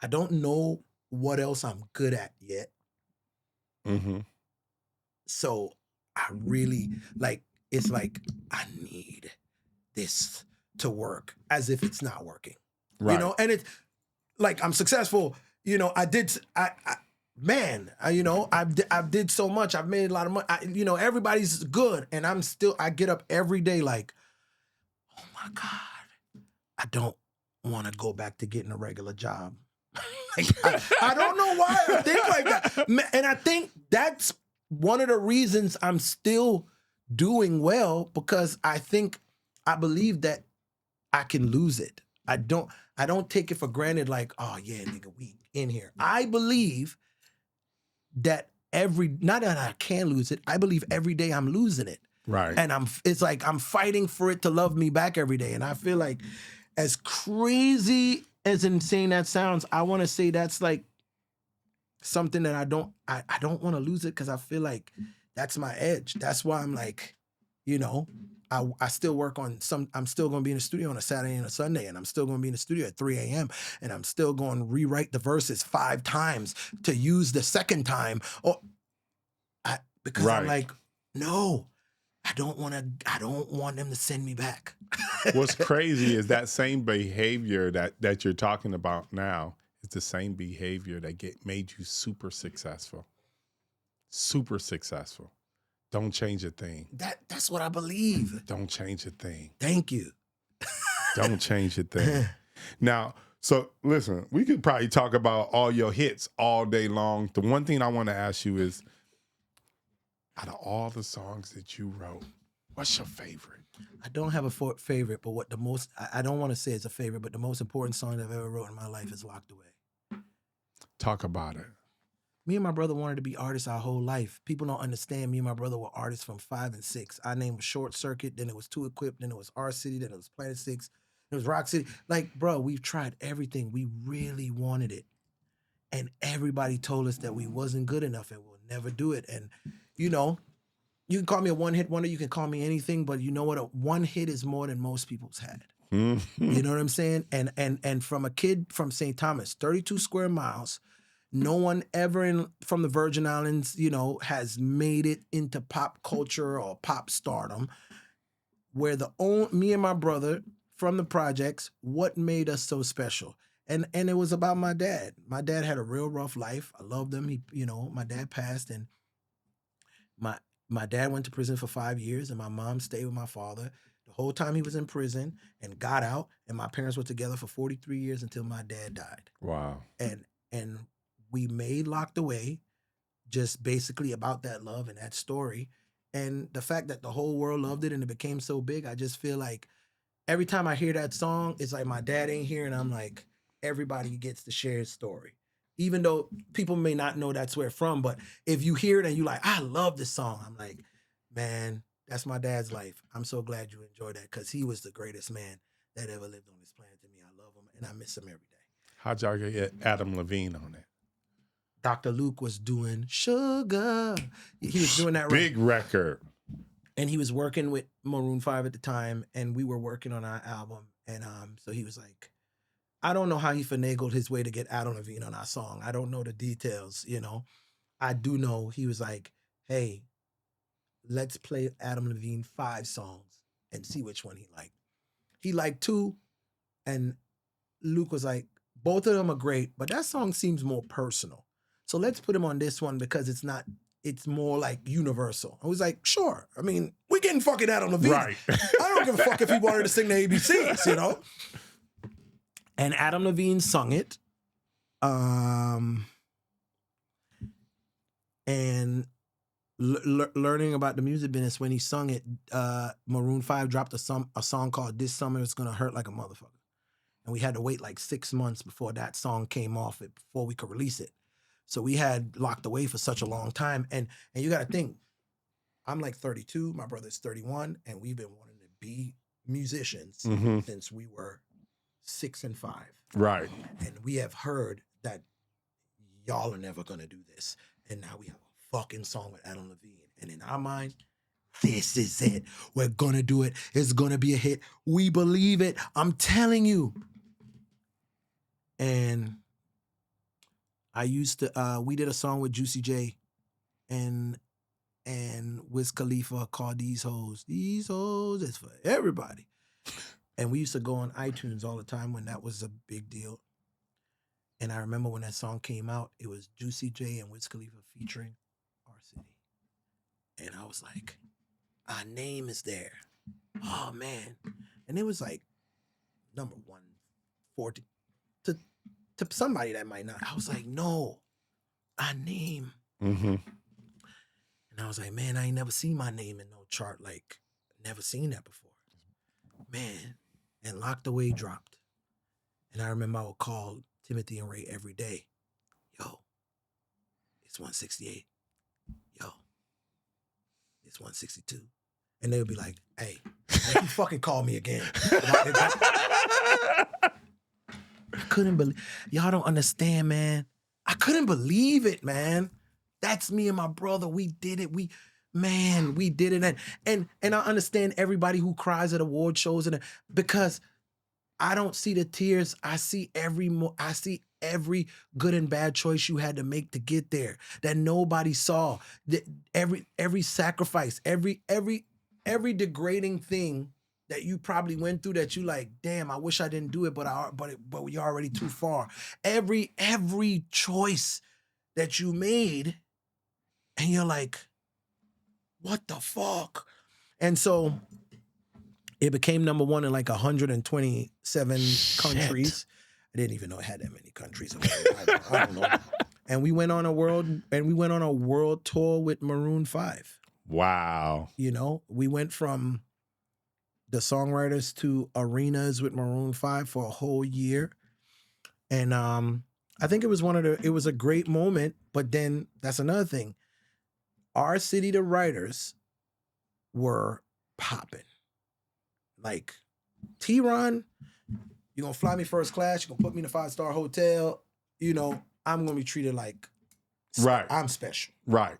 Speaker 1: I don't know what else I'm good at yet.
Speaker 4: Mm-hmm.
Speaker 1: So I really it's like I need this to work as if it's not working.
Speaker 4: Right.
Speaker 1: You know, and it's like I'm successful. You know, I did so much. I've made a lot of money. Everybody's good. And I get up every day like, oh my God, I don't want to go back to getting a regular job. I don't know why I think like that. And I think that's one of the reasons I'm still doing well, because I believe that I can lose it. I don't take it for granted like, oh yeah, nigga, we in here. I believe that not that I can lose it, I believe every day I'm losing it.
Speaker 4: Right.
Speaker 1: And it's like I'm fighting for it to love me back every day. And I feel like, as crazy as insane that sounds, I want to say that's like something that I don't want to lose it, because I feel like that's my edge. That's why I'm like, I still work on I'm still going to be in the studio on a Saturday and a Sunday, and I'm still going to be in the studio at 3 a.m. and I'm still going to rewrite the verses 5 times to use the second time, because I'm like, no, I don't want them to send me back.
Speaker 4: What's crazy is that same behavior that you're talking about now is the same behavior that made you super successful. Super successful. Don't change a thing.
Speaker 1: That's what I believe.
Speaker 4: Don't change a thing.
Speaker 1: Thank you.
Speaker 4: Don't change a thing. Now, so listen, we could probably talk about all your hits all day long. The one thing I want to ask you is, out of all the songs that you wrote, what's your favorite?
Speaker 1: I don't have a favorite, but I don't want to say it's a favorite, but the most important song I've ever wrote in my life is Locked Away.
Speaker 4: Talk about it.
Speaker 1: Me and my brother wanted to be artists our whole life. People don't understand. Me and my brother were artists from 5 and 6. Our name was Short Circuit, then it was Too Equipped, then it was R City, then it was Planet 6, then it was Rock City. Like, bro, we've tried everything. We really wanted it. And everybody told us that we wasn't good enough and we'll never do it. And, you can call me a one-hit wonder, you can call me anything, but you know what? A one hit is more than most people's had.
Speaker 4: Mm-hmm.
Speaker 1: You know what I'm saying? And from a kid from St. Thomas, 32 square miles, no one ever from the Virgin Islands, has made it into pop culture or pop stardom. Where me and my brother from the projects, what made us so special? And it was about my dad. My dad had a real rough life. I loved him. My dad passed, and my dad went to prison for 5 years, and my mom stayed with my father the whole time he was in prison and got out. And my parents were together for 43 years until my dad died.
Speaker 4: Wow.
Speaker 1: And we made Locked Away just basically about that love and that story. And the fact that the whole world loved it and it became so big, I just feel like every time I hear that song, it's like my dad ain't here, and I'm like, everybody gets to share his story. Even though people may not know that's where it's from, but if you hear it and you like, I love this song, I'm like, man, that's my dad's life. I'm so glad you enjoyed that, because he was the greatest man that ever lived on this planet to me. I love him and I miss him every day.
Speaker 4: How'd y'all get Adam Levine on it?
Speaker 1: Dr. Luke was doing Sugar. He was doing that
Speaker 4: big record.
Speaker 1: And he was working with Maroon 5 at the time, and we were working on our album. And so he was like, I don't know how he finagled his way to get Adam Levine on our song. I don't know the details, I do know he was like, hey, let's play Adam Levine 5 songs and see which one he liked. He liked 2, and Luke was like, both of them are great, but that song seems more personal. So let's put him on this one because it's more like universal. I was like, sure. I mean, we're getting fucking Adam Levine.
Speaker 4: Right.
Speaker 1: I don't give a fuck if he wanted to sing the ABCs, And Adam Levine sung it. And learning about the music business, when he sung it, Maroon 5 dropped a song called This Summer It's Gonna Hurt Like a Motherfucker. And we had to wait like 6 months before that song came off before we could release it. So we had Locked Away for such a long time. And you got to think, I'm like 32, my brother's 31, and we've been wanting to be musicians since we were 6 and 5.
Speaker 4: Right.
Speaker 1: And we have heard that y'all are never going to do this. And now we have a fucking song with Adam Levine. And in our mind, this is it. We're gonna do it. It's gonna be a hit. We believe it. I'm telling you. And I used to, we did a song with Juicy J and Wiz Khalifa called These Hoes. These Hoes is for everybody. And we used to go on iTunes all the time when that was a big deal. And I remember when that song came out, it was Juicy J and Wiz Khalifa featuring Our City. And I was like, our name is there. Oh, man. And it was like number 140 to somebody that might not. I was like, no, our name.
Speaker 4: Mm-hmm.
Speaker 1: And I was like, man, I ain't never seen my name in no chart. Like, never seen that before. Man. And Locked Away dropped. And I remember I would call Timothy and Ray every day. Yo, it's 168. Yo, it's 162. And they would be like, hey, you fucking call me again. I couldn't believe, y'all don't understand, man. I couldn't believe it, man. That's me and my brother. We did it. We did it. And I understand everybody who cries at award shows because I don't see the tears. I see every good and bad choice you had to make to get there that nobody saw. Every sacrifice, every degrading thing that you probably went through that you like, damn, I wish I didn't do it, but you're already too far. Every choice that you made, and you're like, what the fuck? And so it became number one in like 127 countries. I didn't even know it had that many countries. I don't know. And we went on a world tour with Maroon 5.
Speaker 4: Wow.
Speaker 1: You know, we went from the songwriters to arenas with Maroon 5 for a whole year. And I think it was a great moment, but then that's another thing. Our city, the writers were popping. Like, Theron, you're going to fly me first class, you're going to put me in a 5-star hotel, you know, I'm going to be treated like
Speaker 4: right.
Speaker 1: I'm special.
Speaker 4: Right.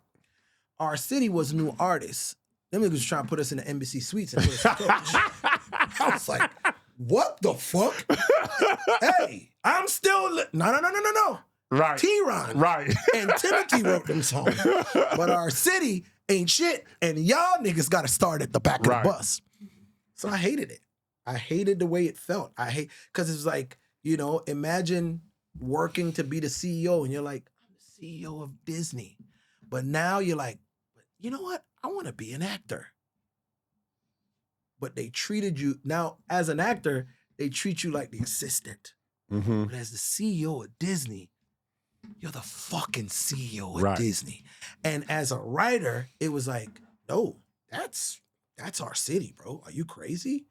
Speaker 1: Our city was new artists. Them niggas was trying to put us in the embassy suites and put us in coach. I was like, what the fuck? Hey, I'm still... No.
Speaker 4: Right.
Speaker 1: Theron.
Speaker 4: Right.
Speaker 1: And Timothy wrote them songs. But our city ain't shit, and y'all niggas got to start at the back of the bus. So I hated it. I hated the way it felt. Because it's like, you know, imagine working to be the CEO, and you're like, I'm the CEO of Disney. But now you're like, you know what? I want to be an actor. But they treated you, now as an actor, they treat you like the assistant.
Speaker 4: Mm-hmm.
Speaker 1: But as the CEO of Disney, you're the fucking CEO of Disney. And as a writer, it was like, no, that's our city, bro. Are you crazy?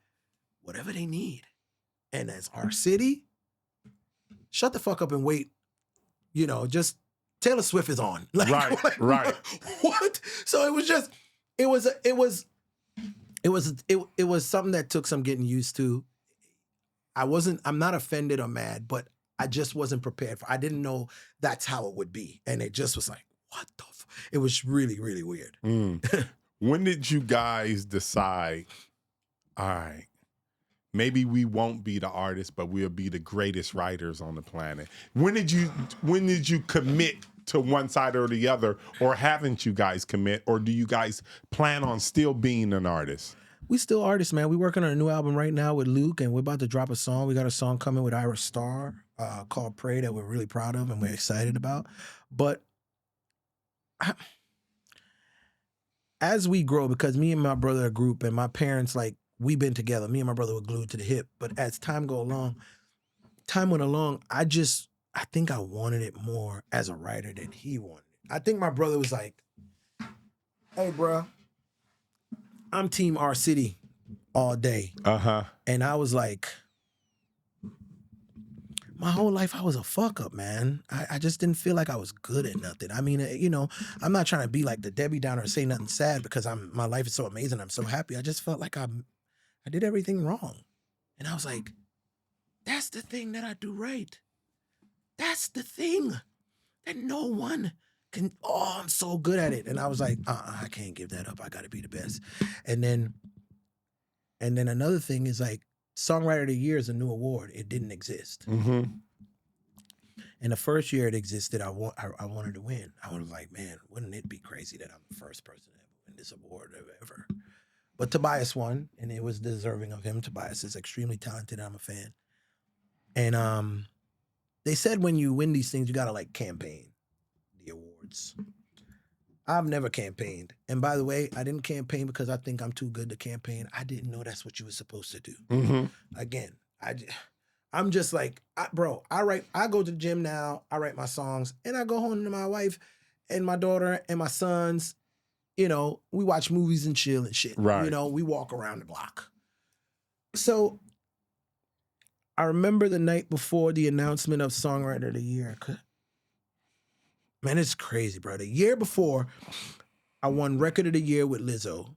Speaker 1: Whatever they need. And as our city, shut the fuck up and wait. You know, just Taylor Swift is on. Like,
Speaker 4: right.
Speaker 1: What? So it was just, it was something that took some getting used to. I'm not offended or mad, but I just wasn't prepared for. I didn't know that's how it would be. And it just was like, what the it was really, really weird.
Speaker 4: When did you guys decide, all right, maybe we won't be the artists, but we'll be the greatest writers on the planet? When did you commit to one side or the other, or haven't you guys commit, or do you guys plan on still being an artist?
Speaker 1: We still artists, man. We working on a new album right now with Luke, and we're about to drop a song. We got a song coming with Ira Star called Pray that we're really proud of and we're excited about. But as we grow, because me and my brother are a group, and my parents, like, we've been together. Me and my brother were glued to the hip. But as time went along, I think I wanted it more as a writer than he wanted it. I think my brother was like, hey, bro, I'm Team R City all day.
Speaker 4: Uh-huh.
Speaker 1: And I was like, my whole life I was a fuck up, man. I just didn't feel like I was good at nothing. I mean, you know, I'm not trying to be like the Debbie Downer or say nothing sad because my life is so amazing. I'm so happy. I just felt like I did everything wrong. And I was like, that's the thing that I do right. That's the thing that no one I'm so good at it. And I was like, I can't give that up. I got to be the best. And then another thing is like, Songwriter of the Year is a new award. It didn't exist.
Speaker 4: Mm-hmm.
Speaker 1: And the first year it existed, I wanted to win. I was like, man, wouldn't it be crazy that I'm the first person to ever win this award ever? But Tobias won, and it was deserving of him. Tobias is extremely talented. I'm a fan. And they said when you win these things, you got to like campaign the awards. I've never campaigned. And by the way, I didn't campaign because I think I'm too good to campaign. I didn't know that's what you were supposed to do.
Speaker 4: Mm-hmm.
Speaker 1: Again, I'm just like, I go to the gym now, I write my songs, and I go home to my wife and my daughter and my sons. You know, we watch movies and chill and shit.
Speaker 4: Right.
Speaker 1: You know, we walk around the block. So I remember the night before the announcement of Songwriter of the Year. Man, it's crazy, bro. The year before, I won Record of the Year with Lizzo.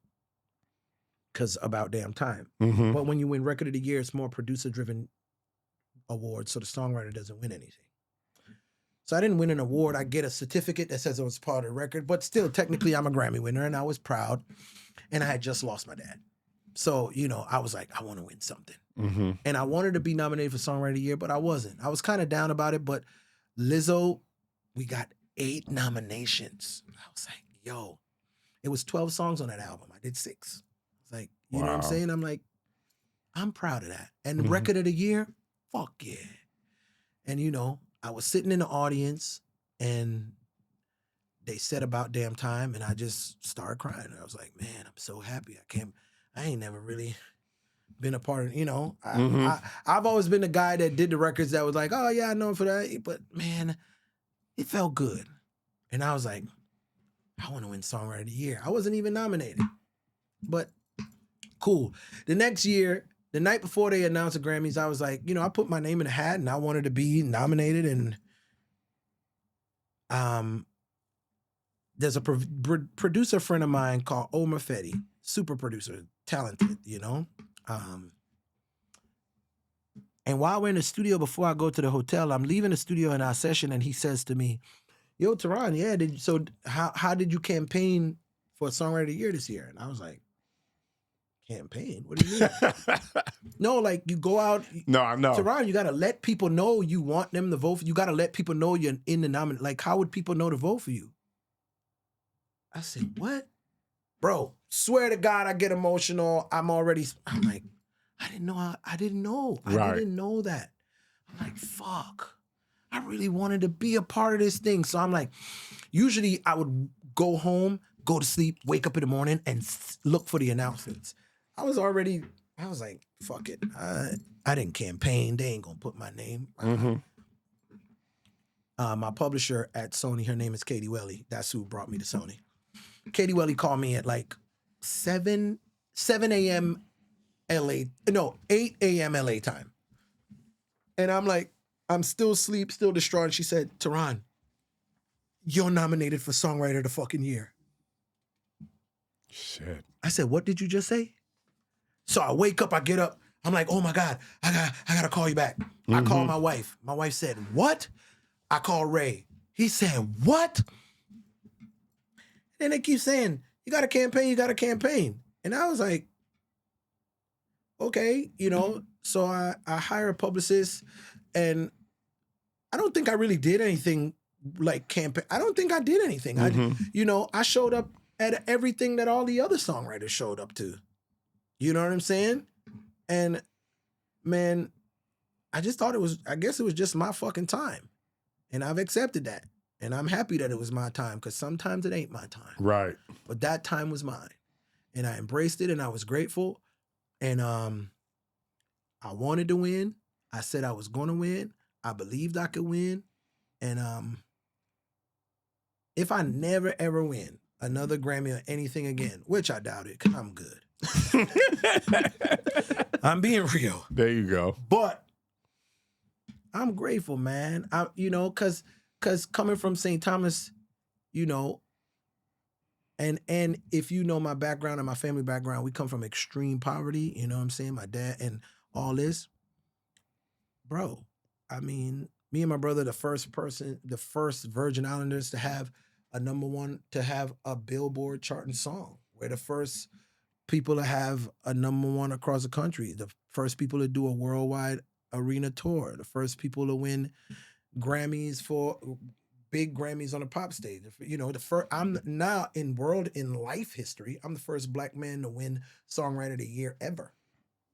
Speaker 1: Because About Damn Time.
Speaker 4: Mm-hmm.
Speaker 1: But when you win Record of the Year, it's more producer-driven award, so the songwriter doesn't win anything. So I didn't win an award. I get a certificate that says I was part of the record, but still, technically, I'm a Grammy winner, and I was proud. And I had just lost my dad. So, you know, I was like, I want to win something.
Speaker 4: Mm-hmm.
Speaker 1: And I wanted to be nominated for Songwriter of the Year, but I wasn't. I was kind of down about it, but Lizzo, we got 8 nominations. I was like, yo, it was 12 songs on that album. I did 6. It's like, you know what I'm saying? I'm like, I'm proud of that. And Record of the Year, fuck yeah. And, you know, I was sitting in the audience and they said About Damn Time and I just started crying. I was like, man, I'm so happy. I ain't never really been a part of, you know. I've always been the guy that did the records that was like, oh yeah, I know him for that. But man, it felt good. And I was like, I want to win Songwriter of the Year. I wasn't even nominated. But cool. The next year, the night before they announced the Grammys, I was like, you know, I put my name in a hat and I wanted to be nominated. And there's a producer friend of mine called Omar Fetty, super producer, talented, you know. And while we're in the studio, before I go to the hotel, I'm leaving the studio in our session, and he says to me, yo, Theron, yeah, how did you campaign for Songwriter of the Year this year? And I was like, campaign? What do you mean? No, like you go out.
Speaker 4: No, I know.
Speaker 1: Theron, you got to let people know you want them to vote for you. You got to let people know you're in the nomination. Like, how would people know to vote for you? I said, what? Bro, swear to God, I get emotional. I'm like, I didn't know. I didn't know. I didn't know that. I'm like, fuck. I really wanted to be a part of this thing. So I'm like, usually I would go home, go to sleep, wake up in the morning, and look for the announcements. I was like, fuck it. I didn't campaign. They ain't gonna put my name. My publisher at Sony, her name is Katie Welly. That's who brought me to Sony. Katie Welly called me at like 7 a.m. 8 a.m. LA time. And I'm like, I'm still asleep, still distraught. And she said, Theron, you're nominated for Songwriter of the fucking Year.
Speaker 4: Shit.
Speaker 1: I said, what did you just say? So I wake up, I get up. I'm like, oh my God, I gotta call you back. I call my wife. My wife said, what? I call Ray. He said, what? And they keep saying, you got a campaign. And I was like, okay, you know, so I hire a publicist, and I don't think I really did anything like campaign. I don't think I did anything. I showed up at everything that all the other songwriters showed up to. You know what I'm saying? And man, I guess it was just my fucking time. And I've accepted that. And I'm happy that it was my time, because sometimes it ain't my time.
Speaker 4: Right.
Speaker 1: But that time was mine. And I embraced it, and I was grateful. And I wanted to win. I said I was going to win. I believed I could win. And if I never, ever win another Grammy or anything again, which I doubt it, because I'm good. I'm being real.
Speaker 4: There you go.
Speaker 1: But I'm grateful, man. Because coming from St. Thomas, you know, and if you know my background and my family background, we come from extreme poverty, you know what I'm saying? My dad and all this. Bro, I mean, me and my brother, the first Virgin Islanders to have a #1 to have a Billboard charting song. We're the first people to have a #1 across the country. The first people to do a worldwide arena tour. The first people to win Grammys for big Grammys on the pop stage. You know, I'm now in life history, I'm the first Black man to win Songwriter of the Year ever.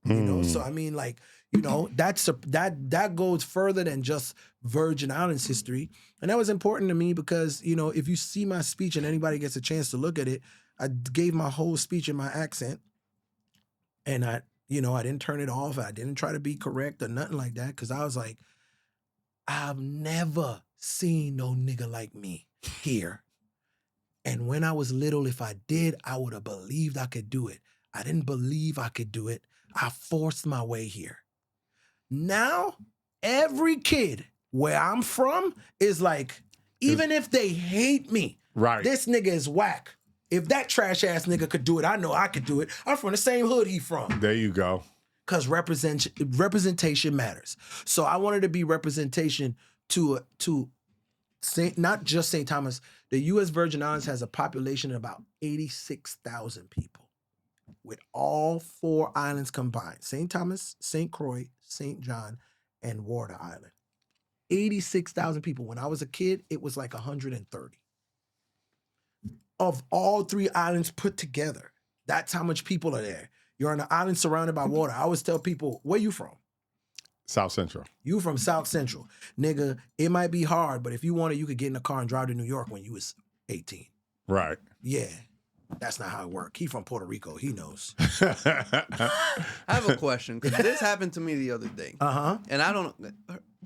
Speaker 1: You know, so I mean, like, you know, that goes further than just Virgin Islands history. And that was important to me because, you know, if you see my speech and anybody gets a chance to look at it, I gave my whole speech in my accent. And I didn't turn it off. I didn't try to be correct or nothing like that. Cause I was like, I've never seen no nigga like me here. And when I was little, if I did, I would have believed I could do it. I didn't believe I could do it. I forced my way here. Now, every kid where I'm from is like, even if they hate me,
Speaker 4: right,
Speaker 1: this nigga is whack. If that trash ass nigga could do it, I know I could do it. I'm from the same hood he from.
Speaker 4: There you go.
Speaker 1: Because representation matters. So I wanted to be representation to not just St. Thomas. The U.S. Virgin Islands has a population of about 86,000 people, with all 4 islands combined: St. Thomas, St. Croix, St. John, and Water Island. 86,000 people. When I was a kid, it was like 130. Of all 3 islands put together, that's how much people are there. You're on an island surrounded by water. I always tell people, where you from?
Speaker 4: South Central.
Speaker 1: You from South Central. Nigga, it might be hard, but if you wanted, you could get in a car and drive to New York when you was 18.
Speaker 4: Right.
Speaker 1: Yeah. That's not how it works. He from Puerto Rico. He knows.
Speaker 3: I have a question, because this happened to me the other day.
Speaker 1: Uh-huh.
Speaker 3: And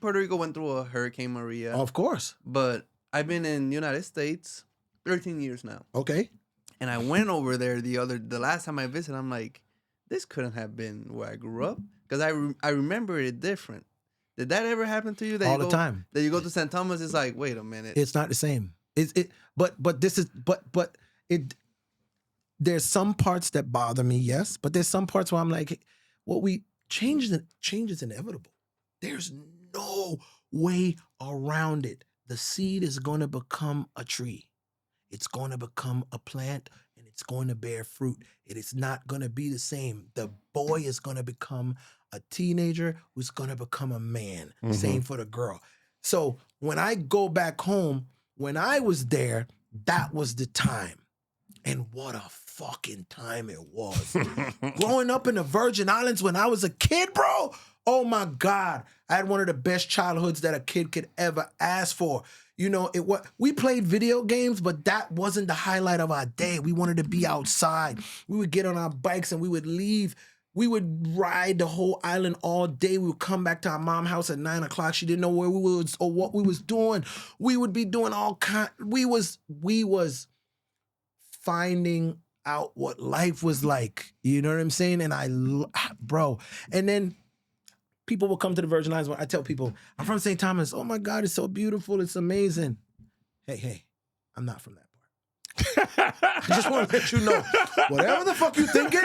Speaker 3: Puerto Rico went through a Hurricane Maria.
Speaker 1: Of course.
Speaker 3: But I've been in the United States 13 years now.
Speaker 1: Okay.
Speaker 3: And I went over there the last time I visited. I'm like, this couldn't have been where I grew up, because I remember it different. Did that ever happen to you?
Speaker 1: All the time.
Speaker 3: That you go to St. Thomas, it's like, wait a minute.
Speaker 1: It's not the same. There's some parts that bother me, yes, but there's some parts where I'm like, change is inevitable. There's no way around it. The seed is going to become a tree. It's going to become a plant, and it's going to bear fruit. It is not going to be the same. The boy is going to become a teenager who's going to become a man. Mm-hmm. Same for the girl. So when I go back home, when I was there, that was the time. And what a fucking time it was. Growing up in the Virgin Islands when I was a kid, bro. Oh my God. I had one of the best childhoods that a kid could ever ask for. You know, we played video games, but that wasn't the highlight of our day. We wanted to be outside. We would get on our bikes and we would leave. We would ride the whole island all day. We would come back to our mom's house at 9 o'clock. She didn't know where we was or what we was doing. We would be doing all kind. We was finding out what life was like. You know what I'm saying? And bro. And then people will come to the Virgin Islands when I tell people, I'm from St. Thomas. Oh my God, it's so beautiful. It's amazing. Hey, I'm not from that part. I just want to let you know, whatever the fuck you thinking,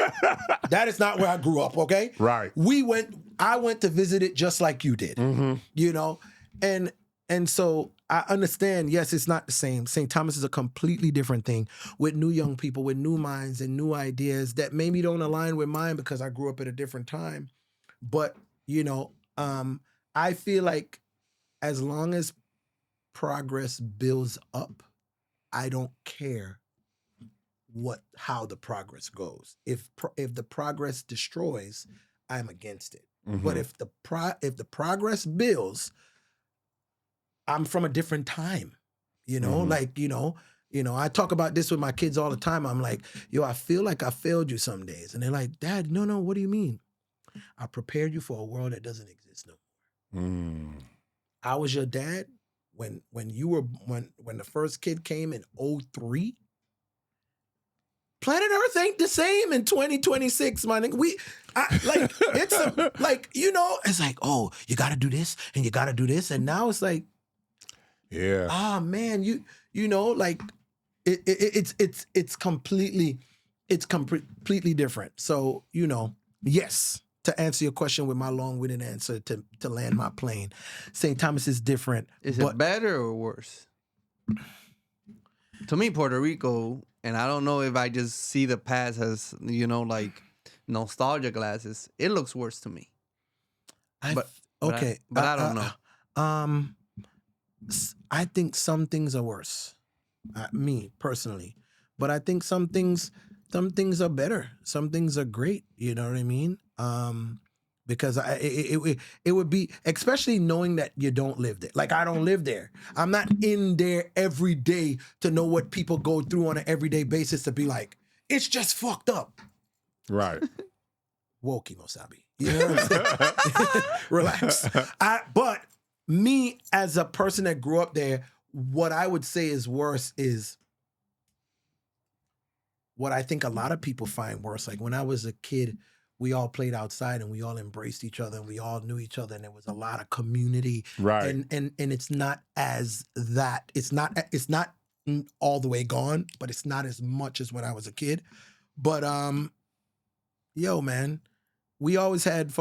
Speaker 1: that is not where I grew up, okay?
Speaker 4: Right.
Speaker 1: I went to visit it just like you did,
Speaker 4: mm-hmm.
Speaker 1: you know? And so I understand, yes, it's not the same. St. Thomas is a completely different thing with new young people, with new minds and new ideas that maybe don't align with mine because I grew up at a different time. But, you know, I feel like as long as progress builds up, I don't care how the progress goes. If the progress destroys, I'm against it. Mm-hmm. But if the progress builds, I'm from a different time, you know, mm-hmm. like, you know, I talk about this with my kids all the time. I'm like, yo, I feel like I failed you some days. And they're like, Dad, no, what do you mean? I prepared you for a world that doesn't exist no more. Mm. I was your dad when the first kid came in 2003. Planet Earth ain't the same in 2026, my nigga. It's like, oh, you got to do this and you got to do this. And now it's like, yeah. Man, you know, like it's completely different. So, you know, yes, to answer your question with my long-winded answer to land my plane, St. Thomas is different.
Speaker 3: Is it better or worse? to me, Puerto Rico, and I don't know if I just see the past as, like nostalgia glasses, it looks worse to me.
Speaker 1: Okay.
Speaker 3: But I don't know.
Speaker 1: I think some things are worse. Me personally, but I think some things are better. Some things are great. You know what I mean? Because it would be, especially knowing that you don't live there. Like, I don't live there. I'm not in there every day to know what people go through on an everyday basis, to be like, it's just fucked up.
Speaker 4: Right.
Speaker 1: Woke Wasabi. You know what I'm saying? Relax. But me, as a person that grew up there, what I would say is worse is what I think a lot of people find worse. Like, when I was a kid, we all played outside and we all embraced each other and we all knew each other, and there was a lot of community.
Speaker 4: Right.
Speaker 1: And it's not as that. It's not all the way gone, but it's not as much as when I was a kid. But yo, man, we always had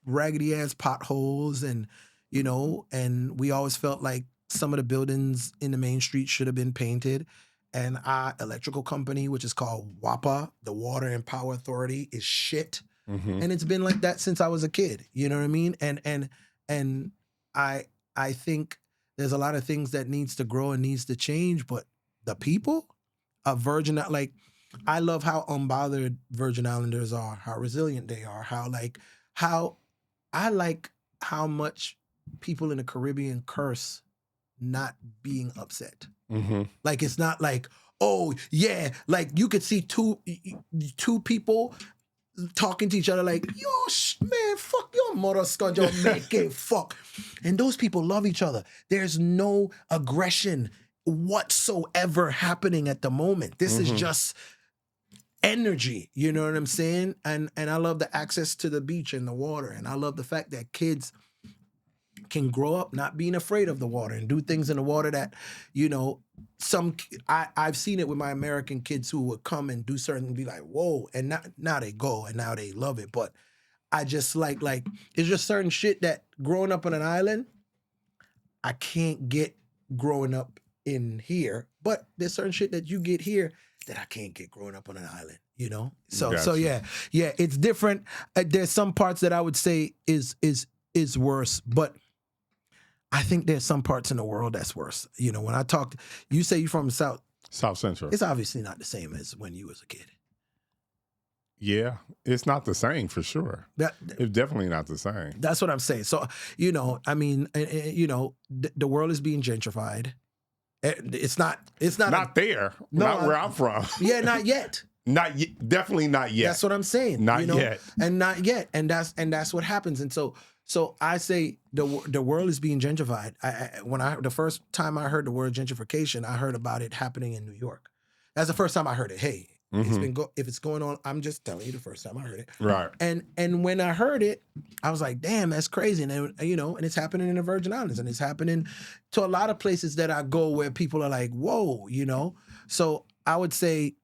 Speaker 1: raggedy ass potholes, and and we always felt like some of the buildings in the main street should have been painted. And our electrical company, which is called WAPA, the Water and Power Authority, is shit.
Speaker 4: Mm-hmm.
Speaker 1: And it's been like that since I was a kid. You know what I mean? And I think there's a lot of things that needs to grow and needs to change, but the people of Virgin, like, I love how unbothered Virgin Islanders are, how resilient they are, how I like how much people in the Caribbean curse not being upset.
Speaker 4: Mm-hmm.
Speaker 1: Like, it's not like, oh yeah, like you could see two people talking to each other like, yo, man, fuck your mother, scunge, yo, make it, fuck. And those people love each other. There's no aggression whatsoever happening at the moment. This is just energy, you know what I'm saying? And I love the access to the beach and the water, and I love the fact that kids can grow up not being afraid of the water and do things in the water that, I've seen it with my American kids who would come and do certain and be like, whoa, and now they go and now they love it. But I just like it's just certain shit that growing up on an island, I can't get growing up in here, but there's certain shit that you get here that I can't get growing up on an island, So
Speaker 4: Gotcha.
Speaker 1: so yeah, it's different. There's some parts that I would say is worse, but I think there's some parts in the world that's worse. When I talk, you say you're from the South
Speaker 4: Central.
Speaker 1: It's obviously not the same as when you was a kid.
Speaker 4: Yeah, it's not the same for sure. It's definitely not the same.
Speaker 1: That's what I'm saying. So, I mean, the world is being gentrified. It's not
Speaker 4: there.
Speaker 1: No,
Speaker 4: not where I'm from.
Speaker 1: Yeah, not yet.
Speaker 4: Definitely not yet.
Speaker 1: That's what I'm saying.
Speaker 4: Not yet.
Speaker 1: And not yet. And that's what happens. And so I say the world is being gentrified. The first time I heard the word gentrification, I heard about it happening in New York. That's the first time I heard it. Hey, if it's going on, I'm just telling you the first time I heard it.
Speaker 4: Right.
Speaker 1: And when I heard it, I was like, damn, that's crazy. And and it's happening in the Virgin Islands, and it's happening to a lot of places that I go where people are like, whoa, So I would say,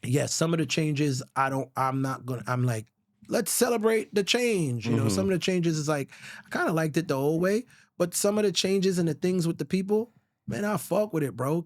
Speaker 1: yes, some of the changes I'm like, let's celebrate the change. Some of the changes is like, I kind of liked it the old way, but some of the changes and the things with the people, man, I fuck with it, bro.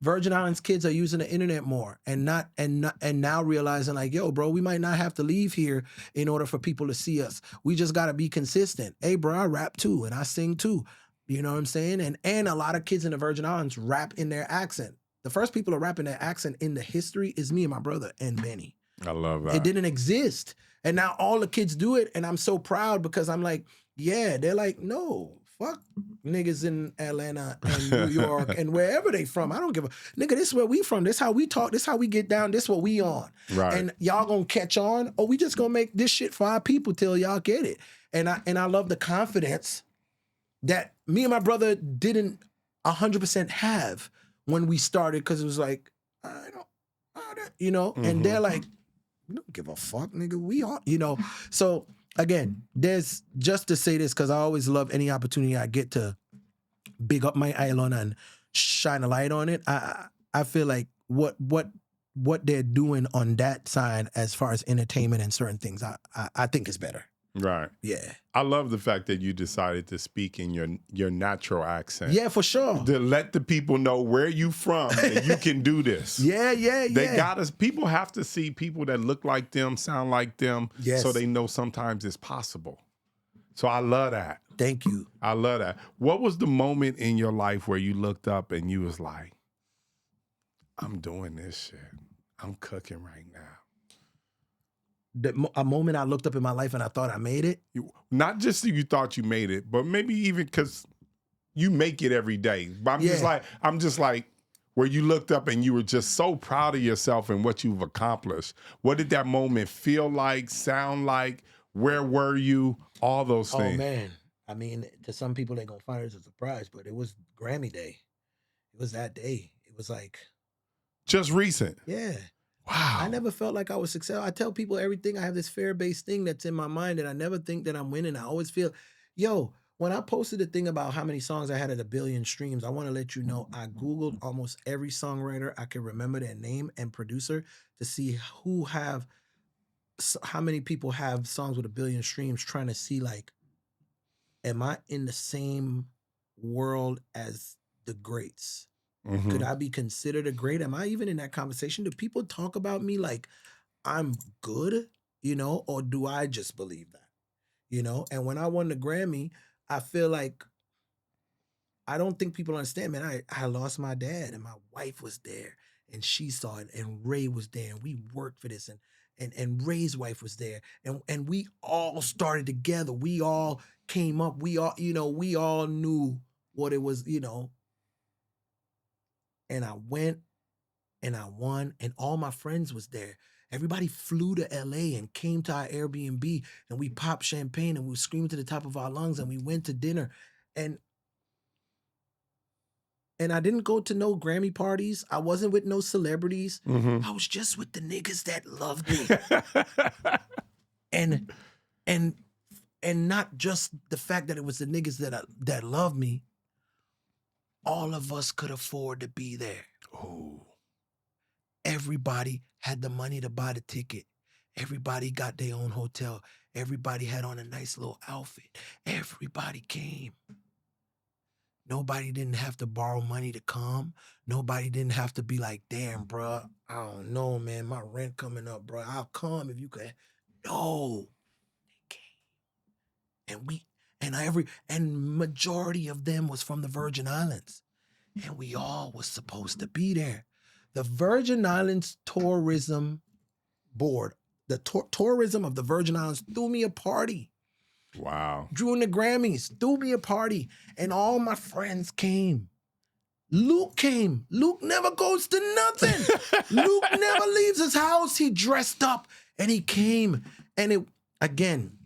Speaker 1: Virgin Islands kids are using the internet more and now realizing like, yo, bro, we might not have to leave here in order for people to see us. We just got to be consistent. Hey, bro, I rap too and I sing too. You know what I'm saying? And a lot of kids in the Virgin Islands rap in their accent. The first people to rap in their accent in the history is me and my brother and Benny.
Speaker 4: I love that.
Speaker 1: It didn't exist. And now all the kids do it. And I'm so proud because I'm like, yeah, they're like, no, fuck niggas in Atlanta and New York and wherever they from. I don't give a nigga, this is where we from. This how we talk. This how we get down. This what we on.
Speaker 4: Right.
Speaker 1: And y'all gonna catch on, or we just gonna make this shit for our people till y'all get it. And I love the confidence that me and my brother didn't 100% have when we started, because it was like, and they're like, we don't give a fuck, nigga. We are, So again, there's, just to say this, because I always love any opportunity I get to big up my island and shine a light on it. I feel like what they're doing on that side as far as entertainment and certain things, I think is better.
Speaker 4: Right.
Speaker 1: Yeah.
Speaker 4: I love the fact that you decided to speak in your natural accent.
Speaker 1: Yeah, for sure.
Speaker 4: To let the people know where you from and you can do this.
Speaker 1: Yeah.
Speaker 4: They got us. People have to see people that look like them, sound like them,
Speaker 1: Yes.
Speaker 4: so they know sometimes it's possible. So I love that.
Speaker 1: Thank you.
Speaker 4: I love that. What was the moment in your life where you looked up and you was like, I'm doing this shit. I'm cooking right now.
Speaker 1: A moment I looked up in my life and I thought I made it.
Speaker 4: Not just that you thought you made it, but maybe even because you make it every day. But I'm just like, where you looked up and you were just so proud of yourself and what you've accomplished. What did that moment feel like, sound like? Where were you? All those things.
Speaker 1: Oh, man. I mean, to some people, they're going to find it as a surprise, but it was Grammy Day. It was that day. It was like.
Speaker 4: Just recent.
Speaker 1: Yeah.
Speaker 4: Wow.
Speaker 1: I never felt like I was successful. I tell people everything. I have this fear-based thing that's in my mind that I never think that I'm winning. I always feel, when I posted the thing about how many songs I had at 1 billion streams, I want to let you know I Googled almost every songwriter I can remember their name and producer to see how many people have songs with 1 billion streams, trying to see, like, am I in the same world as the greats?
Speaker 4: Mm-hmm.
Speaker 1: Could I be considered a great? Am I even in that conversation? Do people talk about me like I'm good, or do I just believe that, And when I won the Grammy, I feel like I don't think people understand, man. I lost my dad and my wife was there and she saw it and Ray was there and we worked for this and Ray's wife was there and we all started together. We all came up. We all knew what it was, And I went and I won and all my friends was there. Everybody flew to LA and came to our Airbnb and we popped champagne and we were screaming to the top of our lungs and we went to dinner. And I didn't go to no Grammy parties. I wasn't with no celebrities.
Speaker 4: Mm-hmm.
Speaker 1: I was just with the niggas that loved me. and not just the fact that it was the niggas that loved me. All of us could afford to be there.
Speaker 4: Oh.
Speaker 1: Everybody had the money to buy the ticket. Everybody got their own hotel. Everybody had on a nice little outfit. Everybody came. Nobody didn't have to borrow money to come. Nobody didn't have to be like, damn, bro, I don't know, man, my rent coming up, bro. I'll come if you could. No. They came. And majority of them was from the Virgin Islands. And we all was supposed to be there. The Virgin Islands Tourism Board, the tourism of the Virgin Islands threw me a party.
Speaker 4: Wow.
Speaker 1: During the Grammys, threw me a party. And all my friends came. Luke came. Luke never goes to nothing. Luke never leaves his house. He dressed up and he came. And again,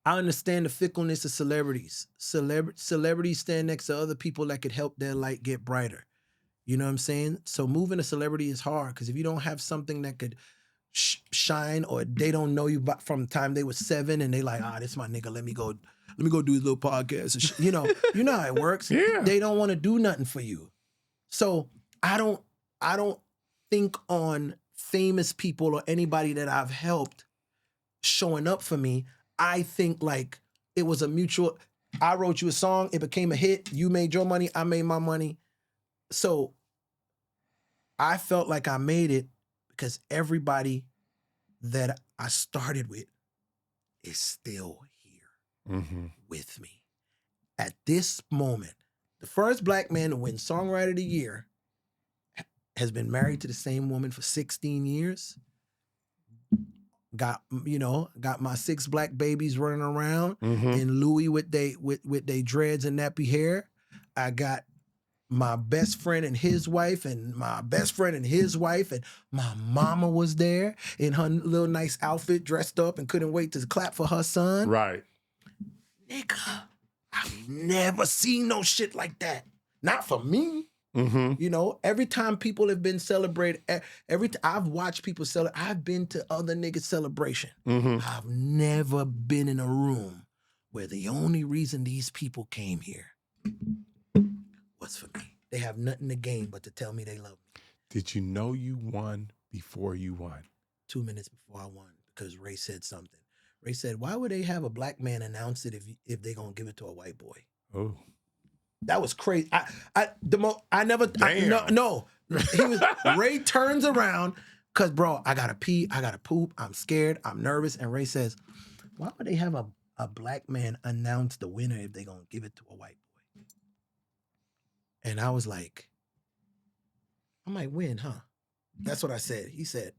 Speaker 1: I understand the fickleness of celebrities. Celebrities stand next to other people that could help their light get brighter. You know what I'm saying? So moving a celebrity is hard because if you don't have something that could shine or they don't know you from the time they were 7 and they like, this is my nigga, let me go do his little podcast. You know how it works.
Speaker 4: Yeah.
Speaker 1: They don't want to do nothing for you. So I don't think on famous people or anybody that I've helped showing up for me. I think like it was a mutual, I wrote you a song, it became a hit, you made your money, I made my money. So I felt like I made it because everybody that I started with is still here with me. At this moment, the first black man to win Songwriter of the Year has been married to the same woman for 16 years. Got my 6 black babies running around in Louis with they dreads and nappy hair. I got my best friend and his wife and my best friend and his wife and my mama was there in her little nice outfit dressed up and couldn't wait to clap for her son.
Speaker 4: Right.
Speaker 1: Nigga, I've never seen no shit like that. Not for me. Every time people have been celebrated, I've watched people celebrate. I've been to other niggas' celebration. I've never been in a room where the only reason these people came here was for me. They have nothing to gain but to tell me they love me.
Speaker 4: Did you know you won before you won?
Speaker 1: 2 minutes before I won, because Ray said something. Ray said, "Why would they have a black man announce it if they gonna give it to a white boy?"
Speaker 4: Oh.
Speaker 1: That was crazy. No. Ray turns around because, bro, I gotta pee, I gotta poop, I'm scared, I'm nervous. And Ray says, "Why would they have a black man announce the winner if they gonna give it to a white boy?" And I was like, I might win, huh? That's what I said. He said,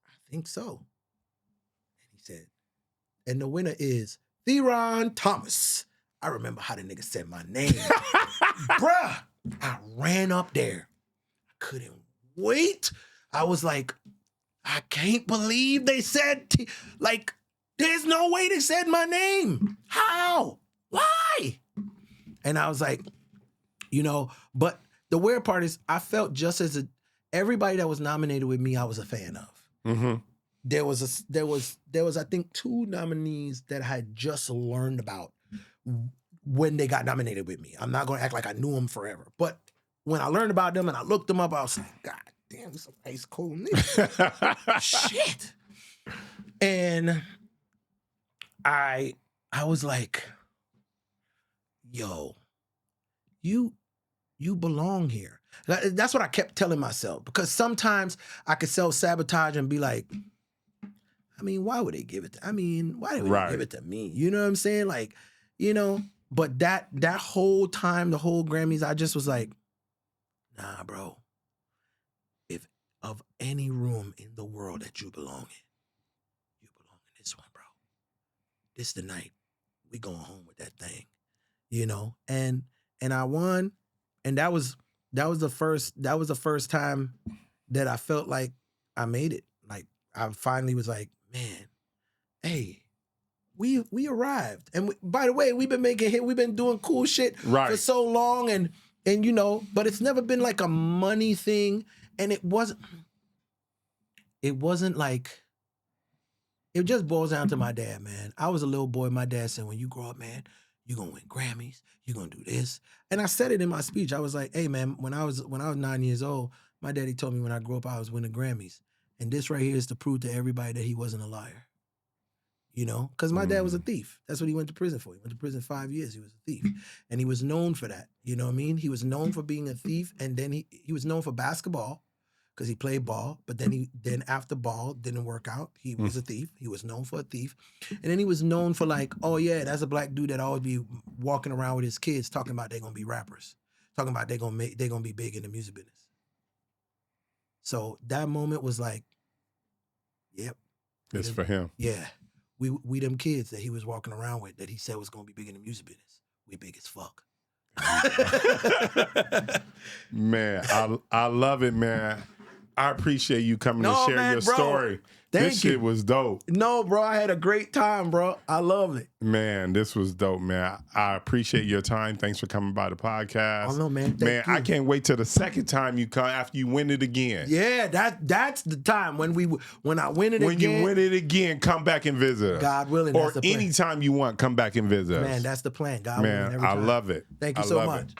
Speaker 1: "I think so." And he said, "And the winner is Theron Thomas." I remember how the nigga said my name. Bruh, I ran up there. I couldn't wait. I was like, I can't believe they said, like, there's no way they said my name. How? Why? And I was like, but the weird part is I felt just as everybody that was nominated with me, I was a fan of.
Speaker 4: Mm-hmm.
Speaker 1: There was I think 2 nominees that I had just learned about when they got nominated with me. I'm not going to act like I knew them forever, but when I learned about them and I looked them up, I was like, God damn, this is a nice, cool nigga. Shit. And I was like, yo, you belong here. That's what I kept telling myself, because sometimes I could self-sabotage and be like, I mean, why would they give it why would they give it to me? You know what I'm saying? Like, but that whole time, the whole Grammys, I just was like, nah, bro. If of any room in the world that you belong in this one, bro. This is the night. We going home with that thing. And I won. And that was the first time that I felt like I made it. Like I finally was like, man, hey, we arrived. And by the way, we've been making hit. We've been doing cool shit for so long, and but it's never been like a money thing. And it wasn't like, it just boils down to my dad, man. I was a little boy. My dad said, when you grow up, man, you're gonna win Grammys, you're gonna do this. And I said it in my speech. I was like, hey man, when I was 9 years old, my daddy told me when I grew up I was winning Grammys. And this right here is to prove to everybody that he wasn't a liar. Because my dad was a thief. That's what he went to prison for. He went to prison 5 years. He was a thief. And he was known for that. You know what I mean? He was known for being a thief. And then he was known for basketball because he played ball. But then after ball didn't work out, he was a thief. He was known for a thief. And then he was known for like, oh yeah, that's a black dude that always be walking around with his kids talking about they're going to be rappers. Talking about they're going to be big in the music business. So that moment was like, yep.
Speaker 4: It's for him.
Speaker 1: Yeah. We them kids that he was walking around with that he said was going to be big in the music business. We big as fuck.
Speaker 4: Man, I love it, man. I appreciate you coming to share your story. This shit was dope.
Speaker 1: No, bro, I had a great time, bro. I loved it.
Speaker 4: Man, this was dope, man. I appreciate your time. Thanks for coming by the podcast.
Speaker 1: Oh no, man. Thank you.
Speaker 4: I can't wait till the second time you come after you win it again.
Speaker 1: Yeah, that's the time when I win it again.
Speaker 4: When you win it again, come back and visit us.
Speaker 1: God willing.
Speaker 4: Or anytime you want, come back and visit us.
Speaker 1: Man, that's the plan. God
Speaker 4: willing. Man, I love it.
Speaker 1: Thank you so much.